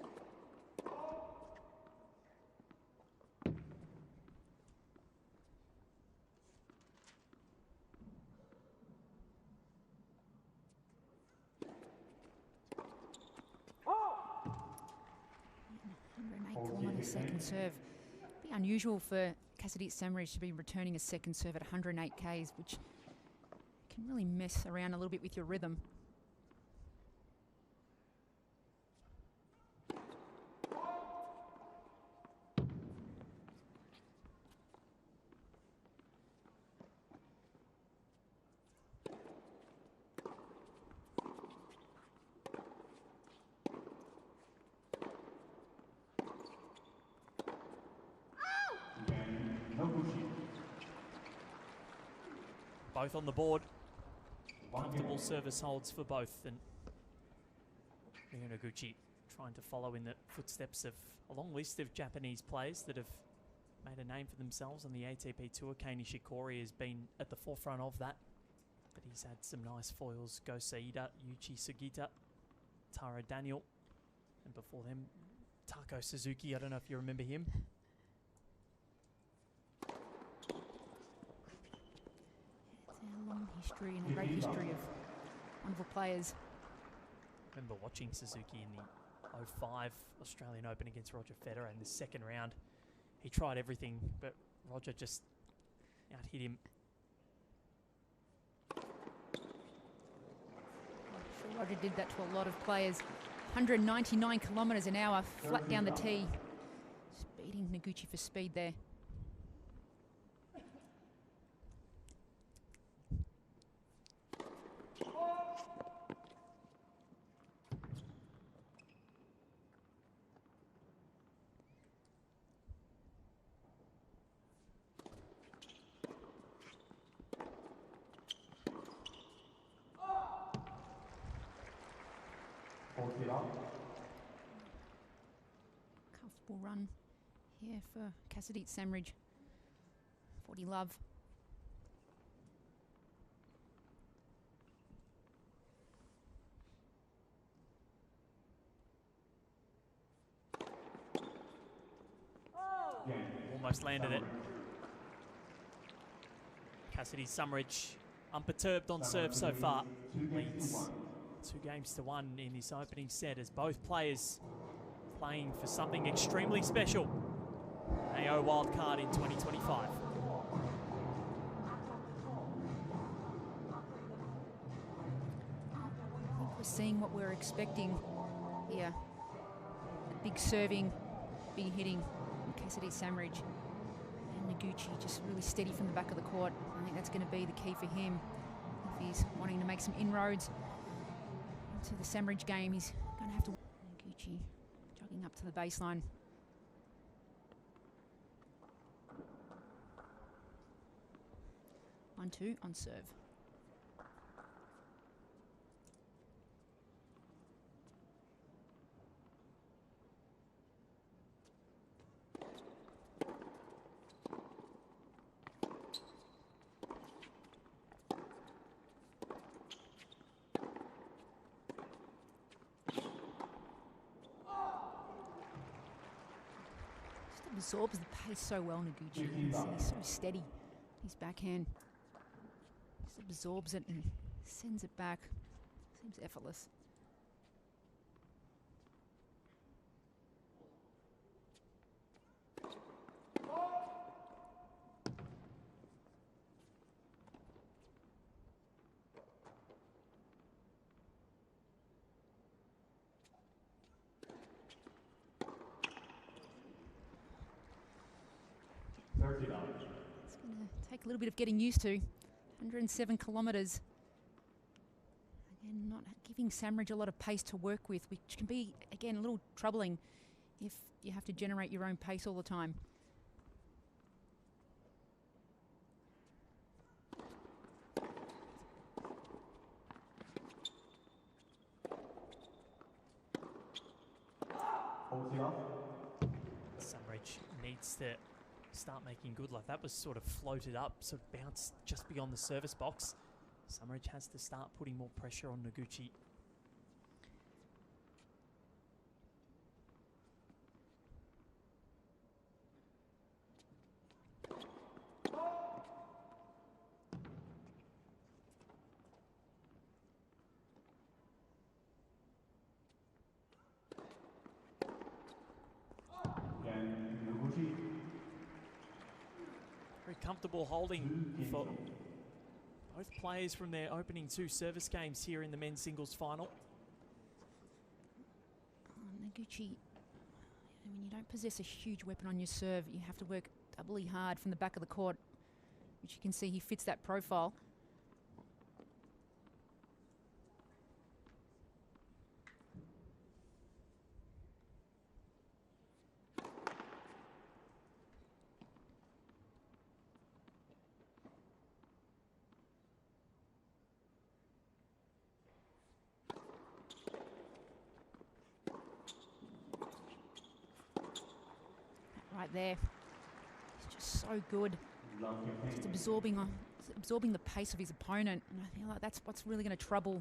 Second serve. Be unusual for Cassidy Summeridge to be returning a second serve at 108 Ks, which can really mess around a little bit with your rhythm. Both on the board. Comfortable service holds for both. And Aryna Noguchi trying to follow in the footsteps of a long list of Japanese players that have made a name for themselves on the ATP Tour. Cain has been at the forefront of that. But he's had some nice foils. Go Saida, Yuichi Sugita, Tara Daniel. And before them, Tako Suzuki. I don't know if you remember him. Long history and a great history of wonderful players. I remember watching Suzuki in the 05 Australian Open against Roger Federer in the second round. He tried everything, but Roger just out-hit him. I'm sure Roger did that to a lot of players. 199 kilometres an hour, flat down the tee. Just beating Noguchi for speed there. Comfortable run here for Cassidy Summeridge. 40 love. Almost landed it. Cassidy Summeridge unperturbed on serve so far. Leads 2-1 in this opening set as both players playing for something extremely special. AO Wildcard in 2025. I think seeing what we're expecting here. Big serving, big hitting from Cassidy Samridge. And Noguchi just really steady from the back of the court. I think that's going to be the key for him. If he's wanting to make some inroads into the Samridge game, he's going to have to... Noguchi jogging up to the baseline. 1-2 on serve. Absorbs the pace so well, Noguchi. He's so steady. His backhand just absorbs it and sends it back. Seems effortless. It's going to take a little bit of getting used to. 107 kilometres. Again, not giving Samridge a lot of pace to work with, which can be, again, a little troubling if you have to generate your own pace all the time. Samridge needs to start making good. Like that was sort of floated up, sort of bounced just beyond the service box. Samridge has to start putting more pressure on Noguchi. Very comfortable holding for both players from their opening two service games here in the men's singles final. Noguchi, when you don't possess a huge weapon on your serve, you have to work doubly hard from the back of the court, which you can see he fits that profile. Right there, he's just so good, just absorbing the pace of his opponent, and I feel like that's what's really going to trouble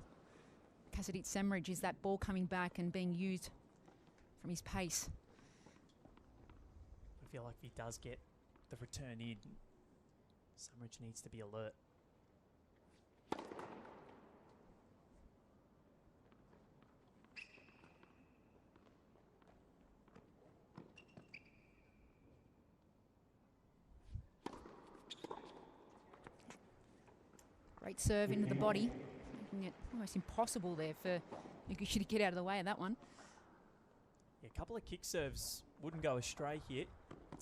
Cassidy Samridge, is that ball coming back and being used from his pace. I feel like if he does get the return in, Samridge needs to be alert. Great serve into the body, making it almost impossible there for Noguchi to get out of the way of that one. Yeah, a couple of kick serves wouldn't go astray here.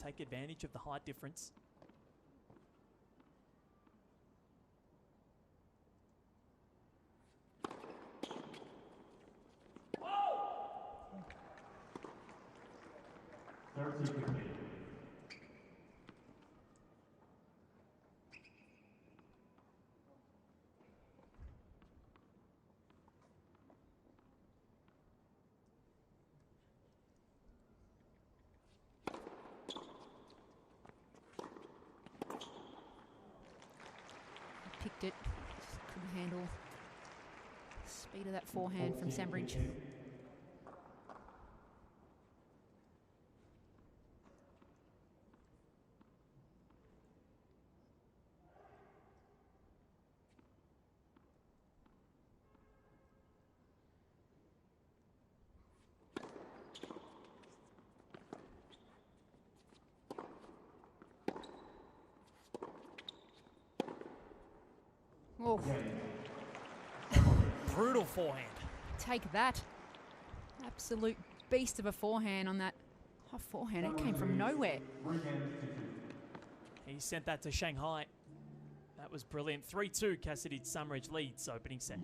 Take advantage of the height difference. Picked it, just couldn't handle the speed of that forehand from Samridge. Oh. Brutal forehand. take that. Absolute beast of a forehand on that off forehand. It came from nowhere. He sent that to Shanghai. That was brilliant. 3-2, Cassidy Summeridge leads opening set.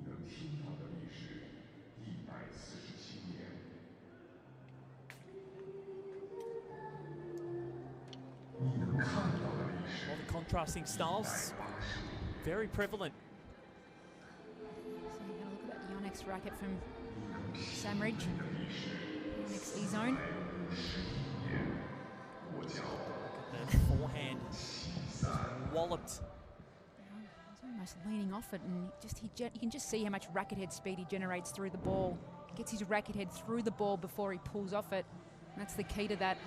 All the contrasting styles, very prevalent. So you're going to look at that Yonex racket from Summeridge. Yonex E-zone. Look at the forehand. Walloped. He's almost leaning off it, and you can just see how much racket head speed he generates through the ball. Gets his racket head through the ball before he pulls off it. And that's the key to that.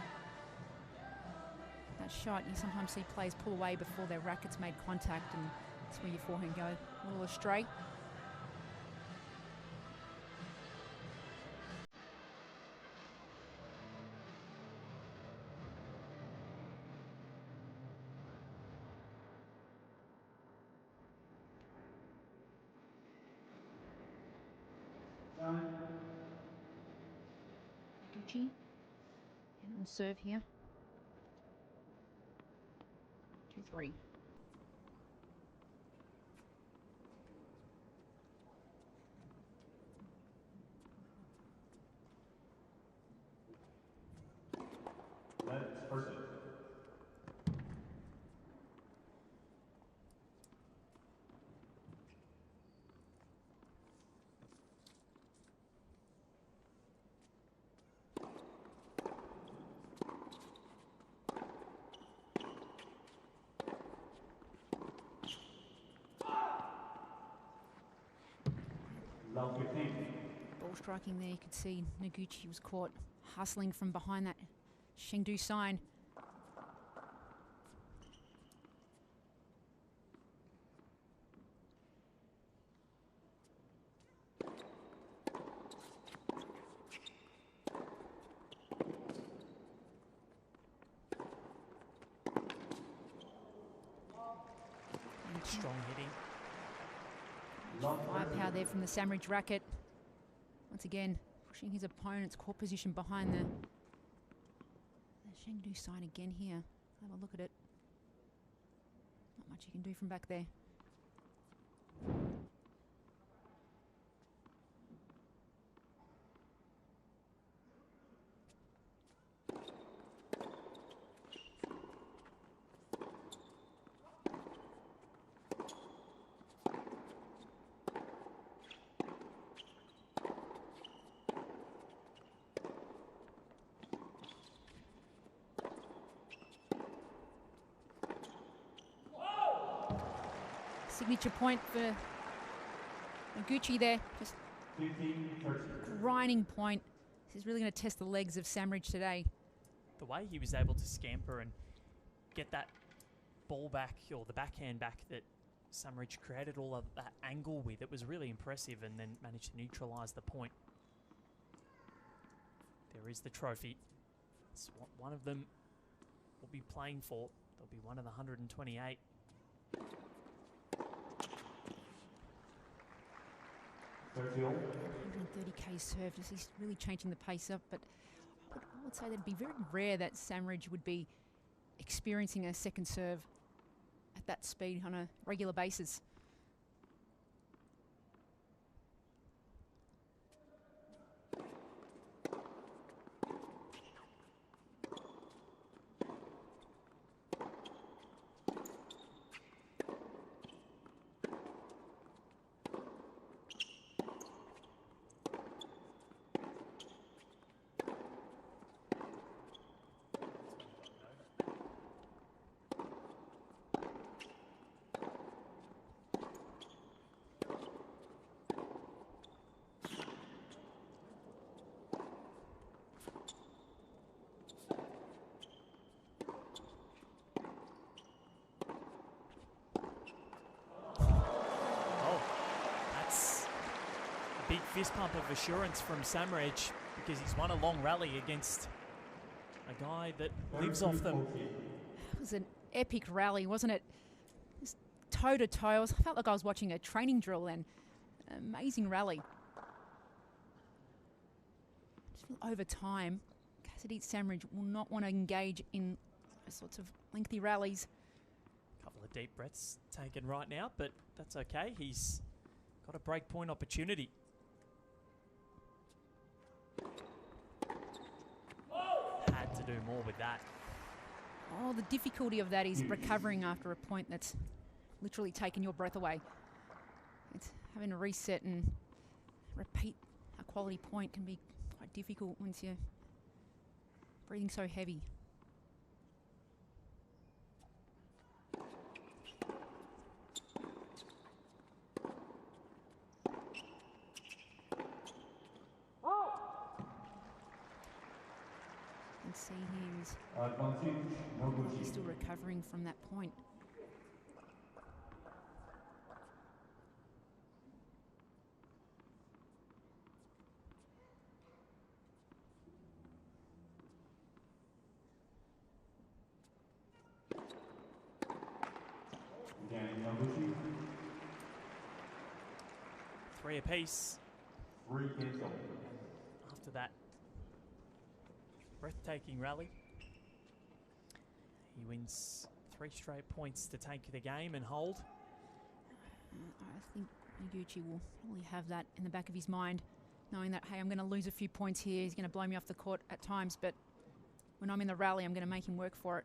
That shot, you sometimes see players pull away before their rackets made contact, and that's where your forehand go a little astray. Gucci, and on serve here. 2-3. Let's first. Ball striking there, you could see Noguchi was caught hustling from behind that Chengdu sign. Strong hitting. Firepower there from the Summeridge racket. Once again, pushing his opponent's court position behind the Chengdu sign again here. Have a look at it. Not much you can do from back there. Signature point for Noguchi there. Just grinding point. This is really going to test the legs of Summeridge today. The way he was able to scamper and get that ball back, or the backhand back, that Summeridge created all of that angle with, it was really impressive, and then managed to neutralise the point. There is the trophy. It's what one of them will be playing for. They'll be one of the 128. Sergio. 130k serve, just he's really changing the pace up, but I would say that it'd be very rare that Summeridge would be experiencing a second serve at that speed on a regular basis. Big fist pump of assurance from Summeridge, because he's won a long rally against a guy that lives off them. It was an epic rally, wasn't it? Just toe to toe. I felt like I was watching a training drill then. Amazing rally. just feel over time, Cassidy Samridge will not want to engage in sorts of lengthy rallies. A couple of deep breaths taken right now, but that's okay. He's got a break point opportunity. Had to do more with that. Oh, the difficulty of that is recovering after a point that's literally taken your breath away. It's having to reset and repeat a quality point can be quite difficult once you're breathing so heavy. And see he's still recovering from that point. Three apiece. After that breathtaking rally, he wins 3 straight points to take the game and hold. I think Noguchi will probably have that in the back of his mind, knowing that, hey, I'm going to lose a few points here. He's going to blow me off the court at times, but when I'm in the rally, I'm going to make him work for it.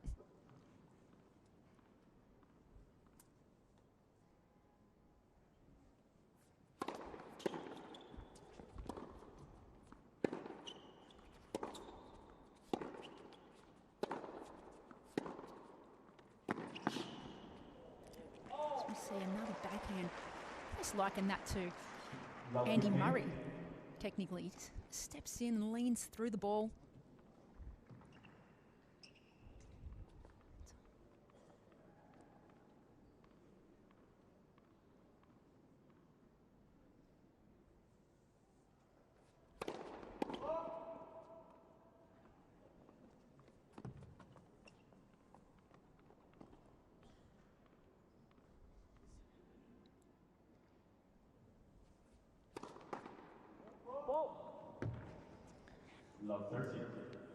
Another backhand. Just liken that to Andy Murray, technically. He just steps in and leans through the ball.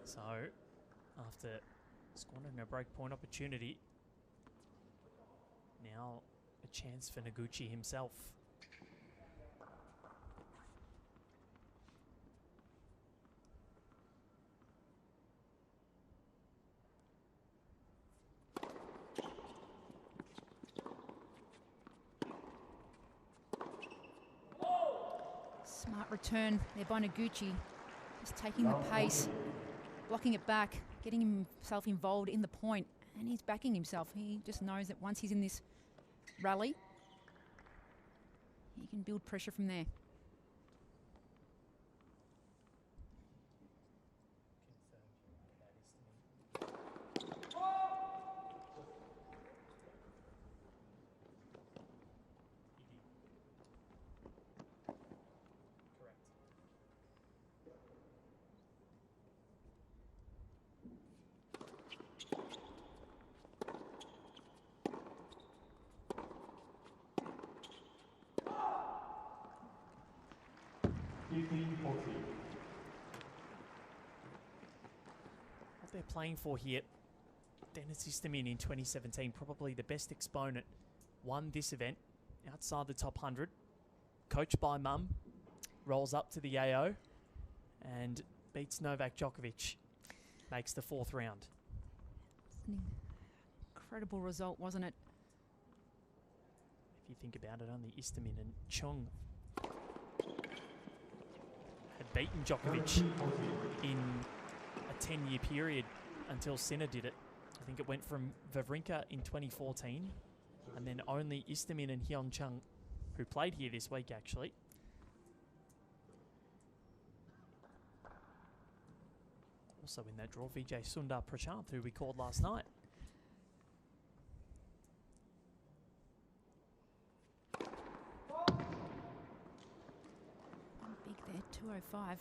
So, after squandering a break point opportunity, now a chance for Noguchi himself. Smart return there by Noguchi. Just taking the pace, blocking it back, getting himself involved in the point, and he's backing himself. He just knows that once he's in this rally, he can build pressure from there. What they're playing for here, Dennis Istomin in 2017, probably the best exponent, won this event outside the top 100, coached by mum, rolls up to the AO and beats Novak Djokovic, makes the 4th round. It's an incredible result, wasn't it? If you think about it, only Istomin and Chung had beaten Djokovic in a 10-year period until Sinner did it. I think it went from Wawrinka in 2014, and then only Istomin and Hyun Chung, who played here this week actually. Also in that draw, Vijay Sundar Prashant, who we called last night. Big there, 205.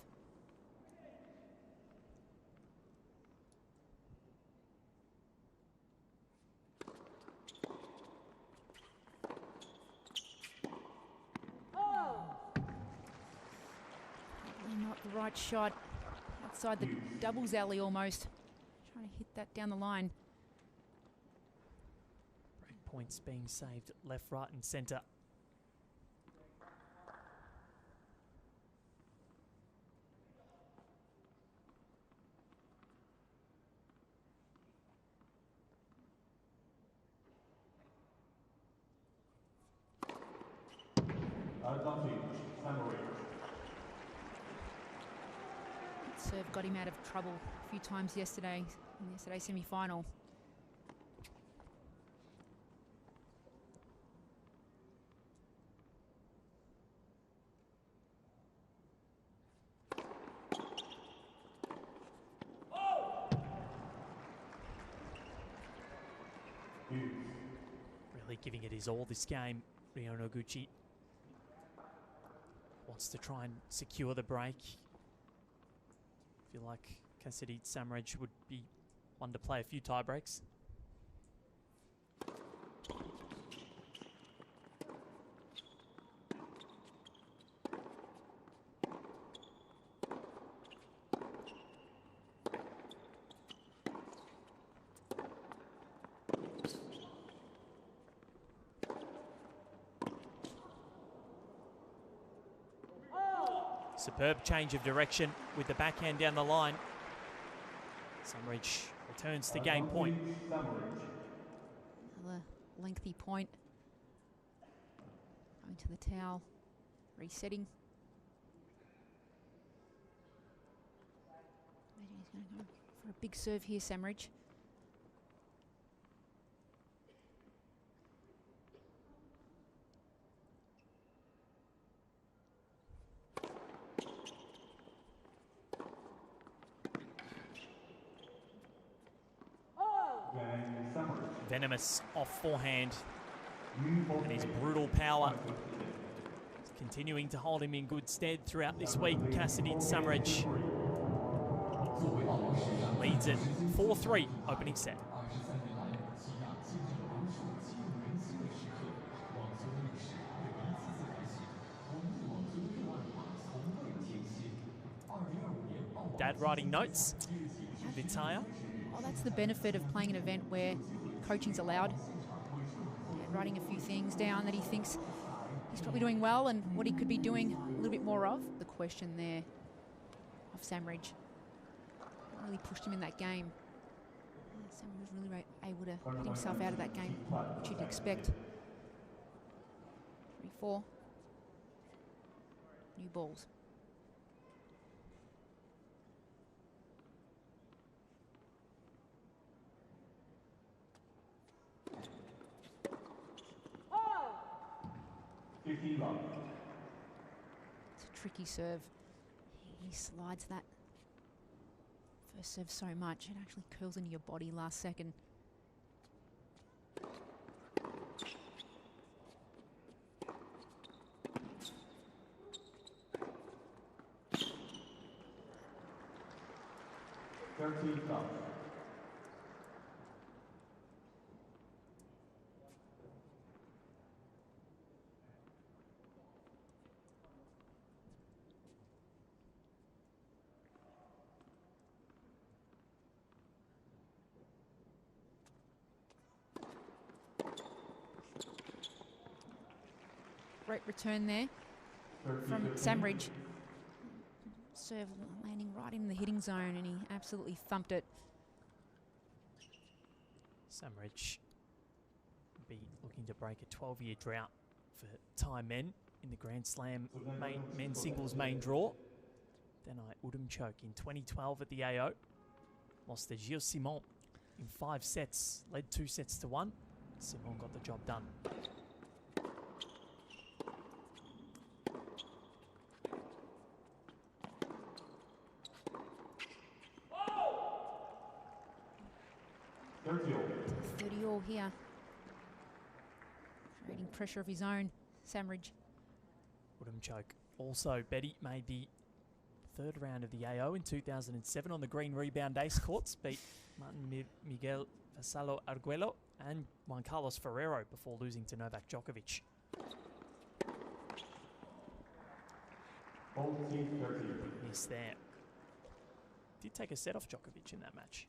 Probably not the right shot. outside the doubles alley almost. Trying to hit that down the line. Break points being saved left, right and centre. Serve got him out of trouble a few times yesterday in yesterday's semi-final. Really giving it his all this game. Ryo Noguchi wants to try and secure the break. Feel like Cassidy Samaraj would be one to play a few tie breaks. Superb change of direction with the backhand down the line. Samaraj returns to game point. Another lengthy point. Going to the towel, resetting. Maybe he's going to go for a big serve here, Samaraj. Venomous off forehand and his brutal power is continuing to hold him in good stead throughout this week. Cassidy Samaraj leads it 4-3 opening set. Dad writing notes. Vitaya. Oh, that's the benefit of playing an event where coaching's allowed. Dad writing a few things down that he thinks he's probably doing well and what he could be doing a little bit more of. The question there of Samaraj really pushed him in that game. Samaraj was really able to get himself out of that game, which you'd expect. 3-4. New balls. It's a tricky serve. He slides that first serve so much, it actually curls into your body last second. Great return there from Samaraj. Serve landing right in the hitting zone and he absolutely thumped it. Samaraj be looking to break a 12-year drought for Thai men in the Grand Slam men's singles main draw. Then Udumchoke in 2012 at the AO. Lost to Gilles Simon in 5 sets, led 2-1. Simon got the job done. All here, creating pressure of his own. Samaraj. Udumchoke also, Betty, made the 3rd round of the AO in 2007 on the green rebound ace courts, beat Martin Miguel Vassallo Arguello and Juan Carlos Ferrero before losing to Novak Djokovic. Miss there. did take a set off Djokovic in that match.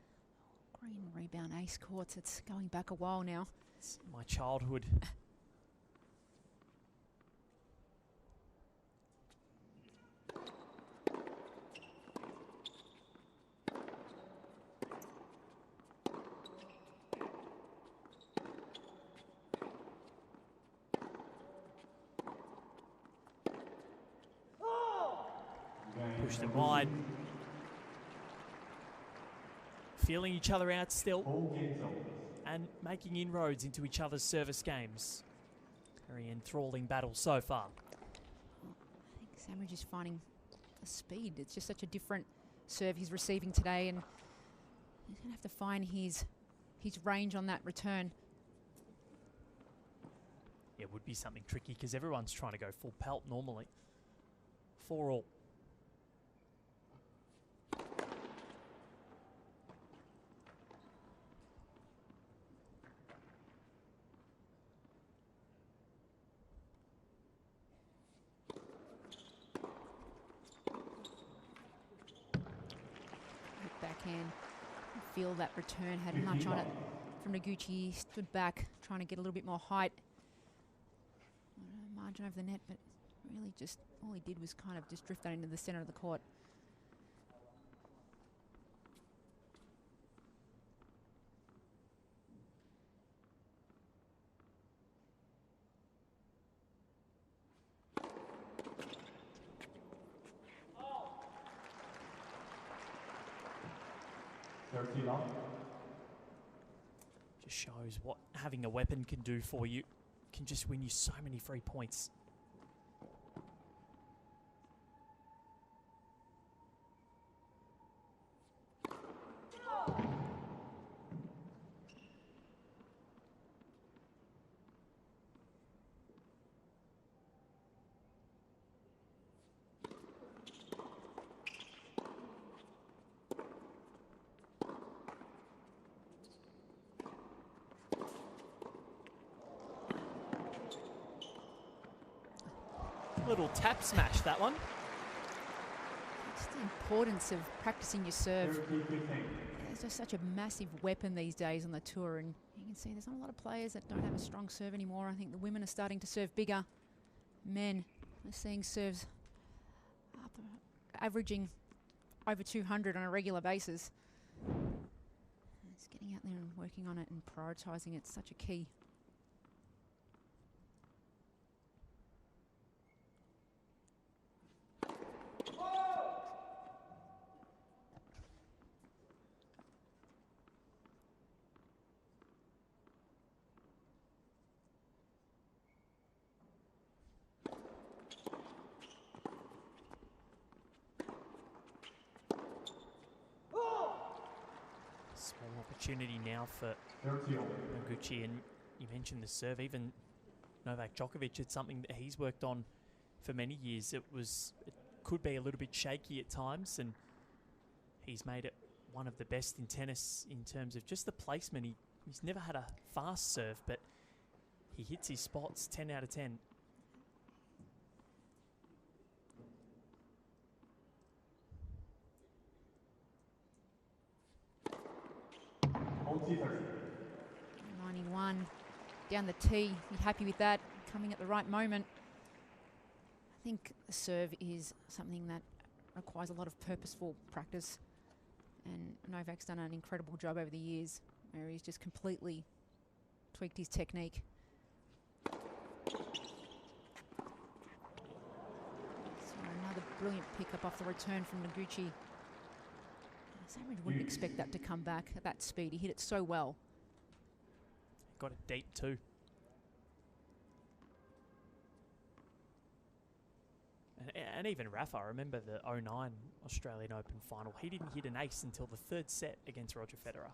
Green rebound ace courts. It's going back a while now. It's my childhood. Pushed it wide. Feeling each other out still. And making inroads into each other's service games. Very enthralling battle so far. I think Sandridge is finding the speed. It's just such a different serve he's receiving today, and he's going to have to find his range on that return. It would be something tricky because everyone's trying to go full pelt normally. 4-all. Backhand. Feel that return had much on it from Noguchi. Stood back, trying to get a little bit more height. Margin over the net, but really just all he did was kind of just drift that into the center of the court. Just shows what having a weapon can do for you. Can just win you so many free points. Little tap smash, that one. It's the importance of practicing your serve. It's just such a massive weapon these days on the tour, and you can see there's not a lot of players that don't have a strong serve anymore. I think the women are starting to serve bigger. Men are seeing serves up, averaging over 200 on a regular basis. It's getting out there and working on it and prioritising it's such a key. Small opportunity now for Noguchi, and you mentioned the serve. Even Novak Djokovic, it's something that he's worked on for many years. It could be a little bit shaky at times, and he's made it one of the best in tennis in terms of just the placement. He's never had a fast serve, but he hits his spots 10 out of 10. .91 down the tee. Be happy with that. Coming at the right moment. I think the serve is something that requires a lot of purposeful practice, and Novak's done an incredible job over the years, where he's just completely tweaked his technique. So another brilliant pickup off the return from Noguchi. Sandridge wouldn't expect that to come back at that speed. He hit it so well. Got it deep too. And even Rafa, I remember the 09 Australian Open final. He didn't hit an ace until the third set against Roger Federer.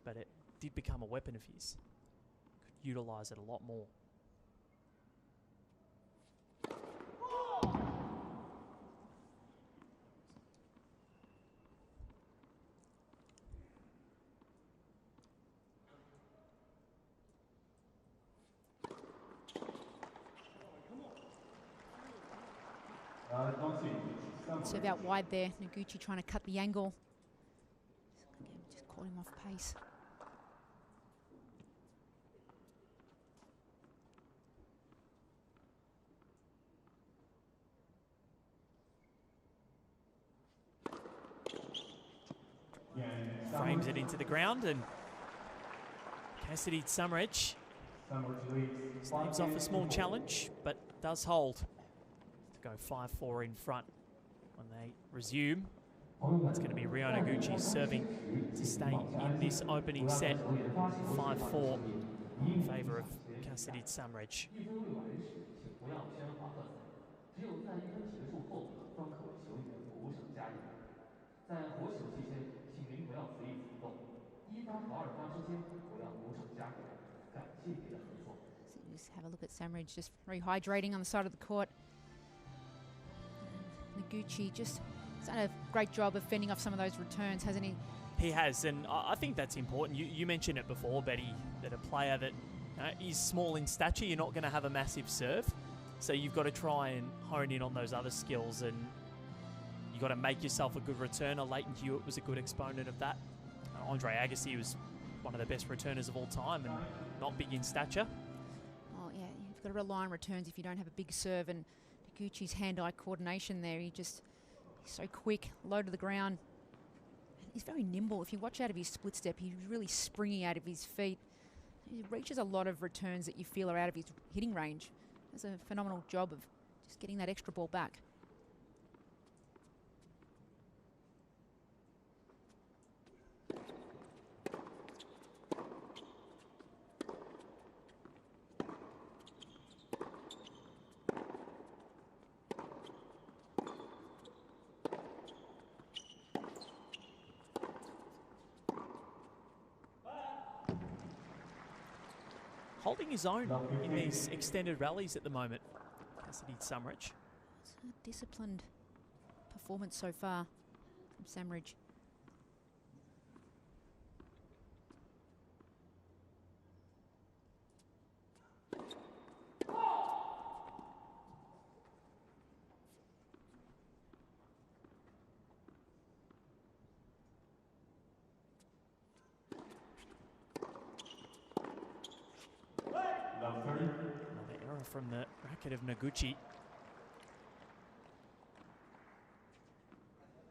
But it did become a weapon of his. Could utilise it a lot more. Serve out wide there. Noguchi trying to cut the angle. caught him off pace. Frames it into the ground, and Cassidy Summeridge staves off a small challenge, but does hold to go 5-4 in front when they resume. It's going to be Ryo Noguchi serving to stay in this opening set, 5-4 in favour of Cassidy Summeridge. Just have a look at Summeridge just rehydrating on the side of the court. And Noguchi just done a great job of fending off some of those returns, hasn't he? He has, and I think that's important. You mentioned it before, Betty, that a player that is small in stature, you're not going to have a massive serve. So you've got to try and hone in on those other skills, and you've got to make yourself a good returner. Leighton Hewitt was a good exponent of that. Andre Agassi was one of the best returners of all time and not big in stature. Oh, yeah, you've got to rely on returns if you don't have a big serve, and Noguchi's hand-eye coordination there, he's so quick, low to the ground. He's very nimble. If you watch out of his split step, he's really springy out of his feet. He reaches a lot of returns that you feel are out of his hitting range. Does a phenomenal job of just getting that extra ball back. Holding his own in these extended rallies at the moment, Cassidy Summeridge. It's a disciplined performance so far from Summeridge. Another error from the racket of Noguchi.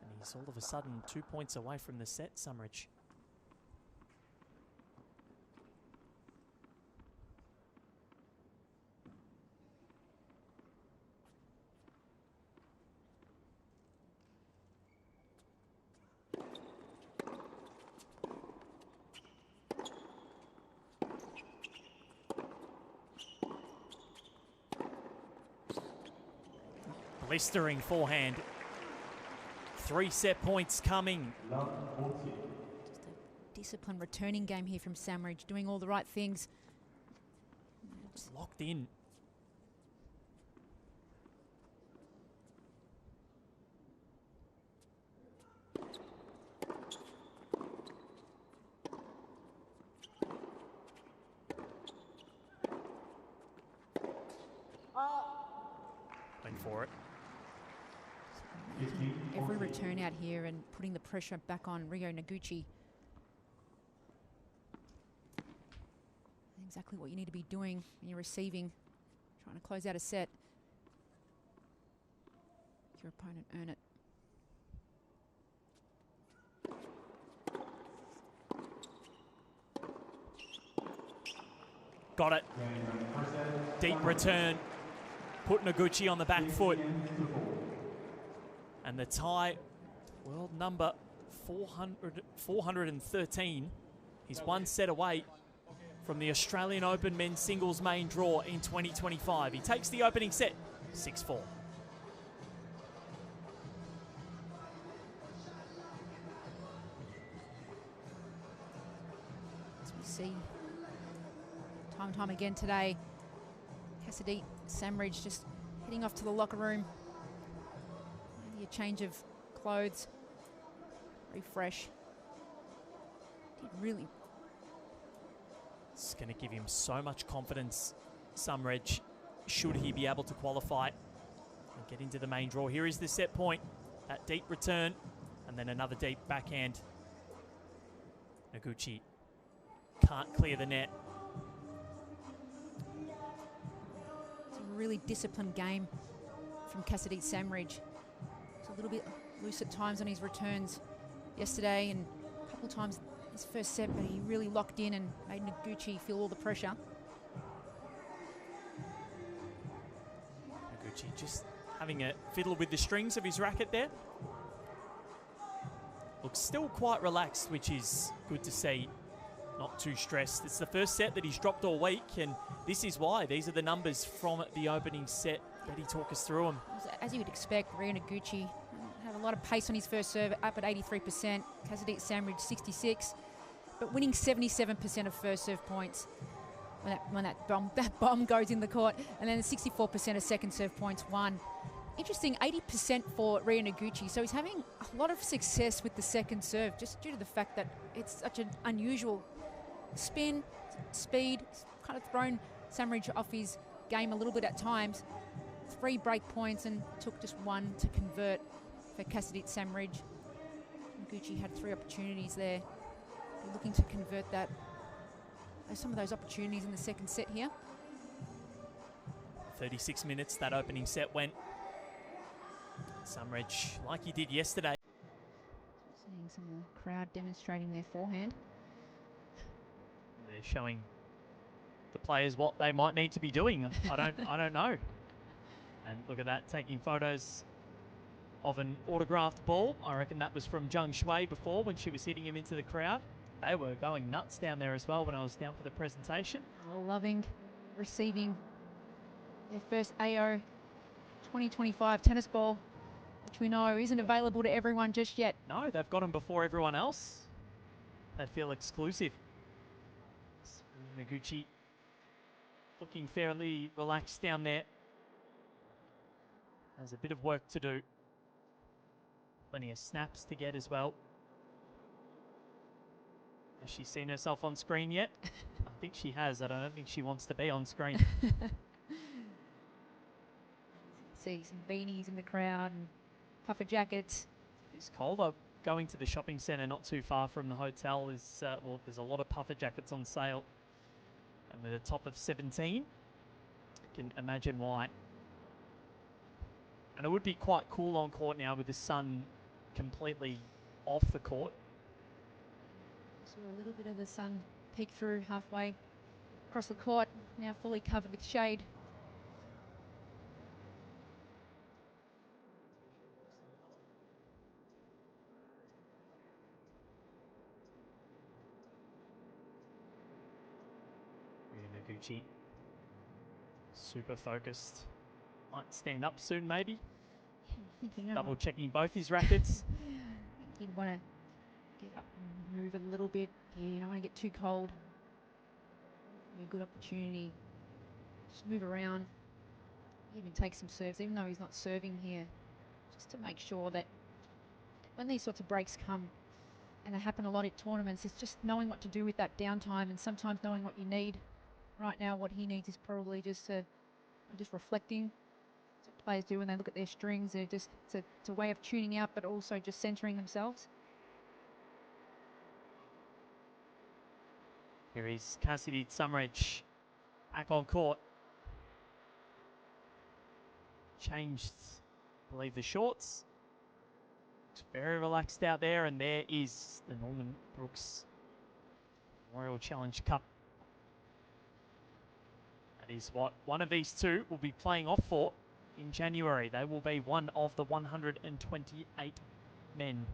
And he's all of a sudden 2 points away from the set, Summeridge. Blistering forehand. 3 set points coming. Just a disciplined returning game here from Summeridge, doing all the right things. It's locked in. Went for it. Every return out here and putting the pressure back on Ryo Noguchi. Exactly what you need to be doing when you're receiving, trying to close out a set. Make your opponent earn it. Got it. Deep return. Put Noguchi on the back foot. And the tie, world number 413. He's 1 set away from the Australian Open men's singles main draw in 2025. He takes the opening set, 6-4. As we see time and time again today, Cassidy Summeridge just heading off to the locker room. Maybe a change of clothes, refresh. Really. It's going to give him so much confidence, Summeridge, should he be able to qualify and get into the main draw. Here is the set point, that deep return, and then another deep backhand. Noguchi can't clear the net. It's a really disciplined game from Cassidy Samridge. It's a little bit loose at times on his returns yesterday and a couple times his first set, but he really locked in and made Noguchi feel all the pressure. Noguchi just having a fiddle with the strings of his racket there. Looks still quite relaxed, which is good to see. Not too stressed. It's the first set that he's dropped all week, and this is why. These are the numbers from the opening set. Betty, talk us through them. As you would expect, Aryna Noguchi had a lot of pace on his first serve, up at 83%. Cassidy Samridge 66, but winning 77% of first serve points when that bomb goes in the court, and then 64% of second serve points won. Interesting, 80% for Aryna Noguchi, so he's having a lot of success with the second serve, just due to the fact that it's such an unusual spin, speed. It's kind of thrown Samridge off his game a little bit at times. 3 break points and took just 1 to convert for Cassidy Samridge. Noguchi had 3 opportunities there. They're looking to convert that. Some of those opportunities in the second set here. 36 minutes that opening set went. Samridge, like he did yesterday. Seeing some of the crowd demonstrating their forehand. They're showing the players what they might need to be doing. I don't know. And look at that, taking photos of an autographed ball. I reckon that was from Zhang Shui before when she was hitting him into the crowd. They were going nuts down there as well when I was down for the presentation. Loving receiving their first AO2025 tennis ball, which we know isn't available to everyone just yet. No, they've got them before everyone else. They feel exclusive. Noguchi looking fairly relaxed down there. Has a bit of work to do. Plenty of snaps to get as well. Has she seen herself on screen yet? I think she has. I don't think she wants to be on screen. See some beanies in the crowd and puffer jackets. It's cold. Going to the shopping centre not too far from the hotel is, well, there's a lot of puffer jackets on sale. And with a top of 17, you can imagine why. And it would be quite cool on court now with the sun completely off the court. Saw a little bit of the sun peek through halfway across the court, now fully covered with shade. Noguchi, super focused. Might stand up soon, maybe. Double checking both his rackets. He'd want to get up and move a little bit. Yeah, you don't want to get too cold. A good opportunity. Just move around. Even take some serves, even though he's not serving here. Just to make sure that when these sorts of breaks come, and they happen a lot at tournaments, it's just knowing what to do with that downtime and sometimes knowing what you need. Right now, what he needs is probably just reflecting. That's what players do when they look at their strings. They're just it's a way of tuning out, but also just centering themselves. Here is Cassidy Samridge back on court. Changed, I believe, the shorts. Looks very relaxed out there, and there is the Norman Brooks Memorial Challenge Cup. Is what one of these two will be playing off for in January. They will be one of the 128 men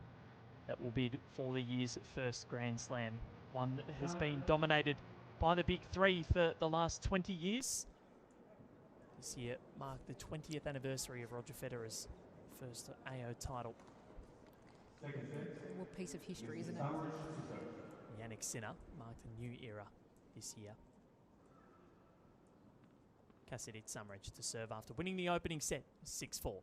that will bid for the year's first Grand Slam. One that has been dominated by the big three for the last 20 years. This year marked the 20th anniversary of Roger Federer's first AO title. More piece of history, isn't it? Jannik Sinner marked a new era this year. Cassidy Samridge to serve after winning the opening set 6-4.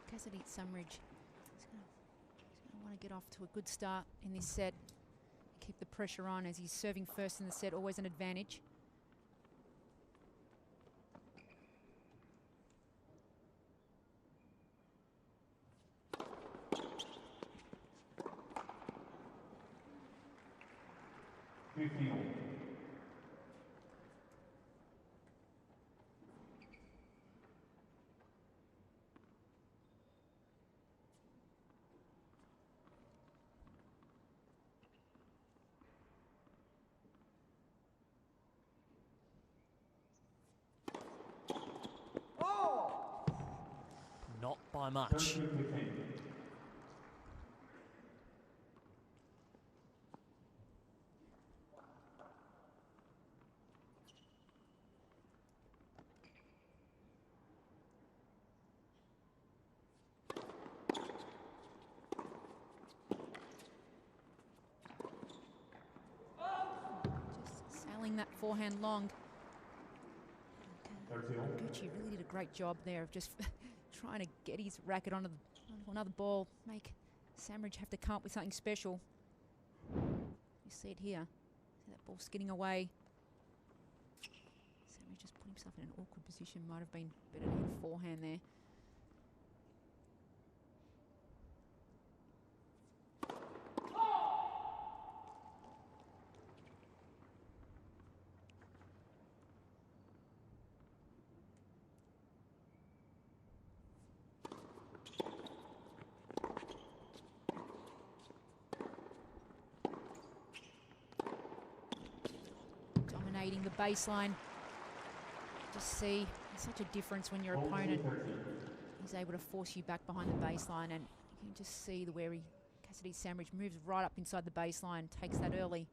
Cassidy Samridge is going to want to get off to a good start in this set. keep the pressure on as he's serving first in the set, always an advantage. Not by much. Just sailing that forehand long. Gucci really did a great job there of just trying to get his racket onto another ball, make Samridge have to come up with something special. You see it here. See that ball skidding away. Samridge just put himself in an awkward position. Might have been better to hit a forehand there. Dominating the baseline. Just see such a difference when your opponent is able to force you back behind the baseline, and you can just see the where Cassidy Samridge moves right up inside the baseline, takes that early.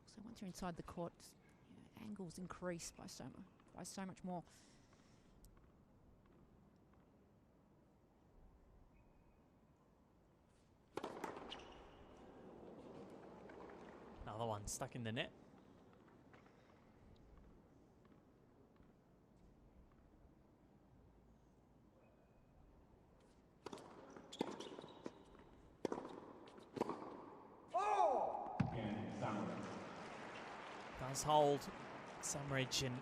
So once you're inside the court, angles increase by so much more. Another one stuck in the net. Does hold Samridge and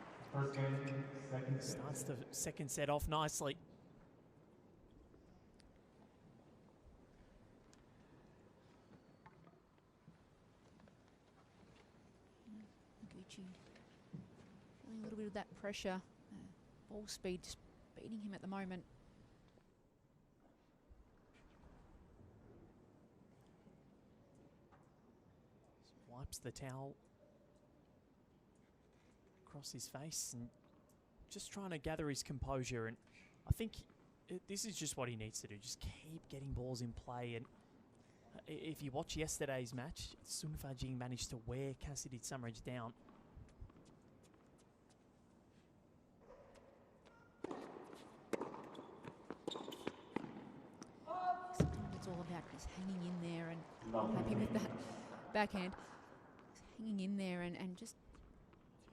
starts the second set off nicely. Gucci feeling a little bit of that pressure. Ball speed just beating him at the moment. Wipes the towel across his face and just trying to gather his composure, and I think this is just what he needs to do, just keep getting balls in play. And if you watch yesterday's match, Sun Fa-Jing managed to wear Cassidy Samridge down. Sometimes it's all about just hanging in there, and I'm happy with that backhand. Just hanging in there and just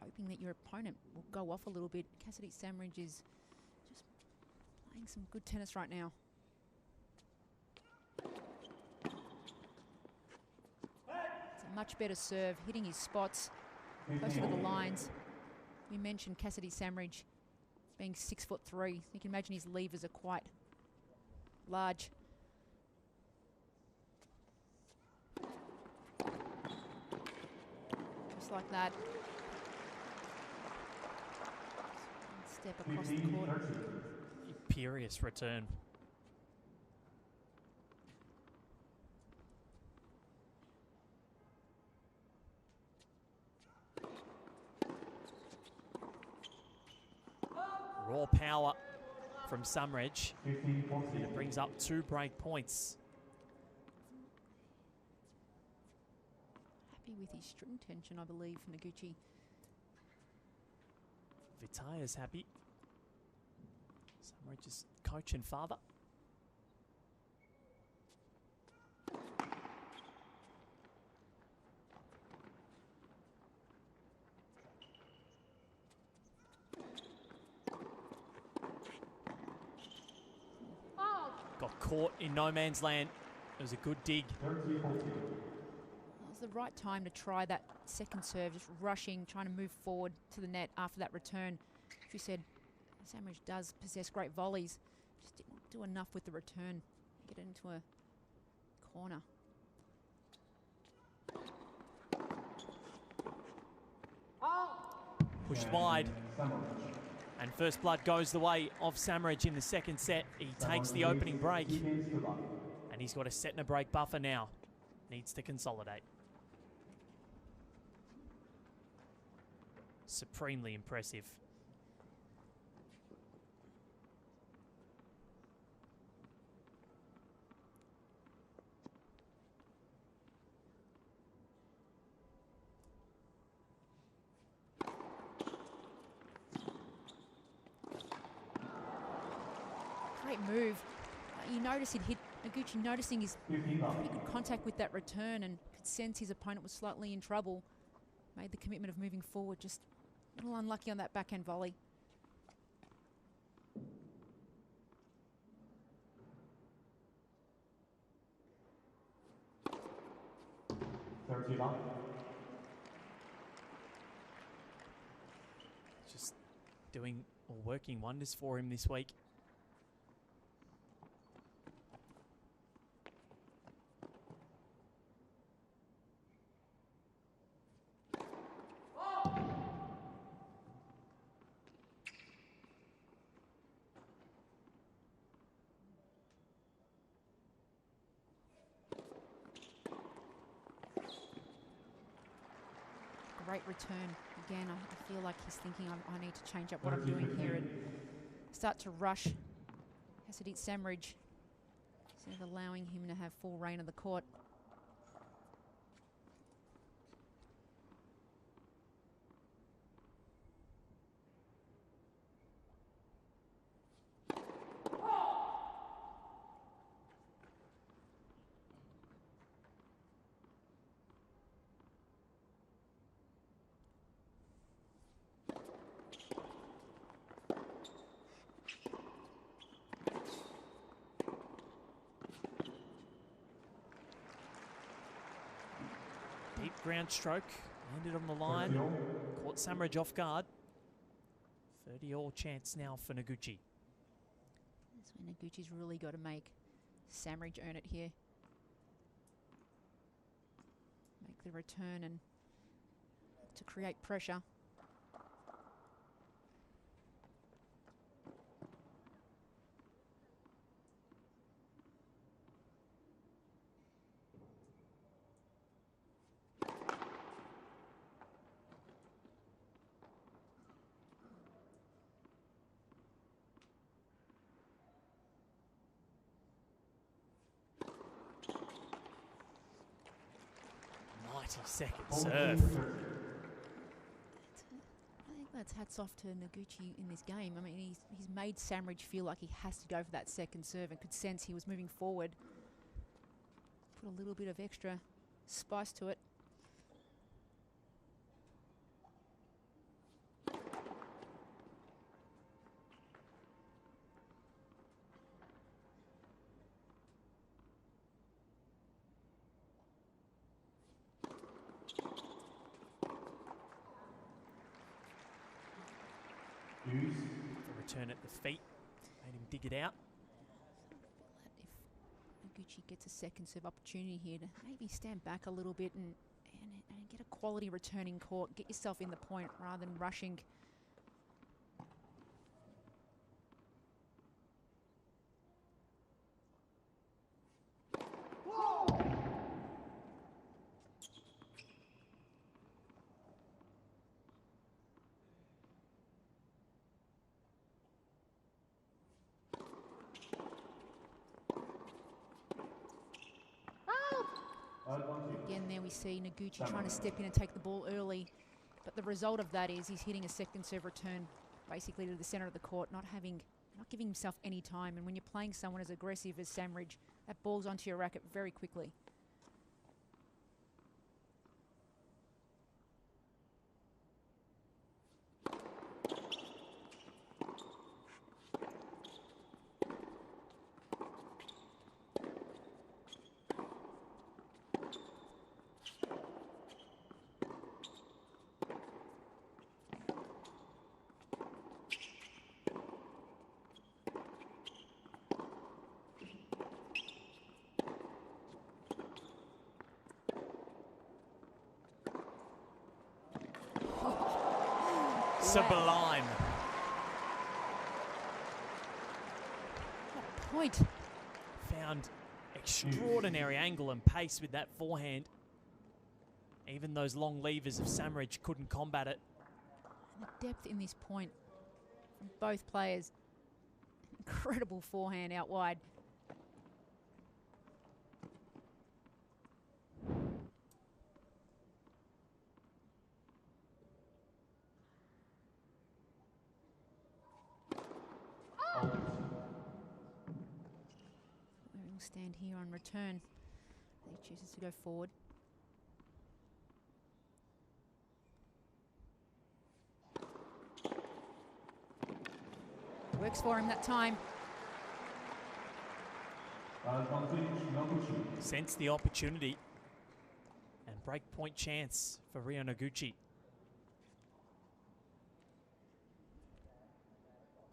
hoping that your opponent will go off a little bit. Cassidy Samridge is just playing some good tennis right now. It's a much better serve, hitting his spots closer to the lines. We mentioned Cassidy Samridge being 6'3". You can imagine his levers are quite large. Just like that. Step across the court. Imperious return. Raw power from Samridge. And it brings up 2 break points. Happy with his string tension, I believe, Noguchi. Vitaya's happy. Samridge's coach and father. Oh. Got caught in no man's land. It was a good dig. was the right time to try that second serve, just rushing, trying to move forward to the net after that return. As you said, Samridge does possess great volleys, just didn't do enough with the return, get it into a corner. Pushed wide. And first blood goes the way of Samridge in the second set. He takes the opening break. And he's got a set and a break buffer now. Needs to consolidate. Supremely impressive. Great move. You notice it hit Noguchi, noticing his pretty good contact with that return and could sense his opponent was slightly in trouble. Made the commitment of moving forward, just a little unlucky on that backhand volley. Just doing or working wonders for him this week. Great return. Again, I feel like he's thinking, I need to change up what I'm doing here and start to rush Hasidic Samridge instead of allowing him to have full reign of the court. Deep ground stroke, landed on the line, caught Samridge off guard. 30-all chance now for Noguchi. That's when Noguchi's really got to make Samridge earn it here. Make the return and to create pressure. Second serve. I think that's hats off to Noguchi in this game. I mean, he's made Samridge feel like he has to go for that second serve and could sense he was moving forward. Put a little bit of extra spice to it. The return at the feet made him dig it out. If Noguchi gets a second serve opportunity here to maybe stand back a little bit and get a quality return in court, get yourself in the point rather than rushing. Again, there we see Noguchi trying to step in and take the ball early, but the result of that is he's hitting a second serve return basically to the center of the court, not giving himself any time. And when you're playing someone as aggressive as Samridge, that ball's onto your racket very quickly. Sublime. What point? Found extraordinary angle and pace with that forehand. Even those long levers of Samridge couldn't combat it. And the depth in this point from both players. Incredible forehand out wide. We'll stand here on return. He chooses to go forward. Works for him that time. Sense the opportunity. And break point chance for Ryo Noguchi.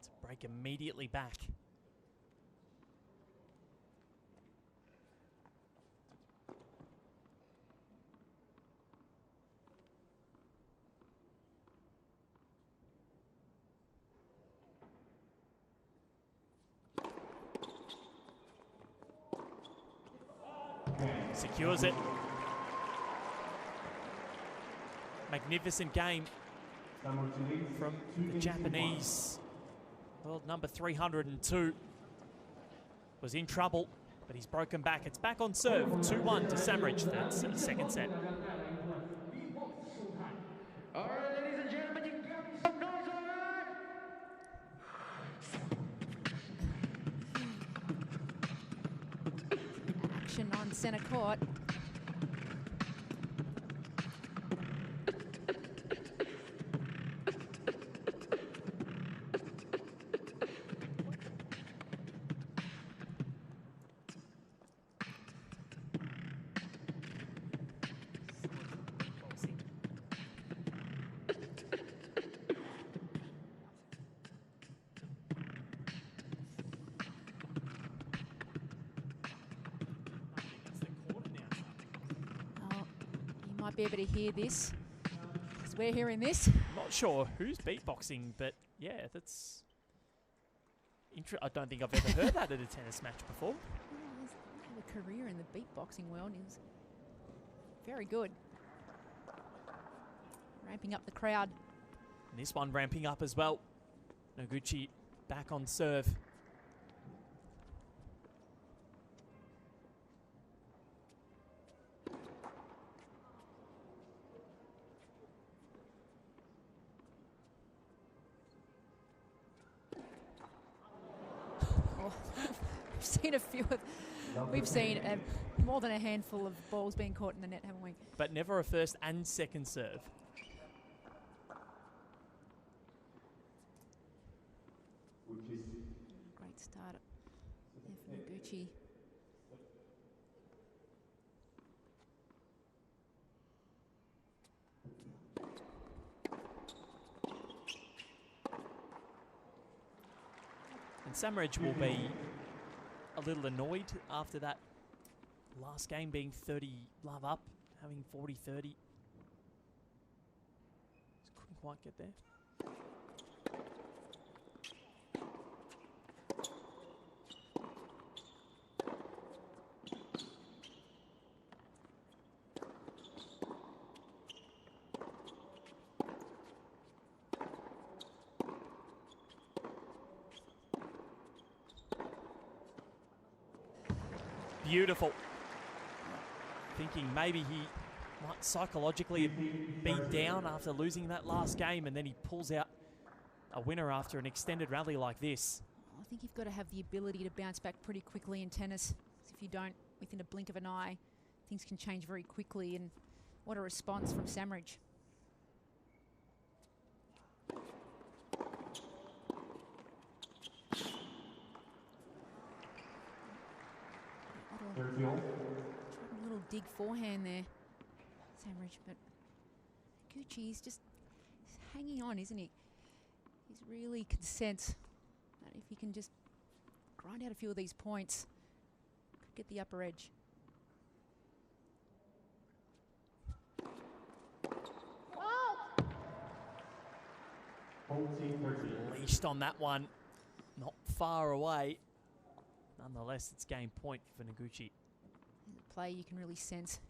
To break immediately back. Secures it. Magnificent game from the Japanese. World number 302 was in trouble, but he's broken back. It's back on serve. 2-1 to Samridge. That's the second set. All right, ladies and gentlemen, you got some noise, all right? Action on centre court. Be able to hear this, because we're hearing this. Not sure who's beatboxing, but yeah, that's... I don't think I've ever heard that at a tennis match before. He had a career in the beatboxing world. He was very good. Ramping up the crowd. And this one ramping up as well. Noguchi back on serve. We've seen more than a handful of balls being caught in the net, haven't we? But never a first and second serve. Great start there for Noguchi. And Samridge will be a little annoyed after that last game being 30 love up, having 40-30. Just couldn't quite get there. Beautiful. Thinking maybe he might psychologically be down after losing that last game, and then he pulls out a winner after an extended rally like this. I think you've got to have the ability to bounce back pretty quickly in tennis. If you don't, within a blink of an eye, things can change very quickly, and what a response from Samridge. A little dig forehand there, Samridge, but Noguchi's just hanging on, isn't he? He's really can sense that if he can just grind out a few of these points, could get the upper edge. Leashed on that one, not far away. Nonetheless, it's game point for Noguchi. Play you can really sense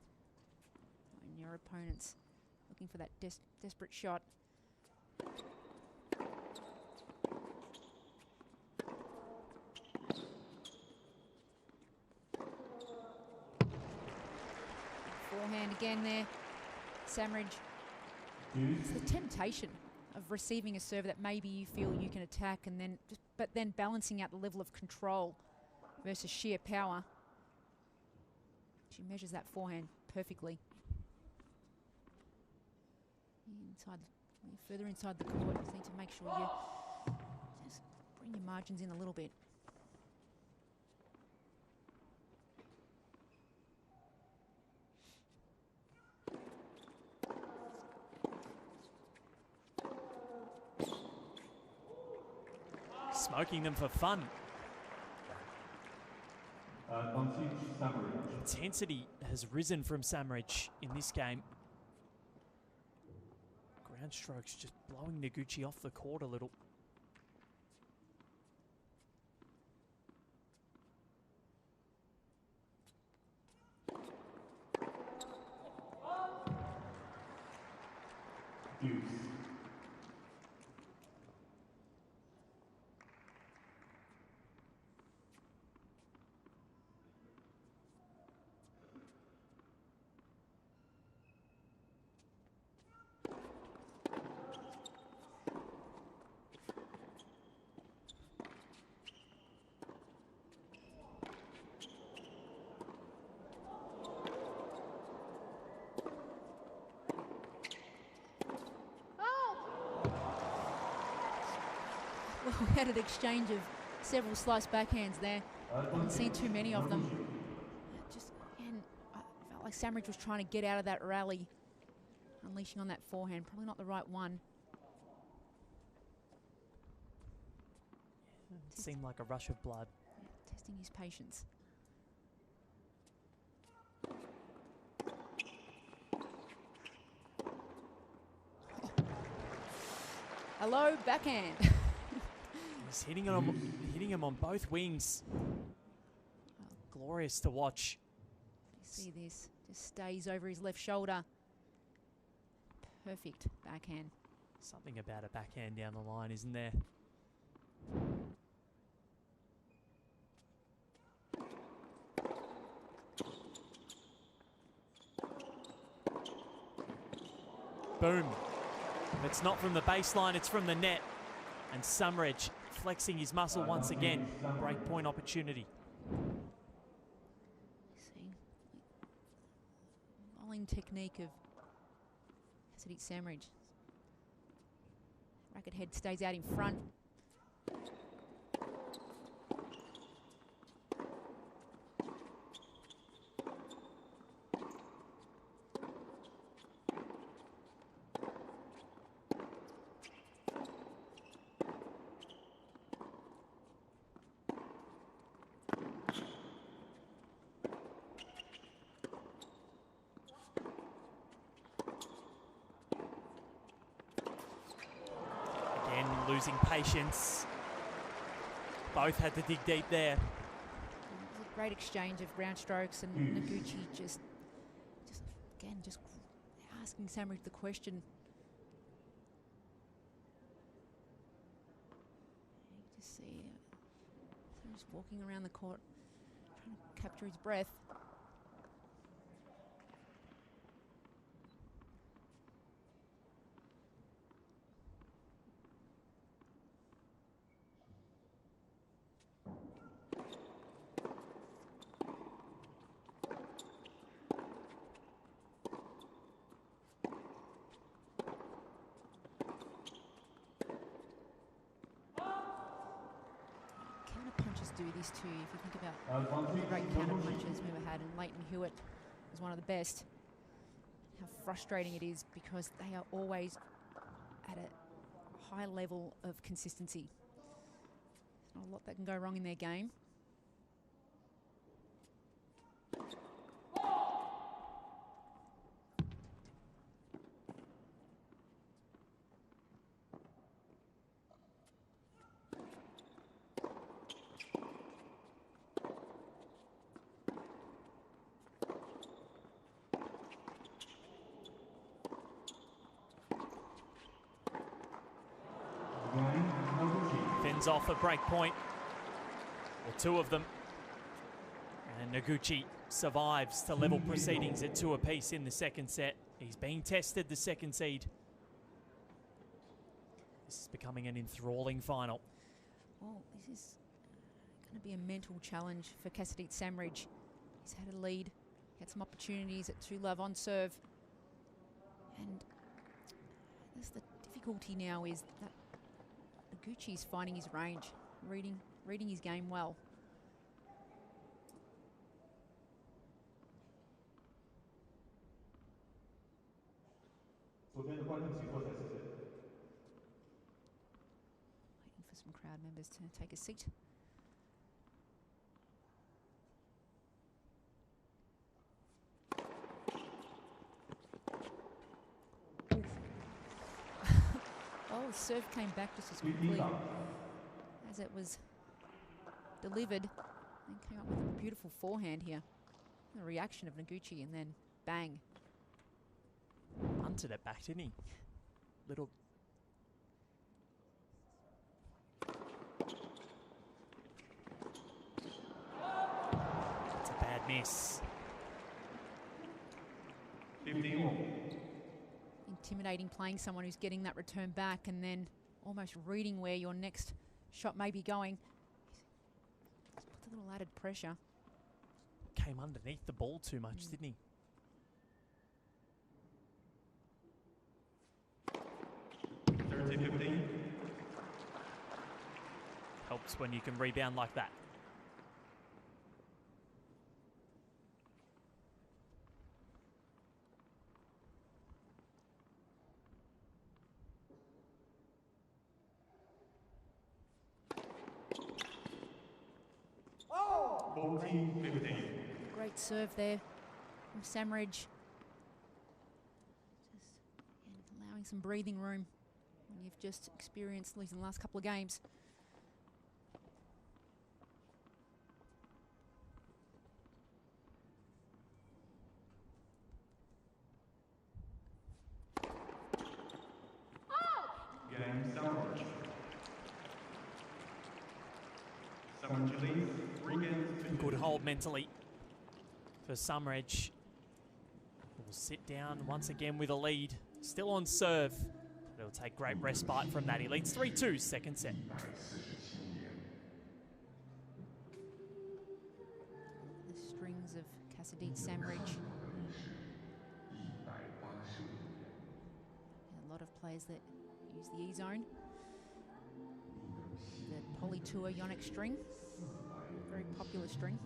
when your opponent's looking for that desperate shot. Forehand again there, Samridge. It's the temptation of receiving a serve that maybe you feel you can attack, and then but then balancing out the level of control versus sheer power. She measures that forehand perfectly. Further inside the court, you just need to make sure you just bring your margins in a little bit. Smoking them for fun. Intensity has risen from Samridge in this game. Ground strokes just blowing Noguchi off the court a little. Well, we had an exchange of several slice backhands there. Haven't seen too many of them. Just again, I felt like Samridge was trying to get out of that rally, unleashing on that forehand. Probably not the right one. It seemed like a rush of blood. Yeah, testing his patience. Hello, backhand. He's hitting him on both wings. Glorious to watch. You see this, just stays over his left shoulder. Perfect backhand. Something about a backhand down the line, isn't there? Boom. It's not from the baseline, it's from the net. And Samridge flexing his muscle once again. Break point opportunity. See, bowling technique of Cassidy Samridge. Racket head stays out in front. Losing patience. Both had to dig deep there. It was a great exchange of ground strokes, and Noguchi just asking Samridge the question. You can just see Samridge walking around the court, trying to capture his breath. Do this too. If you think about the great counter punches we ever had, and Leighton Hewitt was one of the best, how frustrating it is because they are always at a high level of consistency. There's not a lot that can go wrong in their game. fends off a break point, or two of them. And Noguchi survives to level proceedings at 2 apiece in the second set. He's being tested, the second seed. This is becoming an enthralling final. Well, this is going to be a mental challenge for Casadit Samridge. He's had a lead, had some opportunities at 2-love on serve. And that's the difficulty now, is that Noguchi's finding his range, reading his game well. Waiting for some crowd members to take a seat. Oh, the serve came back just as quickly as it was delivered, and came up with a beautiful forehand here. The reaction of Noguchi, and then bang. Hunted it back, didn't he? Little. It's a bad miss. 15. Intimidating, playing someone who's getting that return back and then almost reading where your next shot may be going. Just puts a little added pressure. Came underneath the ball too much, didn't he? Helps when you can rebound like that. Oh! 14-15. Great serve there from Samridge. Just allowing some breathing room when you've just experienced losing the last couple of games. Good hold mentally for Samridge. Will sit down once again with a lead. Still on serve. It'll take great respite from that. He leads 3-2, second set. The strings of Casadit Samridge. A lot of players that use the E-zone. The Poly Tour Jannik string. Very popular string.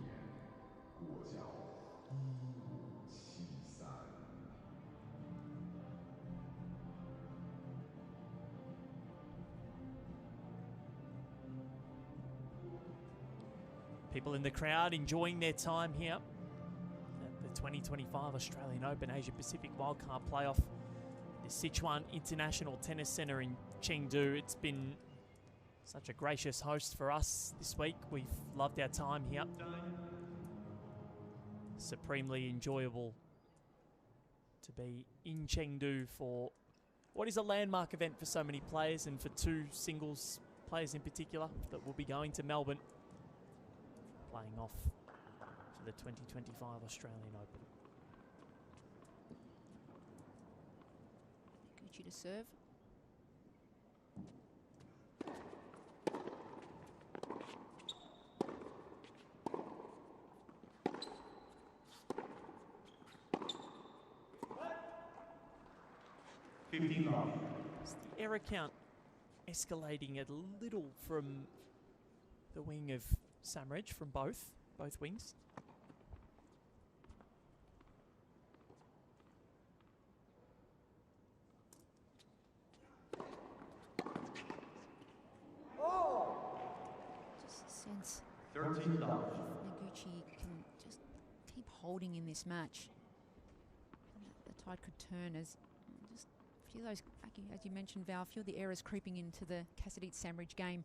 People in the crowd enjoying their time here at the 2025 Australian Open Asia Pacific Wildcard Playoff. The Sichuan International Tennis Centre in Chengdu. It's been such a gracious host for us this week. We've loved our time here. Supremely enjoyable to be in Chengdu for what is a landmark event for so many players, and for two singles players in particular that will be going to Melbourne, playing off for the 2025 Australian Open. Gucci to serve. Is the error count escalating a little from the wing of Samridge, from both wings? Just a sense 13 if Noguchi can just keep holding in this match, the tide could turn as just a few of those, as you mentioned, Val, a few of the errors creeping into the Casadit Samridge game.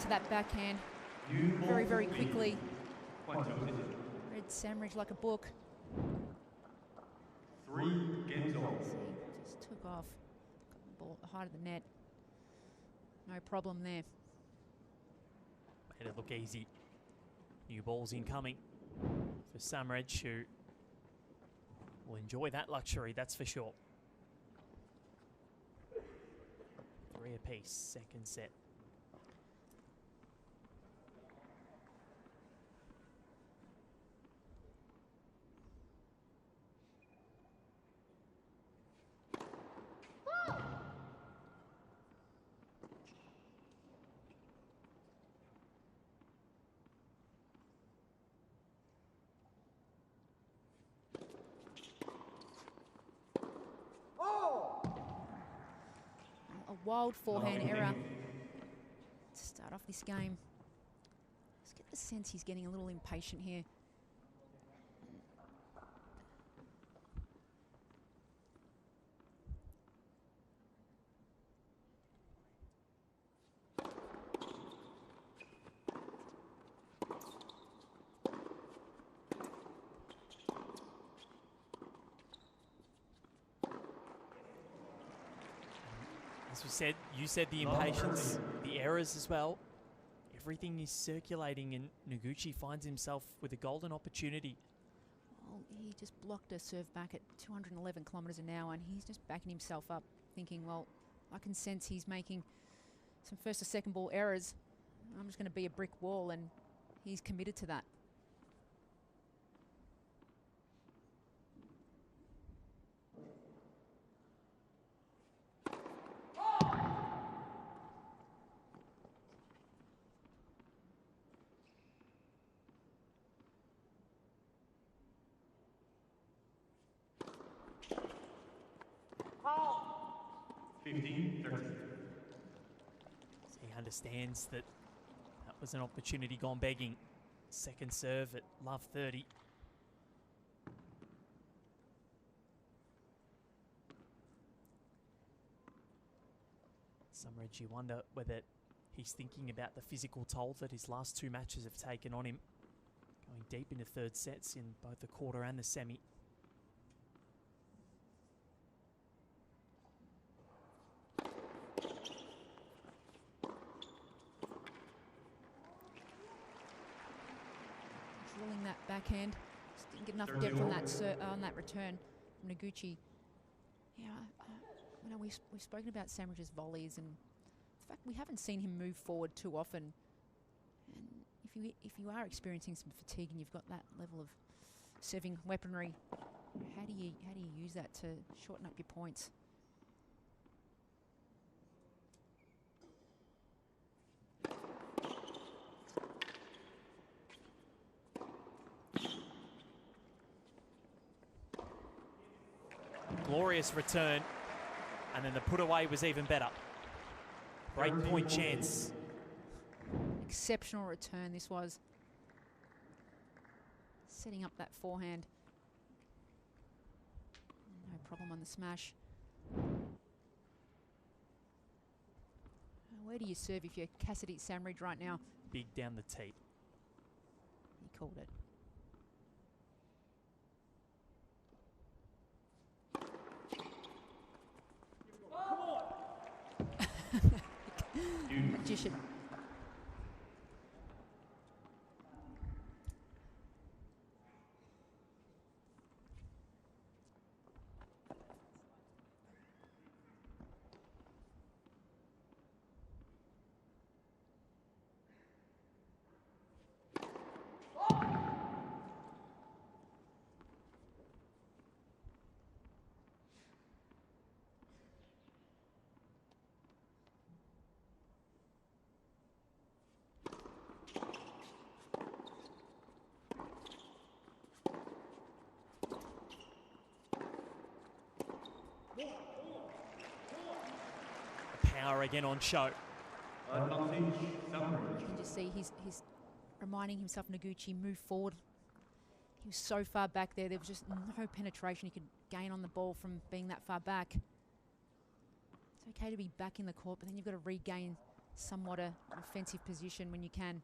to that backhand very, very quickly. Read Samridge like a book. 3 games on. Just took off. Got the ball at the height of the net. No problem there. Made it look easy. New balls incoming for Samridge, who will enjoy that luxury, that's for sure. 3 apiece, second set. Wild forehand error to start off this game. Just get the sense he's getting a little impatient here. As you said the impatience, the errors as well. Everything is circulating, and Noguchi finds himself with a golden opportunity. Well, he just blocked a serve back at 211 kilometres an hour, and he's just backing himself up, thinking, well, I can sense he's making some first or second ball errors. I'm just going to be a brick wall, and he's committed to that. He understands that that was an opportunity gone begging. Second serve at love 30. Samridge, you wonder whether he's thinking about the physical toll that his last 2 matches have taken on him. Going deep into third sets in both the quarter and the semi. Drilling that backhand. Just didn't get enough depth on that return from Noguchi. Yeah, you know, we've spoken about Samridge's volleys, and in fact we haven't seen him move forward too often. And if you are experiencing some fatigue and you've got that level of serving weaponry, how do you use that to shorten up your points? Glorious return, and then the put away was even better. Break point chance. Exceptional return this was. Setting up that forehand. No problem on the smash. Where do you serve if you're Cassidy Samridge right now? Big down the tee. He called it. Magician. Power again on show. You can just see he's reminding himself, Noguchi, move forward. He was so far back there. There was just no penetration he could gain on the ball from being that far back. It's okay to be back in the court, but then you've got to regain somewhat an offensive position when you can.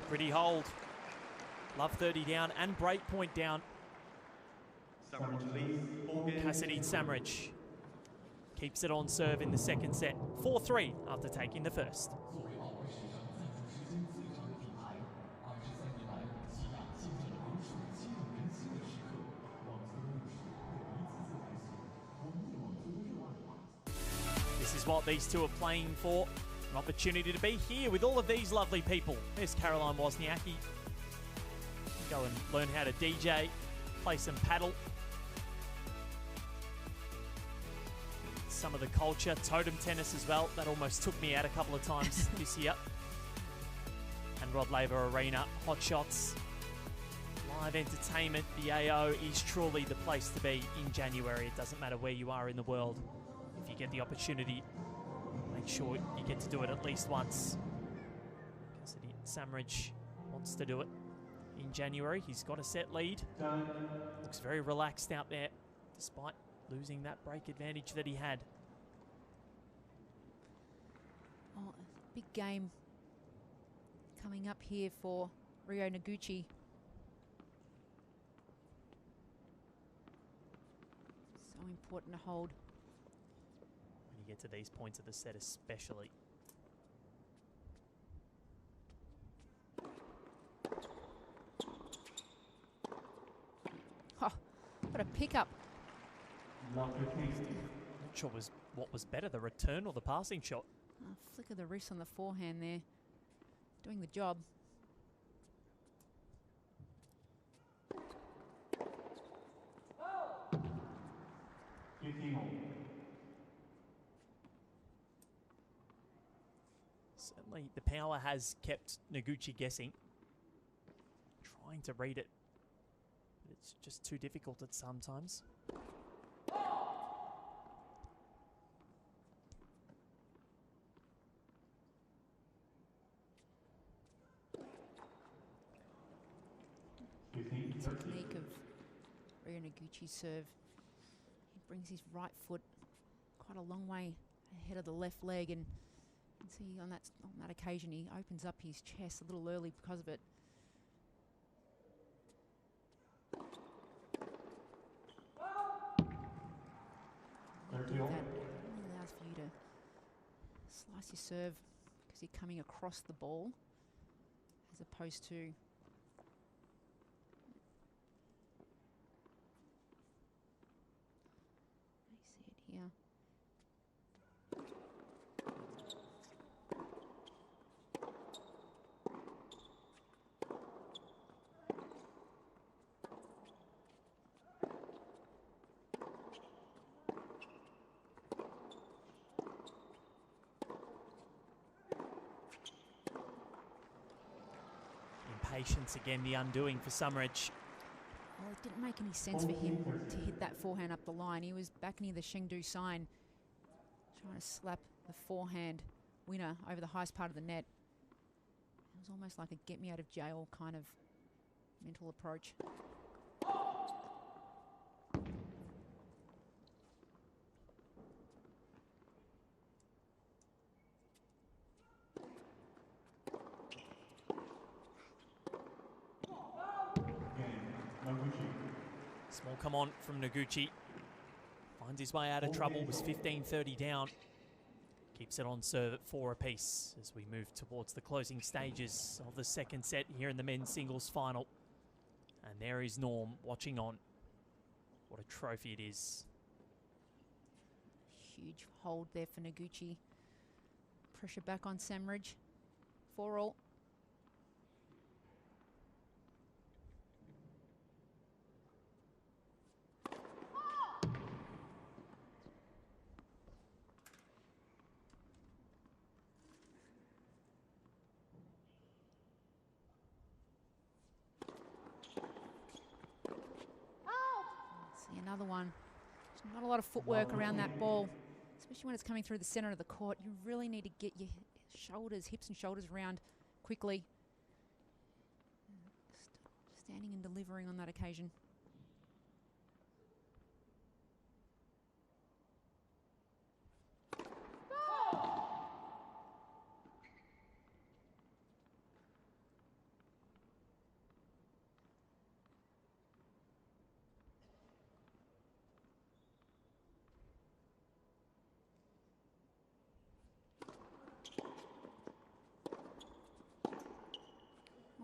Pretty hold. Love 30 down and break point down. Cassidy Samridge keeps it on serve in the second set. 4-3 after taking the first. This is what these two are playing for. An opportunity to be here with all of these lovely people. There's Caroline Wozniacki. Go and learn how to DJ, play some paddle. Some of the culture, totem tennis as well. That almost took me out a couple of times this year. And Rod Laver Arena, hot shots. Live entertainment, the AO is truly the place to be in January. It doesn't matter where you are in the world. If you get the opportunity, make sure you get to do it at least once. Cassidy Samridge wants to do it in January. He's got a set lead. Looks very relaxed out there, despite losing that break advantage that he had. Oh, big game coming up here for Ryo Noguchi. So important to hold. When you get to these points of the set especially. Oh, what a pickup. Not sure what was better, the return or the passing shot. Flick of the wrist on the forehand there. Doing the job. Certainly the power has kept Noguchi guessing. Trying to read it. But it's just too difficult at sometimes. Technique of Ryo Noguchi's serve. He brings his right foot quite a long way ahead of the left leg, and you can see on that occasion he opens up his chest a little early because of it. That only allows for you to slice your serve because you're coming across the ball as opposed to here. Impatience again, the undoing for Samridge. Well, it didn't make any sense for him to hit that forehand up the line. He was back near the Chengdu sign, trying to slap the forehand winner over the highest part of the net. It was almost like a get me out of jail kind of mental approach. Small come on from Noguchi. Finds his way out of trouble, was 15-30 down. Keeps it on serve at 4 apiece as we move towards the closing stages of the second set here in the men's singles final. And there is Norm watching on. What a trophy it is. Huge hold there for Noguchi. Pressure back on Samridge. 4-all. Another one. There's not a lot of footwork around that ball, especially when it's coming through the center of the court. You really need to get your shoulders, hips and shoulders around quickly. Standing and delivering on that occasion.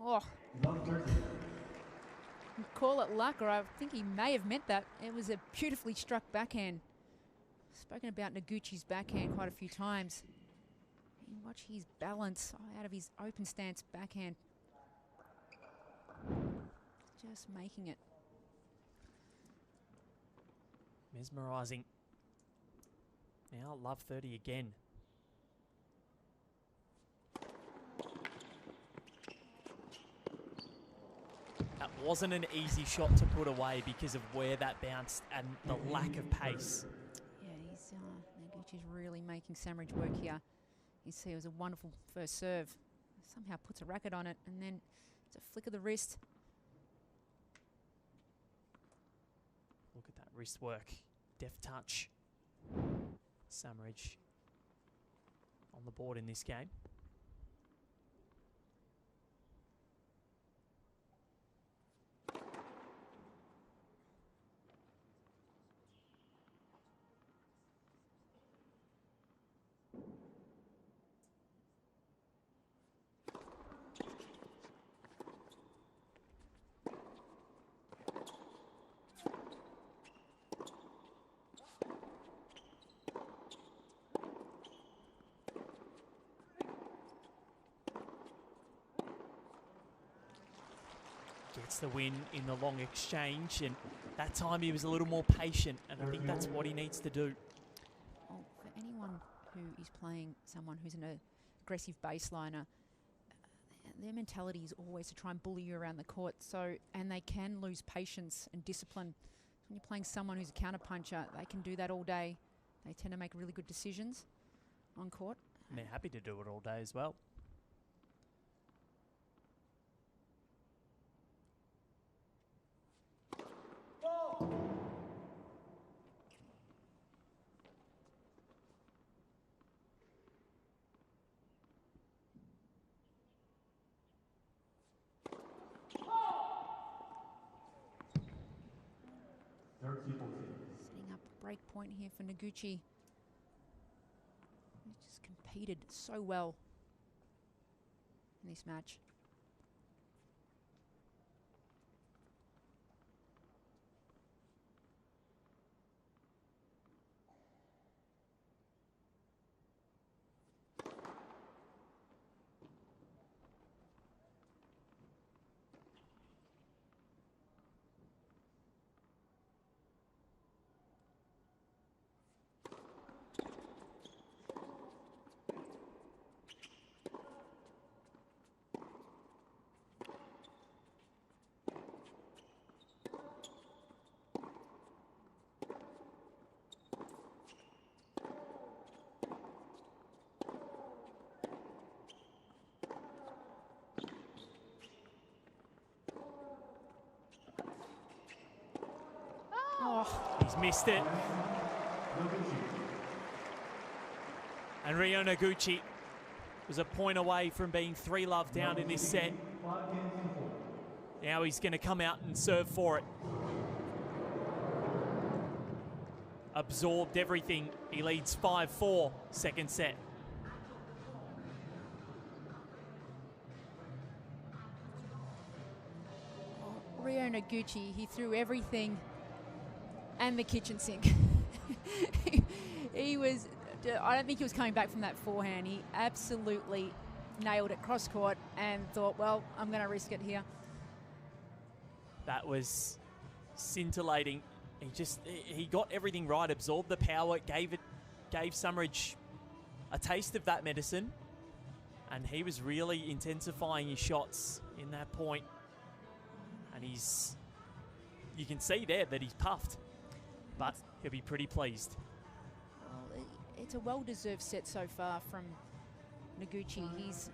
Oh. Call it luck, or I think he may have meant that. It was a beautifully struck backhand. Spoken about Noguchi's backhand quite a few times. You watch his balance out of his open stance backhand. Just making it. Mesmerising. Now love 30 again. That wasn't an easy shot to put away because of where that bounced and the lack of pace. Yeah, Noguchi's really making Samridge work here. You see, it was a wonderful first serve. Somehow puts a racket on it, and then it's a flick of the wrist. Look at that wrist work. Deft touch. Samridge on the board in this game. Gets the win in the long exchange, and that time he was a little more patient, and I think that's what he needs to do. Well, for anyone who is playing someone who's an aggressive baseliner, their mentality is always to try and bully you around the court, and they can lose patience and discipline. When you're playing someone who's a counterpuncher, they can do that all day. They tend to make really good decisions on court. And they're happy to do it all day as well. Setting up a break point here for Noguchi. He just competed so well in this match. He's missed it. And Ryo Noguchi was a point away from being 3-love down in this set. Now he's going to come out and serve for it. Absorbed everything. He leads 5-4, second set. Ryo Noguchi, he threw everything and the kitchen sink. He was, I don't think he was coming back from that forehand. He absolutely nailed it cross court and thought, well, I'm going to risk it here. That was scintillating. He got everything right, absorbed the power, gave Samridge a taste of that medicine, and he was really intensifying his shots in that point. And you can see there that he's puffed. but he'll be pretty pleased. Well, it's a well-deserved set so far from Noguchi. He's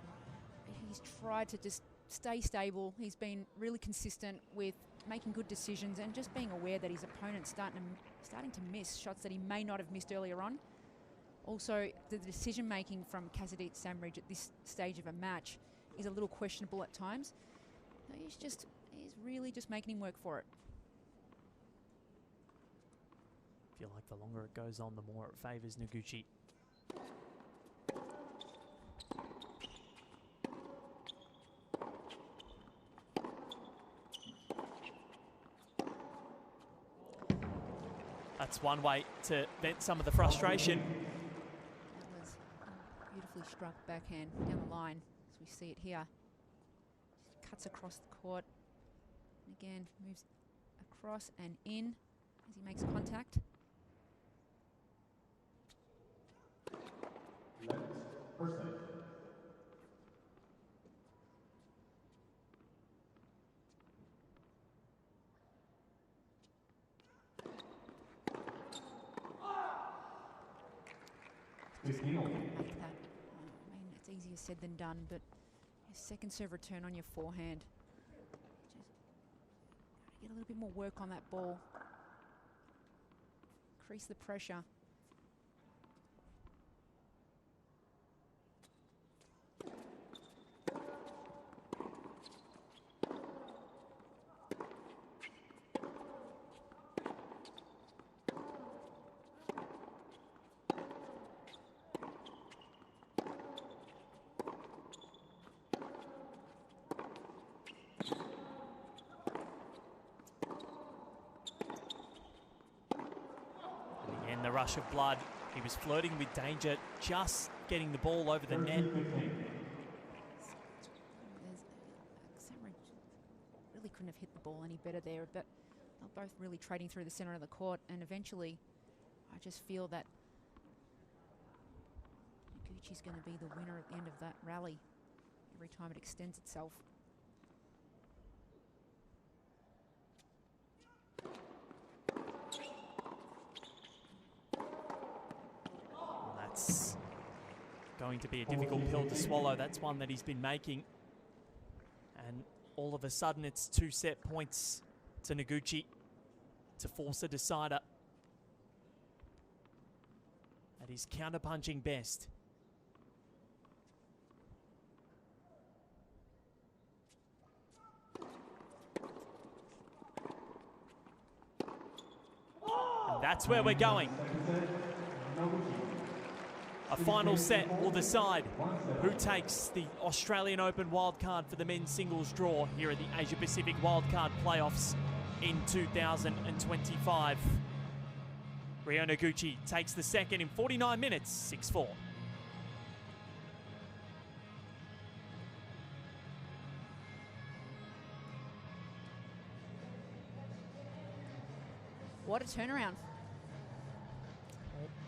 tried to just stay stable. He's been really consistent with making good decisions and just being aware that his opponent's starting to miss shots that he may not have missed earlier on. Also, the decision-making from Kazadit Samridge at this stage of a match is a little questionable at times. He's really just making him work for it. I feel like the longer it goes on, the more it favours Noguchi. That's one way to vent some of the frustration. That was a beautifully struck backhand down the line, as we see it here. Just cuts across the court. And again, moves across and in as he makes contact. Make that. I mean, it's easier said than done, but your second serve return on your forehand. Just get a little bit more work on that ball. Increase the pressure. The rush of blood. He was flirting with danger, just getting the ball over the net. Samridge really couldn't have hit the ball any better there, but they're both really trading through the center of the court, and eventually I just feel that Noguchi's going to be the winner at the end of that rally every time it extends itself. Going to be a difficult pill to swallow. That's one that he's been making. And all of a sudden it's 2 set points to Noguchi to force a decider. That is counter-punching best. And that's where we're going. A final set will decide who takes the Australian Open wildcard for the men's singles draw here at the Asia Pacific Wildcard Playoffs in 2025. Ryo Noguchi takes the second in 49 minutes, 6-4. What a turnaround.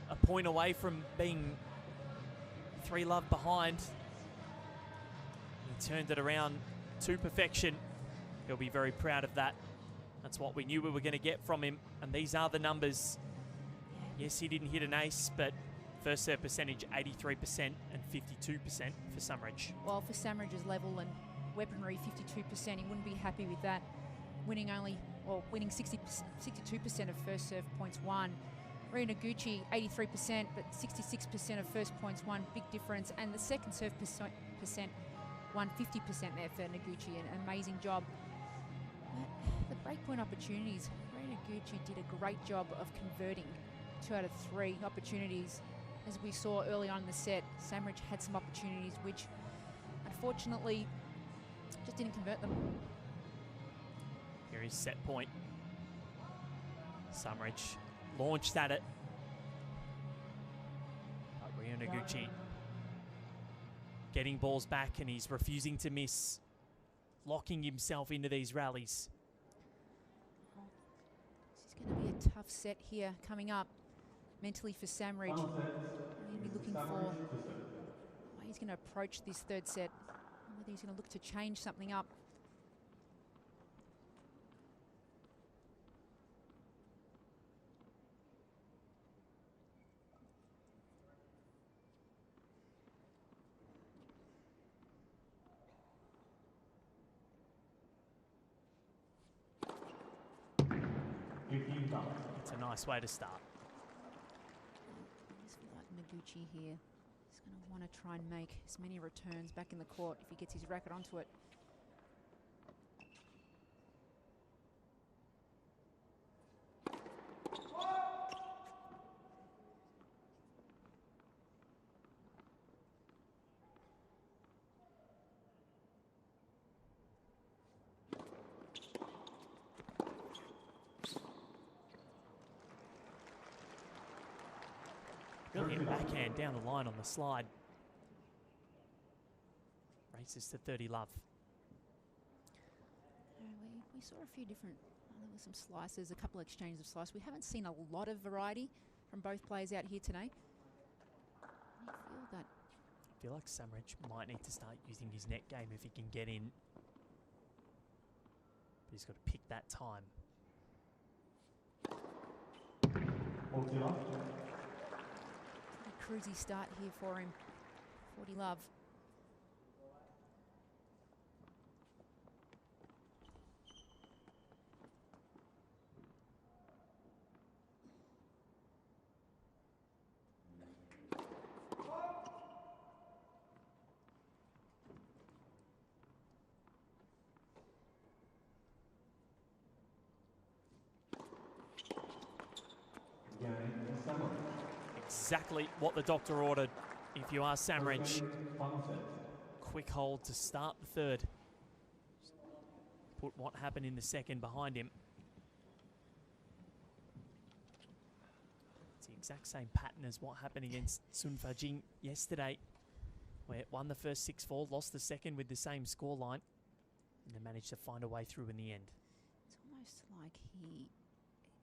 A point away from being 3-love behind. He turned it around to perfection. He'll be very proud of that. That's what we knew we were going to get from him, and these are the numbers. Yes, he didn't hit an ace, but first serve percentage 83% and 52% for Samridge. Well, for Samridge's level and weaponry, 52%, he wouldn't be happy with that. Winning 62% of first serve points won. Ryo Noguchi, 83%, but 66% of first points won, big difference. And the second serve percent won 50% there for Noguchi, an amazing job. But the breakpoint opportunities, Ryo Noguchi did a great job of converting 2 out of 3 opportunities. As we saw early on in the set, Samridge had some opportunities which, unfortunately, just didn't convert them. Here is set point. Samridge launched at it. But Ryo Noguchi getting balls back, and he's refusing to miss, locking himself into these rallies. This is going to be a tough set here coming up mentally for Samridge. He's going to be looking for how he's going to approach this third set, whether he's going to look to change something up. It's a nice way to start. I just feel like Noguchi here is going to want to try and make as many returns back in the court if he gets his racket onto it. Brilliant backhand down the line on the slide. Races to 30 love. We saw a few different, there were some slices, a couple of exchanges of slice. We haven't seen a lot of variety from both players out here today. I feel like Samrich might need to start using his net game if he can get in. But he's got to pick that time. A cruisy start here for him. 40 love. Exactly what the doctor ordered. If you are Samrich, quick hold to start the third. Put what happened in the second behind him. It's the exact same pattern as what happened against Sun Fajing yesterday, where it won the first 6-4, lost the second with the same scoreline, and then managed to find a way through in the end. It's almost like he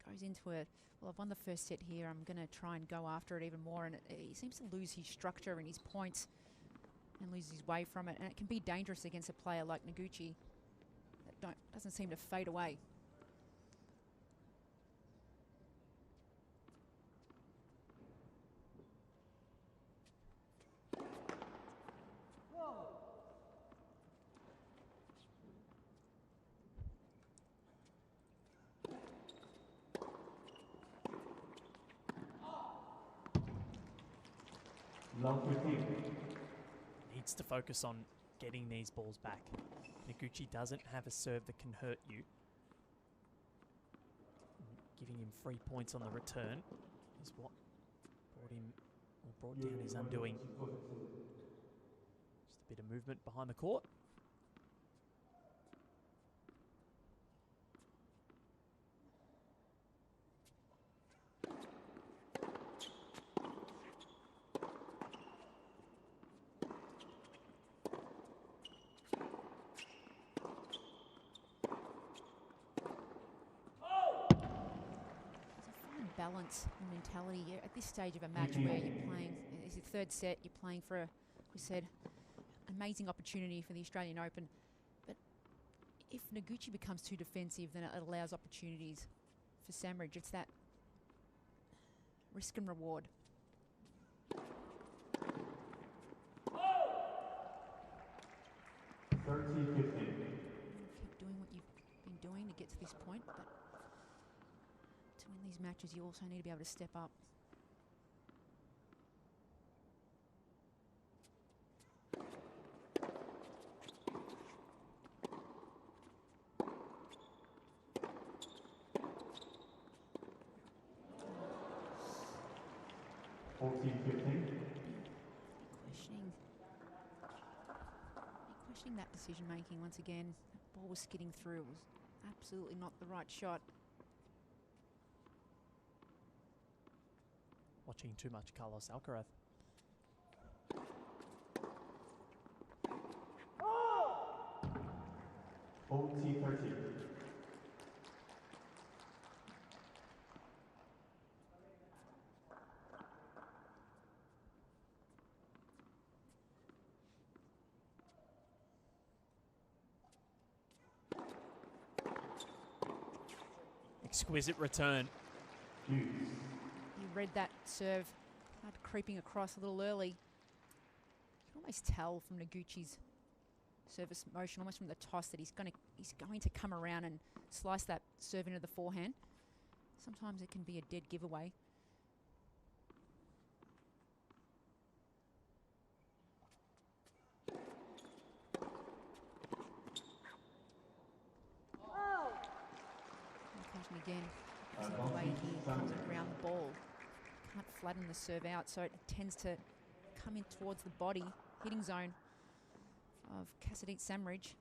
goes into it. Well, I've won the first set here. I'm going to try and go after it even more. And he seems to lose his structure and his points and lose his way from it. And it can be dangerous against a player like Noguchi that doesn't seem to fade away. Needs to focus on getting these balls back. Noguchi doesn't have a serve that can hurt you. Giving him 3 points on the return is what brought down his undoing. Just a bit of movement behind the court. Balance and mentality at this stage of a match where you're playing, it's your third set, you're playing for, we said, amazing opportunity for the Australian Open. But if Noguchi becomes too defensive, then it allows opportunities for Samrich. It's that risk and reward. Keep doing what you've been doing to get to this point, but to win these matches, you also need to be able to step up. Questioning that decision making once again. That ball was skidding through. It was absolutely not the right shot. Watching too much Carlos Alcaraz. OT30. Exquisite return. You read that serve, creeping across a little early. You can almost tell from Noguchi's service motion, almost from the toss, that he's going to come around and slice that serve into the forehand. Sometimes it can be a dead giveaway. Concussion again. Because of the way he comes around the ball. Can't flatten the serve out, so it tends to come in towards the body, hitting zone of Casadit Samridge.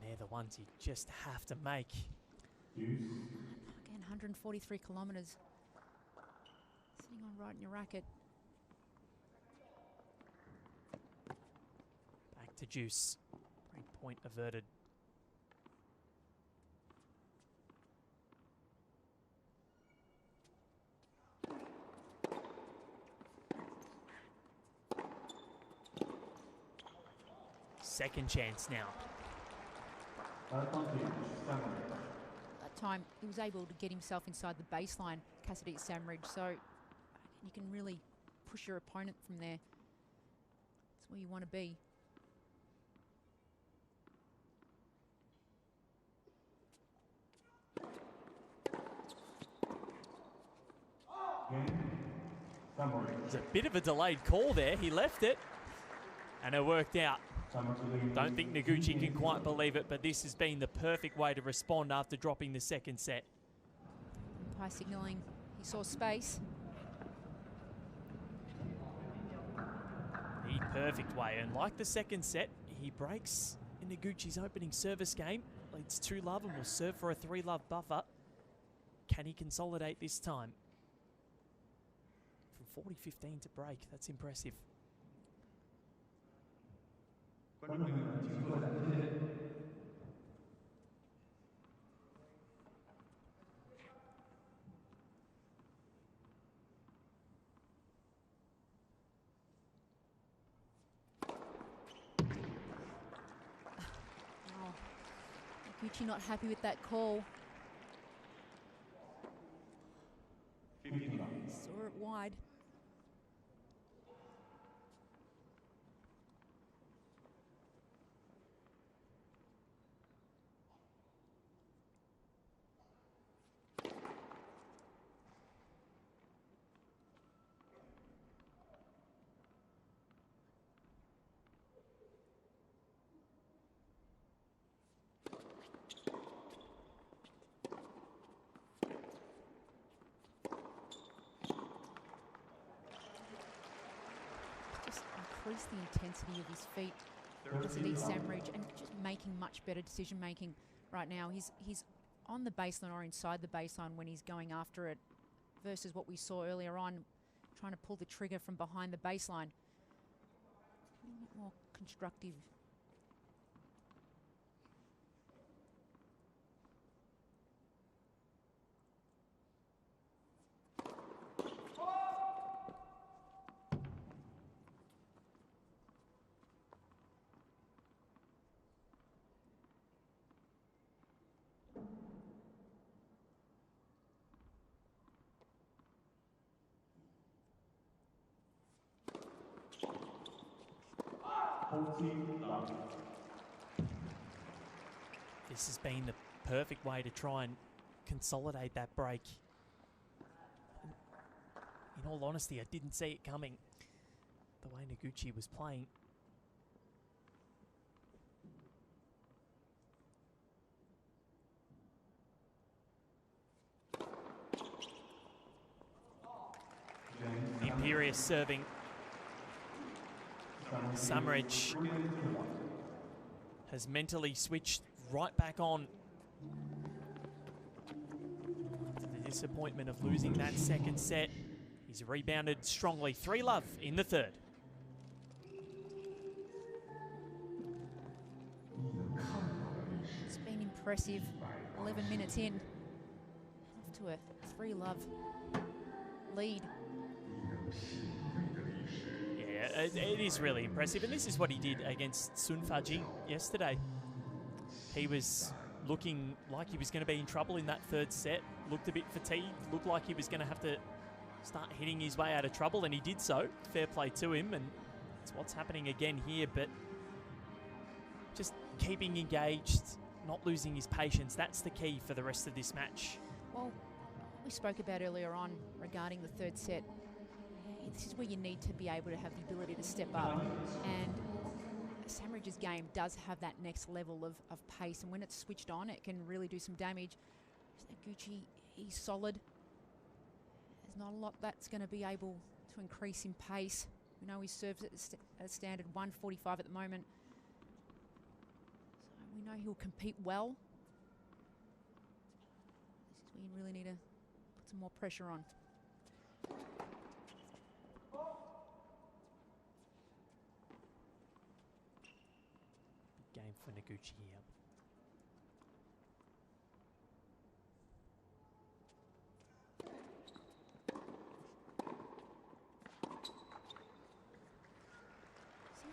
They're the ones you just have to make. Again, 143 kilometres. Sitting on right in your racket. Back to Juice. Break point averted. Second chance now. That time he was able to get himself inside the baseline, Casadit Samridge, so you can really push your opponent from there. That's where you want to be. There's a bit of a delayed call there. He left it, and it worked out. Don't think Noguchi can quite believe it, but this has been the perfect way to respond after dropping the second set. Umpire signalling he saw space. The perfect way, and like the second set, he breaks in Noguchi's opening service game. Leads 2-love and will serve for a 3-love buffer. Can he consolidate this time? From 40-15 to break, that's impressive. Noguchi not happy with that call. Saw it wide. Increase the intensity of his feet, Casadit Samridge, and just making much better decision making right now. He's on the baseline or inside the baseline when he's going after it, versus what we saw earlier on, trying to pull the trigger from behind the baseline. A little bit more constructive. This has been the perfect way to try and consolidate that break. In all honesty, I didn't see it coming, the way Noguchi was playing. Imperious serving. Samridge has mentally switched right back on. After the disappointment of losing that second set, he's rebounded strongly. 3-love in the third. It's been impressive. 11 minutes in. Off to a 3-love lead. Yeah, it is really impressive, and this is what he did against Sun Fa-Jing yesterday. He was looking like he was going to be in trouble in that third set, looked a bit fatigued, looked like he was going to have to start hitting his way out of trouble, and he did so. Fair play to him, and it's what's happening again here, but just keeping engaged, not losing his patience. That's the key for the rest of this match. Well, we spoke about earlier on regarding the third set. This is where you need to be able to have the ability to step up, and Samridge's game does have that next level of pace, and when it's switched on, it can really do some damage. Noguchi, he's solid. There's not a lot that's going to be able to increase in pace. We know he serves at a standard 145 at the moment. So we know he'll compete well. This is where you really need to put some more pressure on. Game for Noguchi here.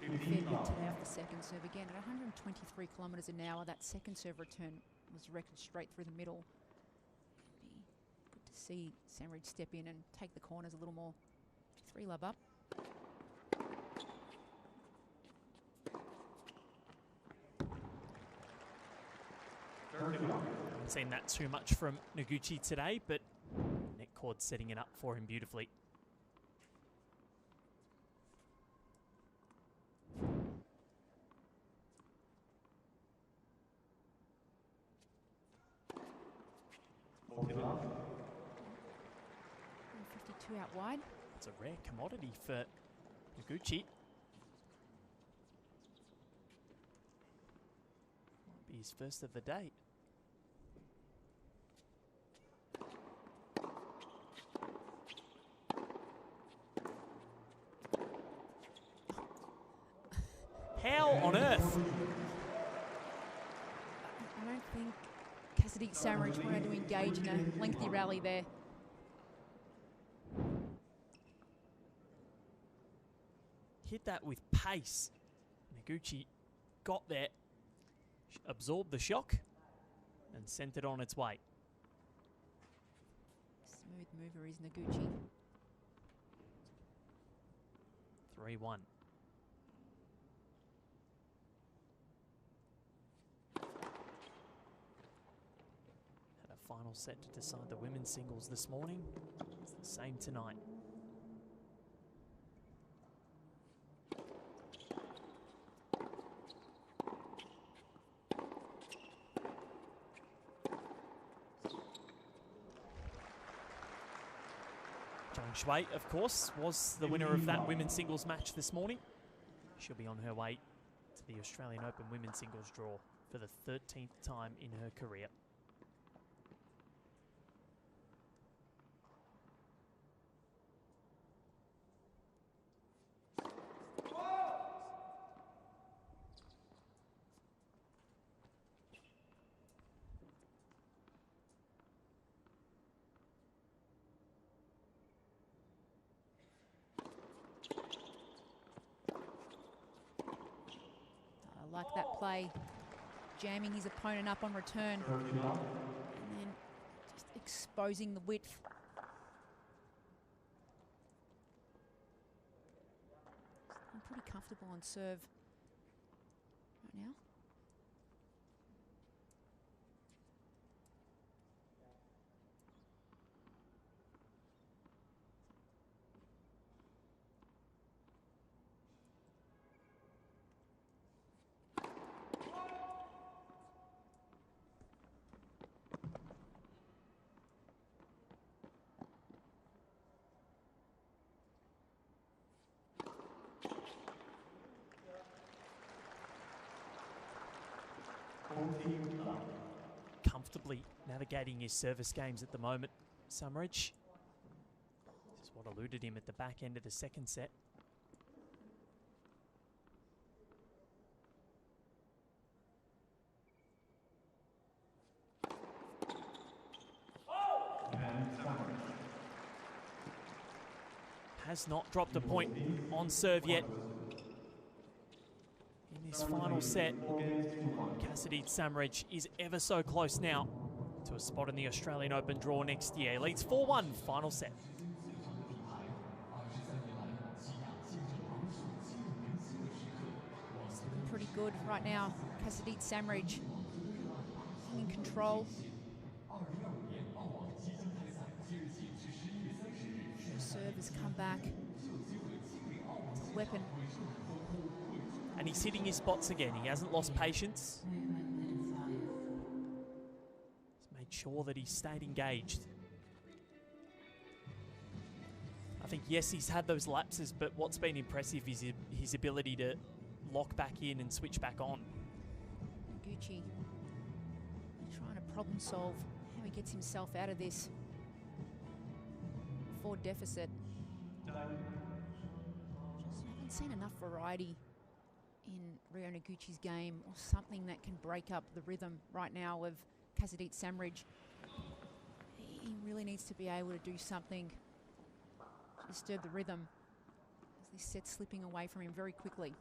Fair bit today off the second serve again at 123 kilometres an hour. That second serve return was directed straight through the middle. It'd be good to see Samridge step in and take the corners a little more. 3-love up. Haven't seen that too much from Noguchi today, but net cord setting it up for him beautifully. Out wide. It's a rare commodity for Noguchi. Might be his first of the day. How on earth? I don't think Cassidy Samridge wanted to engage in a lengthy rally there. Hit that with pace. Noguchi got there, absorbed the shock, and sent it on its way. Smooth mover is Noguchi. 3-1. Had a final set to decide the women's singles this morning. It's the same tonight. Shui, of course, was the winner of that women's singles match this morning. She'll be on her way to the Australian Open women's singles draw for the 13th time in her career. Like that play, jamming his opponent up on return, and then just exposing the width. I'm pretty comfortable on serve right now. Comfortably navigating his service games at the moment, Samridge. This is what eluded him at the back end of the second set. Has not dropped a point on serve yet. In this final set, Cassidy Samridge is ever so close now to a spot in the Australian Open draw next year. Leads 4-1, final set. good right now. Casadit Samridge in control. Serve has come back. It's a weapon. And he's hitting his spots again. He hasn't lost patience. He's made sure that he's stayed engaged. I think, yes, he's had those lapses, but what's been impressive is his ability to lock back in and switch back on. Gucci trying to problem solve how he gets himself out of this 4 deficit. Just haven't seen enough variety in Rio Noguchi's game, or something that can break up the rhythm right now of Casadit Samridge. He really needs to be able to do something to disturb the rhythm, as this set's slipping away from him very quickly.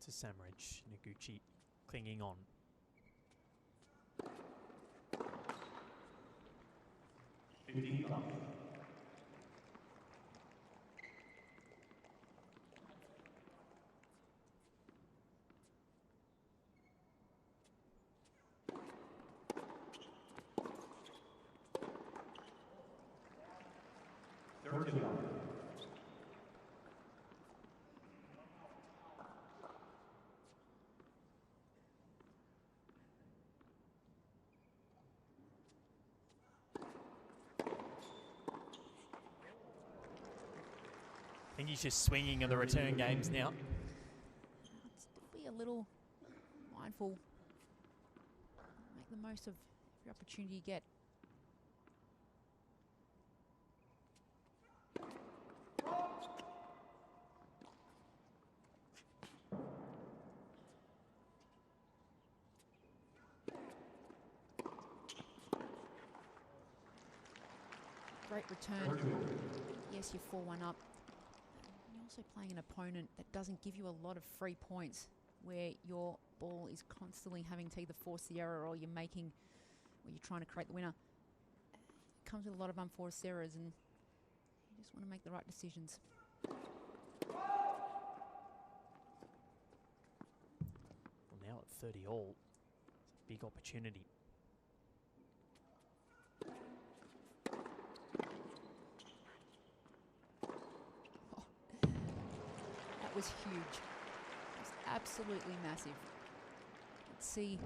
To Samridge. Noguchi clinging on. I think he's just swinging in the return games now. Be a little mindful. Make the most of every opportunity you get. Great return. Yes, you're 4-1 up. You're also playing an opponent that doesn't give you a lot of free points, where your ball is constantly having to either force the error or you're trying to create the winner. It comes with a lot of unforced errors, and you just want to make the right decisions. Well, now at 30 all, it's a big opportunity. That was huge. It was absolutely massive. Let's see,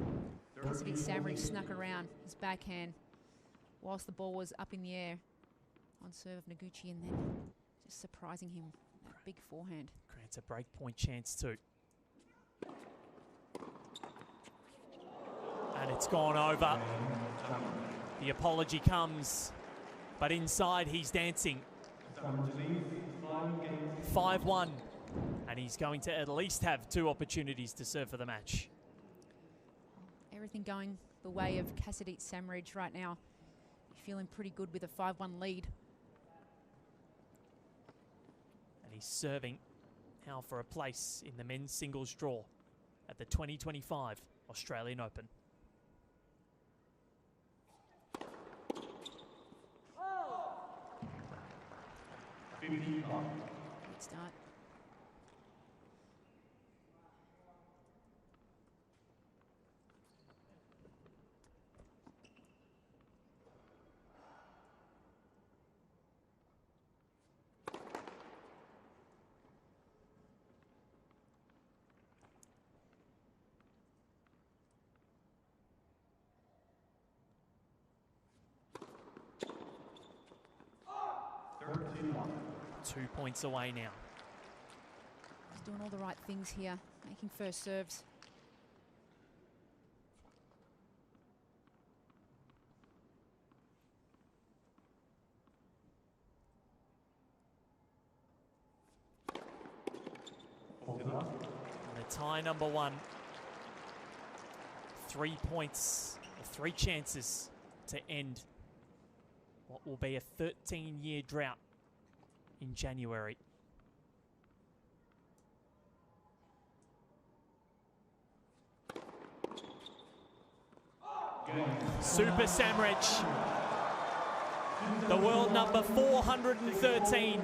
Casadit Samridge snuck around his backhand whilst the ball was up in the air on serve of Noguchi, and then just surprising him with that big forehand. Grants a break point chance too. And it's gone over. The apology comes, but inside he's dancing. 5-1. And he's going to at least have 2 opportunities to serve for the match. Everything going the way of Casadit Samridge right now. Feeling pretty good with a 5-1 lead. And he's serving now for a place in the men's singles draw at the 2025 Australian Open. Good start. Two points away now. He's doing all the right things here, making first serves. And a tie number 1. 3 points, or 3 chances to end what will be a 13-year drought in January. Super Samridge. The world number 413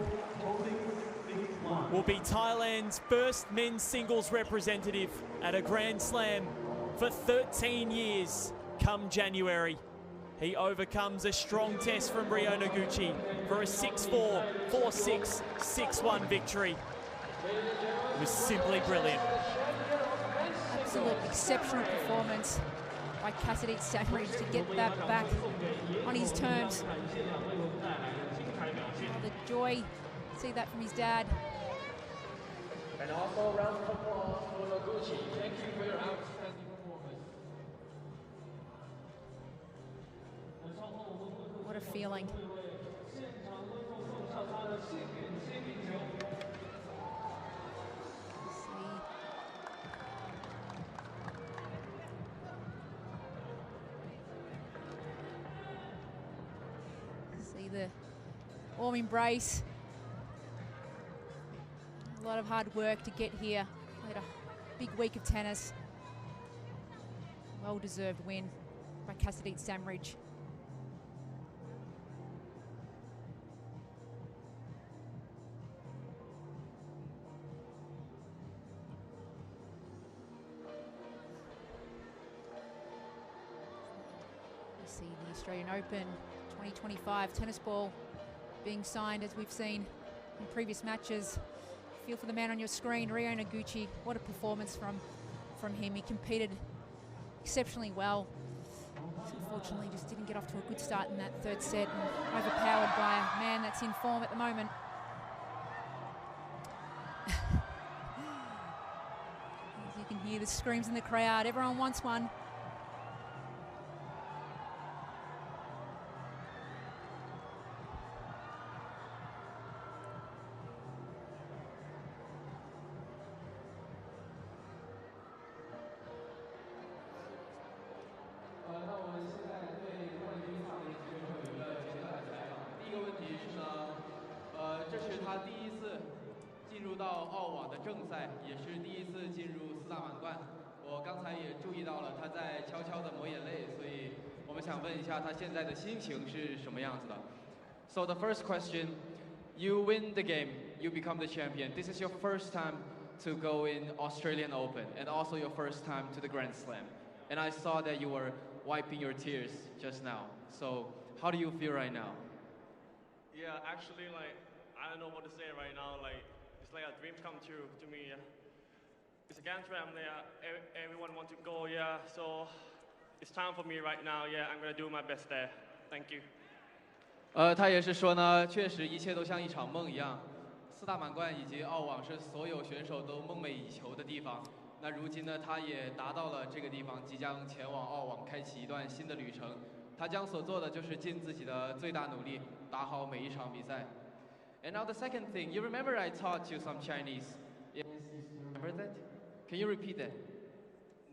will be Thailand's first men's singles representative at a Grand Slam for 13 years come January. He overcomes a strong test from Ryo Noguchi for a 6-4, 4-6, 6-1 victory. It was simply brilliant. Absolute exceptional performance by Cassidy Sandridge to get that back on his terms. The joy, see that from his dad. And also round of applause for Noguchi. Thank you for your outstanding performance. What a feeling. See the warm embrace. A lot of hard work to get here. Had a big week of tennis. Well-deserved win by Cassidy Sandridge. We see the Australian Open 2025 tennis ball being signed, as we've seen in previous matches. Feel for the man on your screen, Ryo Noguchi. What a performance from him. He competed exceptionally well. Unfortunately, just didn't get off to a good start in that third set, and overpowered by a man that's in form at the moment. As you can hear the screams in the crowd. Everyone wants one. So the first question, you win the game, you become the champion. This is your first time to go in Australian Open and also your first time to the Grand Slam. And I saw that you were wiping your tears just now. So how do you feel right now? Yeah, actually, like, I don't know what to say right now. Like, it's like a dream come true to me. Yeah. It's a Grand Slam there. Everyone wants to go, yeah. So it's time for me right now. Yeah, I'm gonna do my best there. Thank you. 他也是说呢，确实一切都像一场梦一样。四大满贯以及澳网是所有选手都梦寐以求的地方。那如今呢，他也达到了这个地方，即将前往澳网，开启一段新的旅程。他将所做的就是尽自己的最大努力，打好每一场比赛。And now the second thing, you remember I taught you some Chinese. Yes, remember that? Can you repeat that?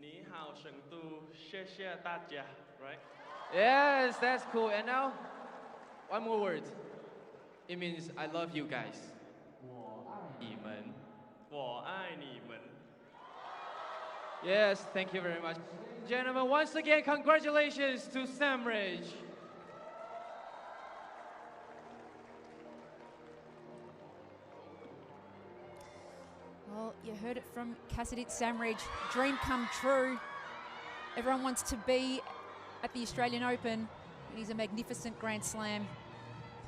你好，成都，谢谢大家 right? Yes, that's cool. And now, one more word. It means I love you guys. 我爱你们，我爱你们。Yes, thank you very much. Gentlemen, once again, congratulations to Sandridge. Well, you heard it from Cassidy Sandridge. Dream come true. Everyone wants to be at the Australian Open. It is a magnificent Grand Slam.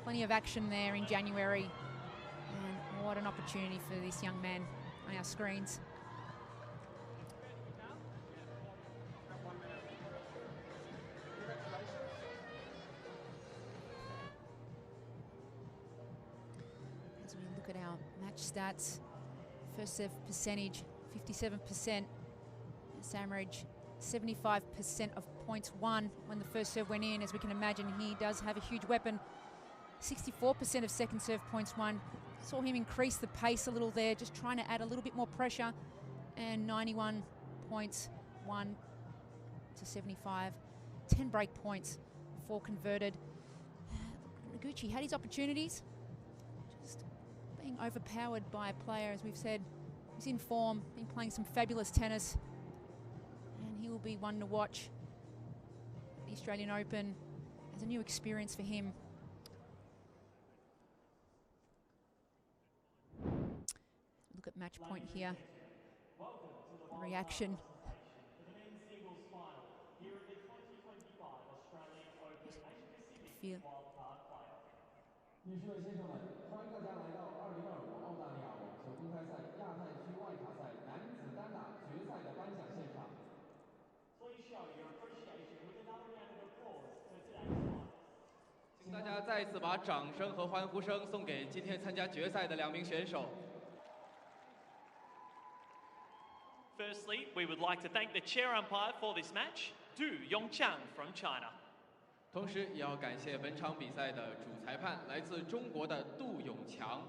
Plenty of action there in January. And what an opportunity for this young man on our screens. As we look at our match stats, first serve percentage, 57%. Sandridge, 75% of points won when the first serve went in. As we can imagine, he does have a huge weapon. 64% of second serve points won. Saw him increase the pace a little there, just trying to add a little bit more pressure. And 91 points won to 75. 10 break points, 4 converted. Noguchi had his opportunities, just being overpowered by a player, as we've said. He's in form, been playing some fabulous tennis. And he will be one to watch. The Australian Open as a new experience for him. match point here. The reaction. Feel. 女士们、先生们，欢迎大家来到2025澳大利亚网球公开赛亚太区外卡赛男子单打决赛的颁奖现场。Please show your appreciation with another round of applause for today's fight. 请大家再次把掌声和欢呼声送给今天参加决赛的2名选手。 Firstly, we would like to thank the chair umpire for this match, Du Yongchang from China. 同时，也要感谢本场比赛的主裁判，来自中国的杜永强。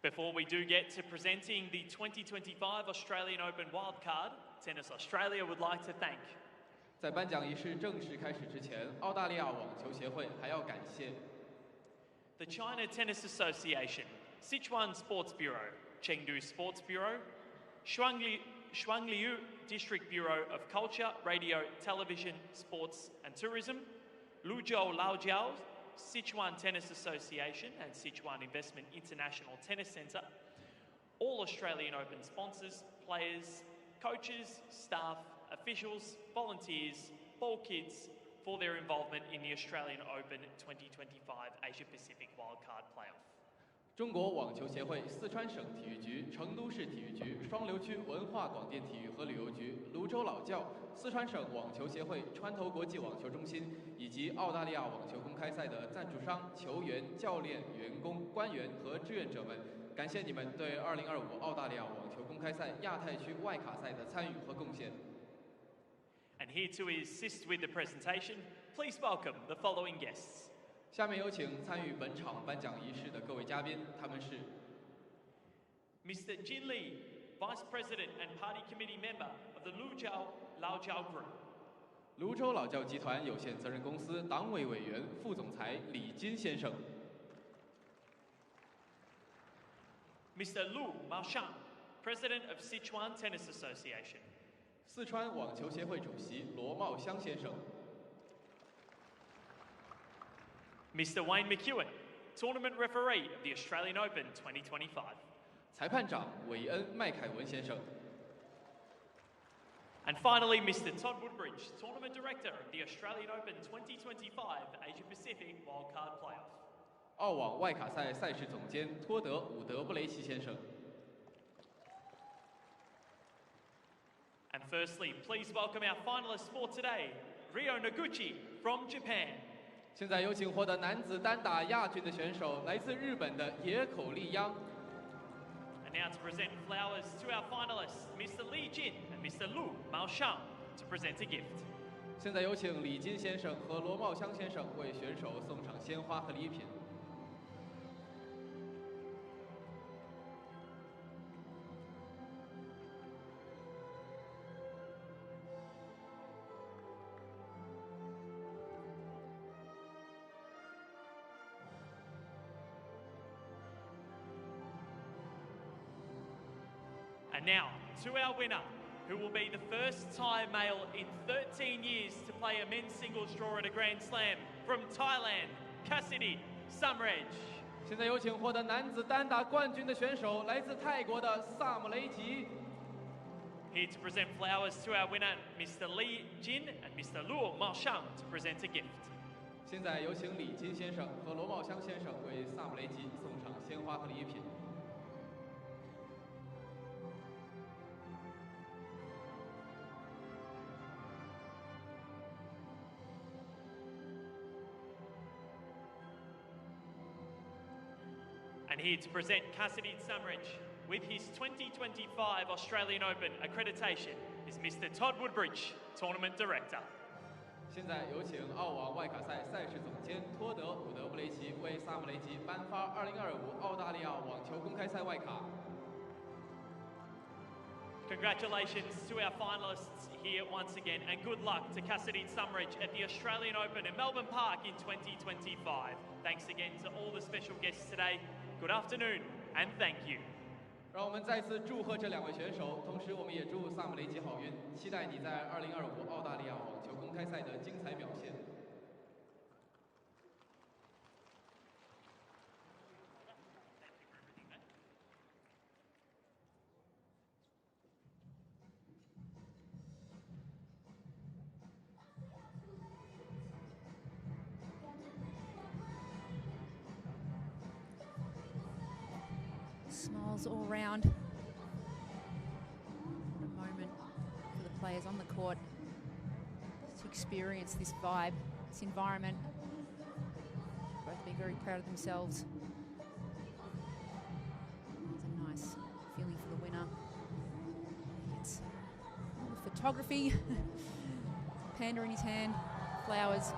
Before we do get to presenting the 2025 Australian Open Wildcard, Tennis Australia would like to thank. 在颁奖仪式正式开始之前，澳大利亚网球协会还要感谢 the China Tennis Association, Sichuan Sports Bureau, Chengdu Sports Bureau, Shuangliu District Bureau of Culture, Radio, Television, Sports and Tourism, Luzhou Laojiao, Sichuan Tennis Association and Sichuan Investment International Tennis Centre, all Australian Open sponsors, players, coaches, staff, officials, volunteers, ball kids for their involvement in the Australian Open 2025 Asia Pacific Wildcard Playoff. 中国网球协会四川省体育局、成都市体育局、双流区文化广电体育和旅游局、泸州老窖、四川省网球协会、川头国际网球中心以及澳大利亚网球公开赛的赞助商、球员、教练、员工、官员和志愿者们，感谢你们对2025澳大利亚网球公开赛亚太区外卡赛的参与和贡献。 And here to assist with the presentation, please welcome the following guests. 下面有请参与本场颁奖仪式的各位嘉宾，他们是 Mr. Jin Li, Vice President and Party Committee Member of the Luzhou Laojiao Group. 泸州老窖集团有限责任公司党委委员、副总裁李金先生。 Mr. Lu Maoshan, President of Sichuan Tennis Association. 四川网球协会主席罗茂香先生。 Mr. Wayne McEwen, Tournament Referee of the Australian Open 2025. 裁判长韦恩麦凯文先生。 And finally, Mr. Todd Woodbridge, Tournament Director of the Australian Open 2025 Asia Pacific Wildcard Playoff. 澳网外卡赛赛事总监托德·伍德布雷奇先生。 And firstly, please welcome our finalists for today, Ryo Noguchi from Japan. 现在有请获得男子单打亚军的选手，来自日本的野口利央。 And now to present flowers to our finalists, Mr. Li Jin and Mr. Lu Maoshan, to present a gift. 现在有请李金先生和罗茂香先生为选手送上鲜花和礼品。 And now, to our winner, who will be the first Thai male in 13 years to play a men's singles draw at a Grand Slam, from Thailand, Cassidy Sumraj. 现在有请获得男子单打冠军的选手，来自泰国的萨姆雷吉。 Here to present flowers to our winner, Mr. Li Jin and Mr. Luo Maoshan, to present a gift. 现在有请李金先生和罗茂香先生为萨姆雷吉送上鲜花和礼品。 And here to present Cassidy Sumraj with his 2025 Australian Open accreditation is Mr. Todd Woodbridge, Tournament Director. 现在有请澳网外卡赛赛事总监托德·伍德布雷奇为萨姆雷吉颁发2025澳大利亚网球公开赛外卡。 Congratulations to our finalists here once again, and good luck to Cassidy Sumraj at the Australian Open in Melbourne Park in 2025. Thanks again to all the special guests today. Good afternoon, and thank you. 让我们再次祝贺这2位选手，同时我们也祝萨姆雷吉好运，期待你在2025澳大利亚网球公开赛的精彩表现。Smiles all round. What a moment for the players on the court to experience this vibe, this environment. Both being very proud of themselves. It's a nice feeling for the winner. It's photography. Panda in his hand, flowers.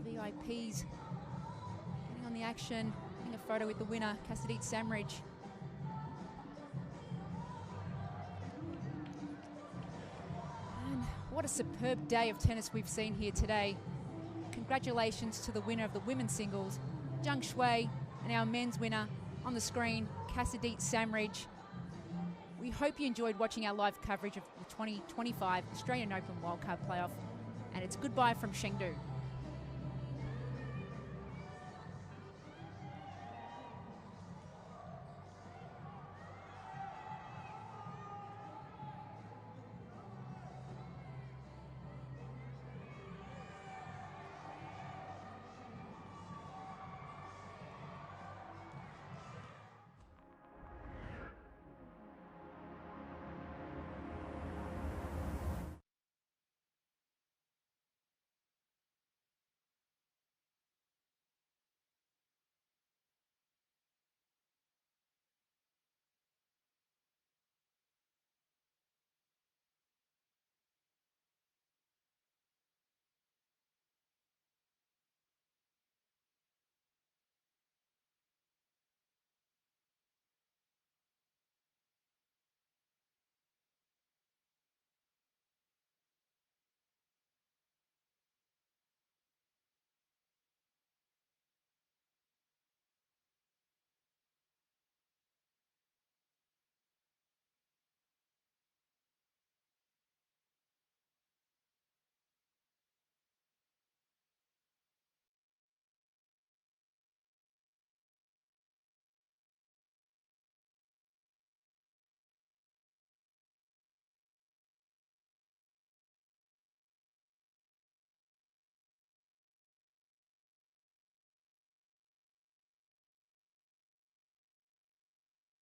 VIPs getting on the action, getting a photo with the winner, Cassidy Samridge. And what a superb day of tennis we've seen here today. Congratulations to the winner of the women's singles, Zhang Shui, and our men's winner on the screen, Cassidy Samridge. We hope you enjoyed watching our live coverage of the 2025 Australian Open Wildcard Playoff, and it's goodbye from Chengdu.